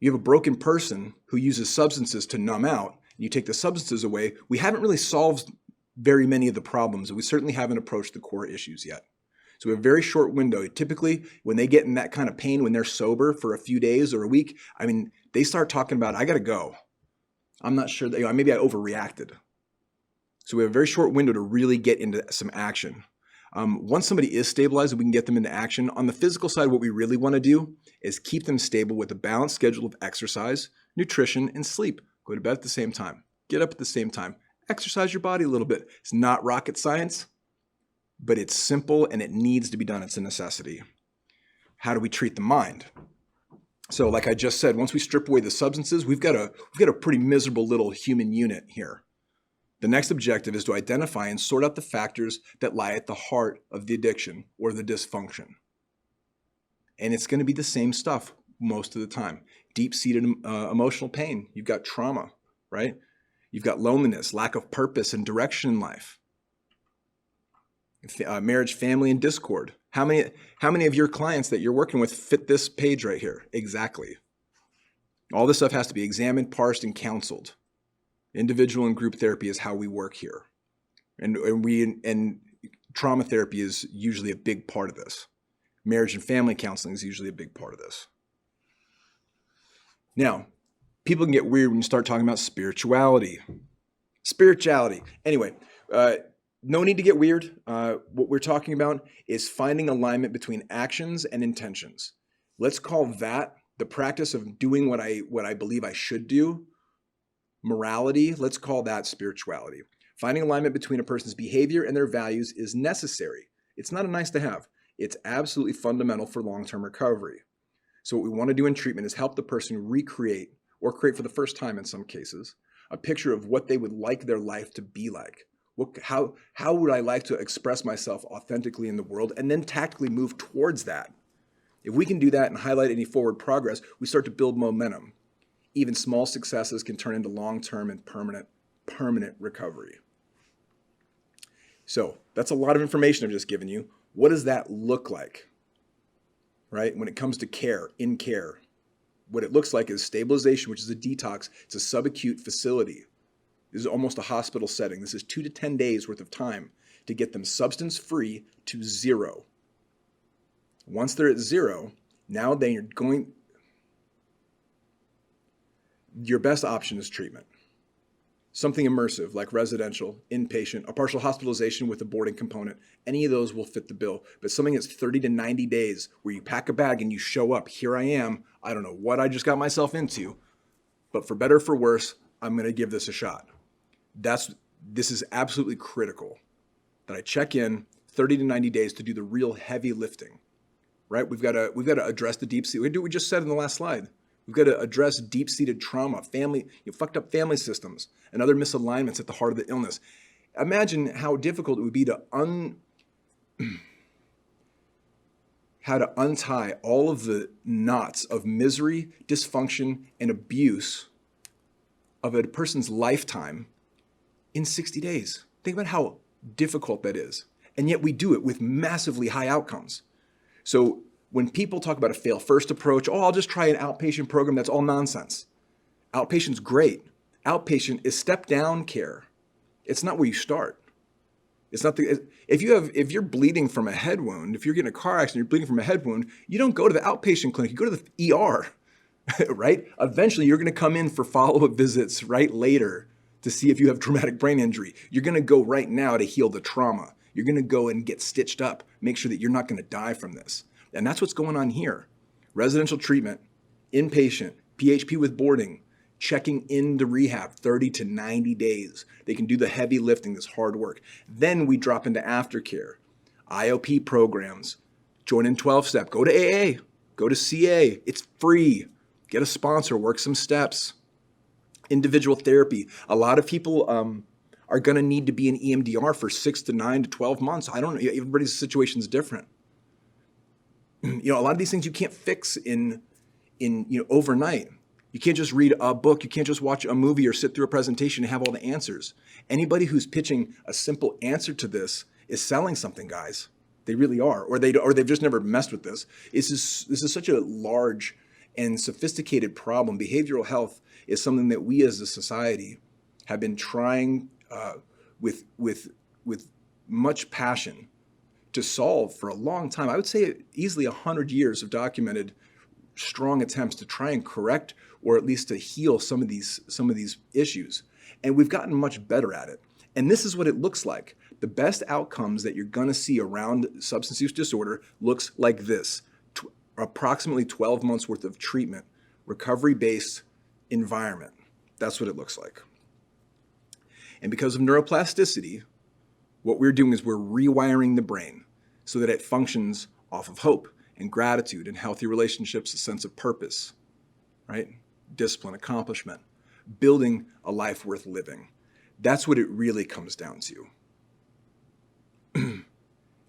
You have a broken person who uses substances to numb out. You take the substances away. We haven't really solved very many of the problems, and we certainly haven't approached the core issues yet. So we have a very short window. Typically, when they get in that kind of pain, when they're sober for a few days or a week, they start talking about, I got to go. I'm not sure that, maybe I overreacted. So we have a very short window to really get into some action. Once somebody is stabilized and we can get them into action, on the physical side, what we really want to do is keep them stable with a balanced schedule of exercise, nutrition, and sleep. Go to bed at the same time. Get up at the same time. Exercise your body a little bit. It's not rocket science, but it's simple and it needs to be done. It's a necessity. How do we treat the mind? So like I just said, once we strip away the substances, we've got a pretty miserable little human unit here. The next objective is to identify and sort out the factors that lie at the heart of the addiction or the dysfunction. And it's going to be the same stuff most of the time. Deep-seated emotional pain. You've got trauma, right? You've got loneliness, lack of purpose and direction in life. Marriage, family, and discord. How many of your clients that you're working with fit this page right here? Exactly. All this stuff has to be examined, parsed, and counseled. Individual and group therapy is how we work here. And trauma therapy is usually a big part of this. Marriage and family counseling is usually a big part of this. Now, people can get weird when you start talking about spirituality. Anyway, no need to get weird. What we're talking about is finding alignment between actions and intentions. Let's call that the practice of doing what I believe I should do, morality, let's call that spirituality. Finding alignment between a person's behavior and their values is necessary. It's not a nice to have. It's absolutely fundamental for long-term recovery. So what we want to do in treatment is help the person recreate, or create for the first time in some cases, a picture of what they would like their life to be like. How would I like to express myself authentically in the world, and then tactically move towards that. If we can do that and highlight any forward progress, we start to build momentum. Even small successes can turn into long-term and permanent recovery. So that's a lot of information I've just given you. What does that look like, right? When it comes to care, in care, what it looks like is stabilization, which is a detox. It's a subacute facility. This is almost a hospital setting. This is 2 to 10 days worth of time to get them substance-free to zero. Once they're at zero, now your best option is treatment. Something immersive like residential, inpatient, a partial hospitalization with a boarding component. Any of those will fit the bill. But something that's 30 to 90 days where you pack a bag and you show up, here I am, I don't know what I just got myself into, but for better or for worse, I'm going to give this a shot. This is absolutely critical that I check in 30 to 90 days to do the real heavy lifting, right? We've got to address the deep sea. We do what we just said in the last slide. We've got to address deep-seated trauma, fucked up family systems, and other misalignments at the heart of the illness. Imagine how difficult it would be to untie all of the knots of misery, dysfunction, and abuse of a person's lifetime in 60 days. Think about how difficult that is. And yet we do it with massively high outcomes. So when people talk about a fail first approach, I'll just try an outpatient program, that's all nonsense. Outpatient's great. Outpatient is step down care. It's not where you start. It's not if you're bleeding from a head wound, if you're getting a car accident, you're bleeding from a head wound, you don't go to the outpatient clinic, you go to the ER, right? Eventually you're going to come in for follow-up visits right later to see if you have traumatic brain injury. You're going to go right now to heal the trauma. You're going to go and get stitched up, make sure that you're not going to die from this. And that's what's going on here. Residential treatment, inpatient, PHP with boarding, checking into rehab 30 to 90 days. They can do the heavy lifting, this hard work. Then we drop into aftercare, IOP programs, join in 12-step, go to AA, go to CA. It's free. Get a sponsor, work some steps. Individual therapy. A lot of people are going to need to be in EMDR for 6 to 9 to 12 months. I don't know. Everybody's situation is different. A lot of these things you can't fix in overnight. You can't just read a book. You can't just watch a movie or sit through a presentation and have all the answers. Anybody who's pitching a simple answer to this is selling something, guys. They really are, or they've just never messed with this. This is such a large and sophisticated problem. Behavioral health is something that we as a society have been trying with much passion to solve for a long time. I would say easily 100 years of documented strong attempts to try and correct or at least to heal some of these issues. And we've gotten much better at it. And this is what it looks like. The best outcomes that you're going to see around substance use disorder looks like this. Approximately 12 months worth of treatment, recovery-based environment. That's what it looks like. And because of neuroplasticity, what we're doing is we're rewiring the brain so that it functions off of hope and gratitude and healthy relationships, a sense of purpose, right? Discipline, accomplishment, building a life worth living. That's what it really comes down to.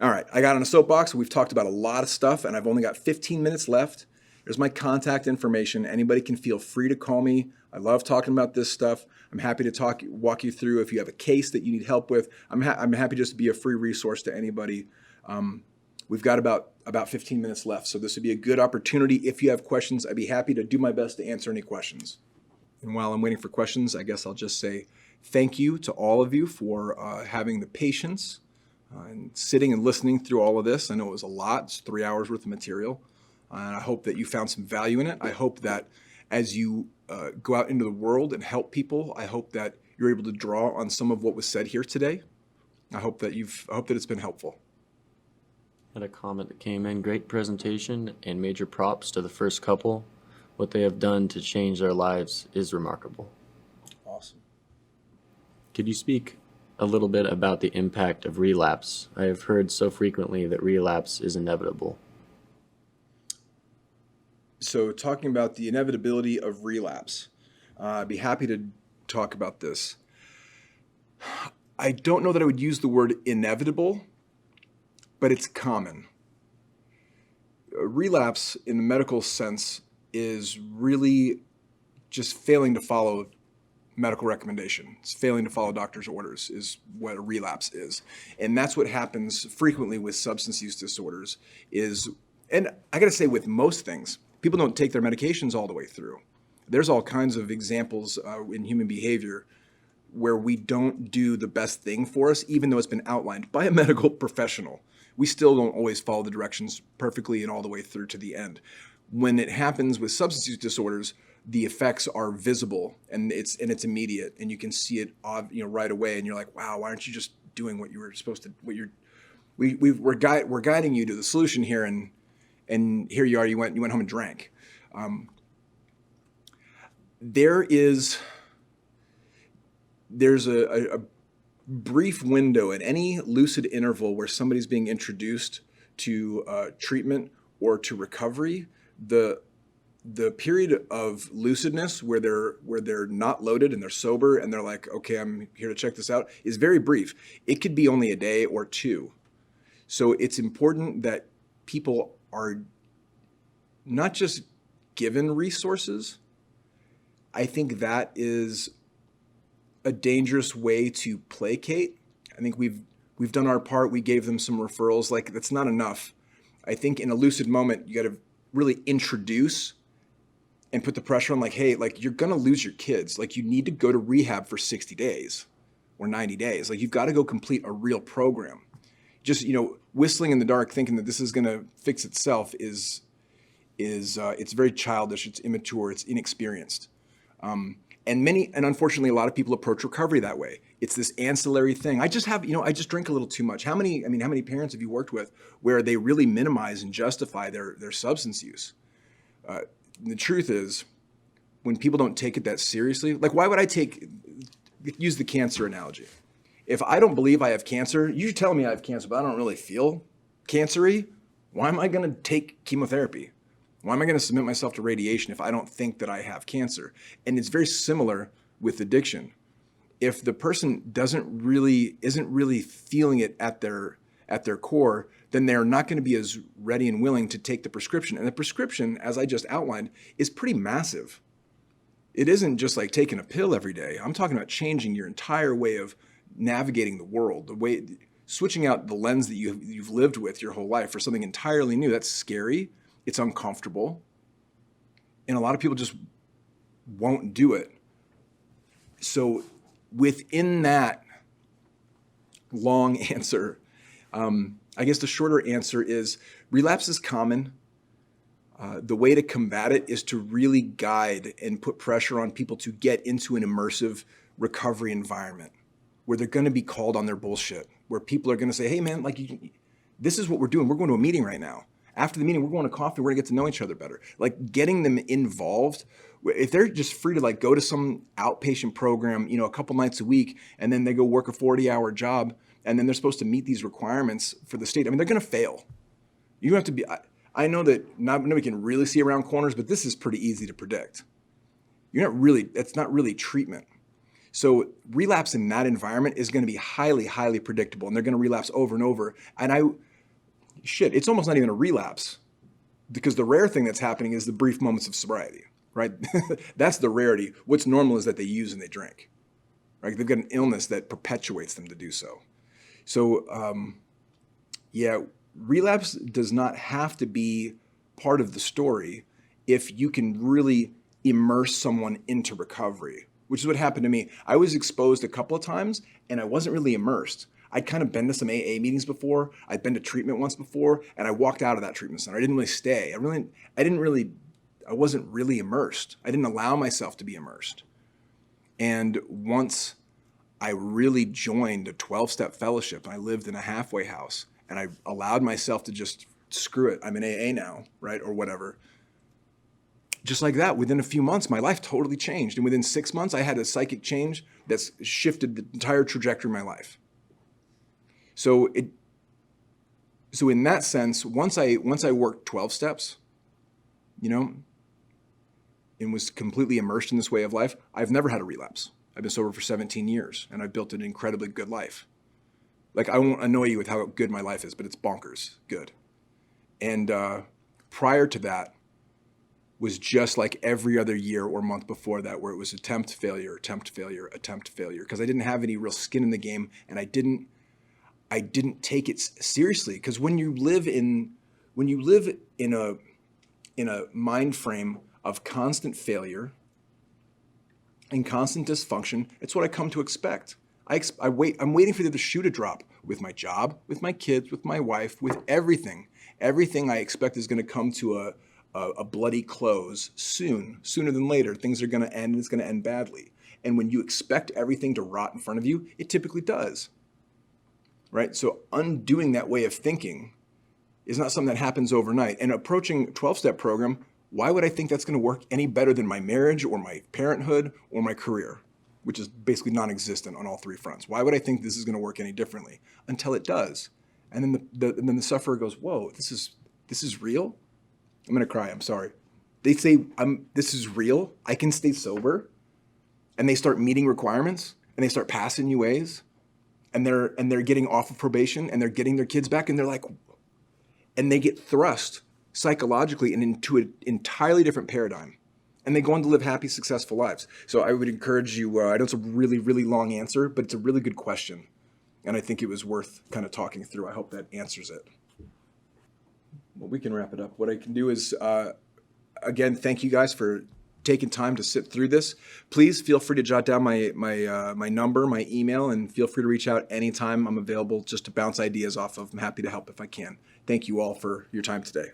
All right, I got on a soapbox. We've talked about a lot of stuff, and I've only got 15 minutes left. There's my contact information. Anybody can feel free to call me. I love talking about this stuff. I'm happy to walk you through if you have a case that you need help with. I'm happy just to be a free resource to anybody. We've got about 15 minutes left, so this would be a good opportunity. If you have questions, I'd be happy to do my best to answer any questions. And while I'm waiting for questions, I guess I'll just say thank you to all of you for having the patience and sitting and listening through all of this. I know it was a lot. It's 3 hours worth of material. And I hope that you found some value in it. I hope that as you go out into the world and help people, I hope that you're able to draw on some of what was said here today. I hope that it's been helpful. Had a comment that came in. Great presentation and major props to the first couple. what they have done to change their lives is remarkable. Awesome. Could you speak a little bit about the impact of relapse? I have heard so frequently that relapse is inevitable. So talking about the inevitability of relapse, I'd be happy to talk about this. I don't know that I would use the word inevitable, but it's common. A relapse in the medical sense is really just failing to follow medical recommendation. It's failing to follow doctor's orders is what a relapse is. And that's what happens frequently with substance use disorders is, and I gotta say with most things, people don't take their medications all the way through. There's all kinds of examples in human behavior where we don't do the best thing for us, even though it's been outlined by a medical professional. We still don't always follow the directions perfectly and all the way through to the end. When it happens with substance use disorders, the effects are visible and it's immediate, and you can see it right away, and you're like, wow, why aren't you just doing what you were supposed to? We're guiding you to the solution here, and here you are. You went home and drank. There's a brief window at any lucid interval where somebody's being introduced to treatment or to recovery. The period of lucidness where they're not loaded and they're sober and they're like, okay, I'm here to check this out, is very brief. It could be only a day or two. So it's important that people are not just given resources. I think that is a dangerous way to placate. I think we've done our part. We gave them some referrals. Like, that's not enough. I think in a lucid moment, you got to really introduce and put the pressure on, like, hey, like, you're going to lose your kids. Like, you need to go to rehab for 60 days or 90 days. Like, you've got to go complete a real program. Just, whistling in the dark thinking that this is going to fix itself is it's very childish, it's immature, it's inexperienced. And unfortunately, a lot of people approach recovery that way. It's this ancillary thing. I just drink a little too much. How many parents have you worked with where they really minimize and justify their substance use? The truth is, when people don't take it that seriously, like, why would I use the cancer analogy? If I don't believe I have cancer, you tell me I have cancer, but I don't really feel cancery, why am I going to take chemotherapy? Why am I going to submit myself to radiation if I don't think that I have cancer? And it's very similar with addiction. If the person isn't really feeling it at their core, then they're not going to be as ready and willing to take the prescription. And the prescription, as I just outlined, is pretty massive. It isn't just like taking a pill every day. I'm talking about changing your entire way of navigating the world, switching out the lens that you've lived with your whole life for something entirely new. That's scary. It's uncomfortable. And a lot of people just won't do it. So within that long answer, I guess the shorter answer is relapse is common. The way to combat it is to really guide and put pressure on people to get into an immersive recovery environment where they're going to be called on their bullshit, where people are going to say, hey man, like, this is what we're doing. We're going to a meeting right now. After the meeting, we're going to coffee. We're going to get to know each other better. Like, getting them involved. If they're just free to like go to some outpatient program, a couple nights a week, and then they go work a 40-hour job, and then they're supposed to meet these requirements for the state. I mean, they're going to fail. You have to be. I know that nobody can really see around corners, but this is pretty easy to predict. That's not really treatment. So relapse in that environment is going to be highly, highly predictable, and they're going to relapse over and over. And it's almost not even a relapse, because the rare thing that's happening is the brief moments of sobriety, right? That's the rarity. What's normal is that they use and they drink, right? They've got an illness that perpetuates them to do so. So, relapse does not have to be part of the story if you can really immerse someone into recovery, which is what happened to me. I was exposed a couple of times and I wasn't really immersed. I'd kind of been to some AA meetings before. I'd been to treatment once before, and I walked out of that treatment center. I didn't really stay. I wasn't really immersed. I didn't allow myself to be immersed. And once I really joined a 12-step fellowship, and I lived in a halfway house, and I allowed myself to just screw it. I'm in AA now, right? Or whatever. just like that, within a few months, my life totally changed. And within 6 months, I had a psychic change that's shifted the entire trajectory of my life. So in that sense, once I worked 12 steps, you know, and was completely immersed in this way of life, I've never had a relapse. I've been sober for 17 years and I've built an incredibly good life. Like, I won't annoy you with how good my life is, but it's bonkers good. And prior to that was just like every other year or month before that, where it was attempt, failure, attempt, failure, attempt, failure, because I didn't have any real skin in the game, and I didn't take it seriously. Because when you live in a mind frame of constant failure and constant dysfunction, it's what I come to expect. I'm waiting for the shoe to drop with my job, with my kids, with my wife, with everything. Everything I expect is going to come to a bloody close sooner than later. Things are going to end, and it's going to end badly. And when you expect everything to rot in front of you, it typically does. Right? So undoing that way of thinking is not something that happens overnight. And approaching a 12-step program, why would I think that's going to work any better than my marriage or my parenthood or my career, which is basically non-existent on all three fronts? Why would I think this is going to work any differently? Until it does. And then the sufferer goes, whoa, this is real? I'm going to cry. I'm sorry. They say, this is real. I can stay sober. And they start meeting requirements and they start passing UAs and they're getting off of probation and they're getting their kids back, and they're like, and they get thrust psychologically and into an entirely different paradigm. And they go on to live happy, successful lives. So I would encourage you, I know it's a really, really long answer, but it's a really good question. And I think it was worth kind of talking through. I hope that answers it. Well, we can wrap it up. What I can do is, again, thank you guys for taking time to sit through this. Please feel free to jot down my number, my email, and feel free to reach out anytime. I'm available just to bounce ideas off of. I'm happy to help if I can. Thank you all for your time today.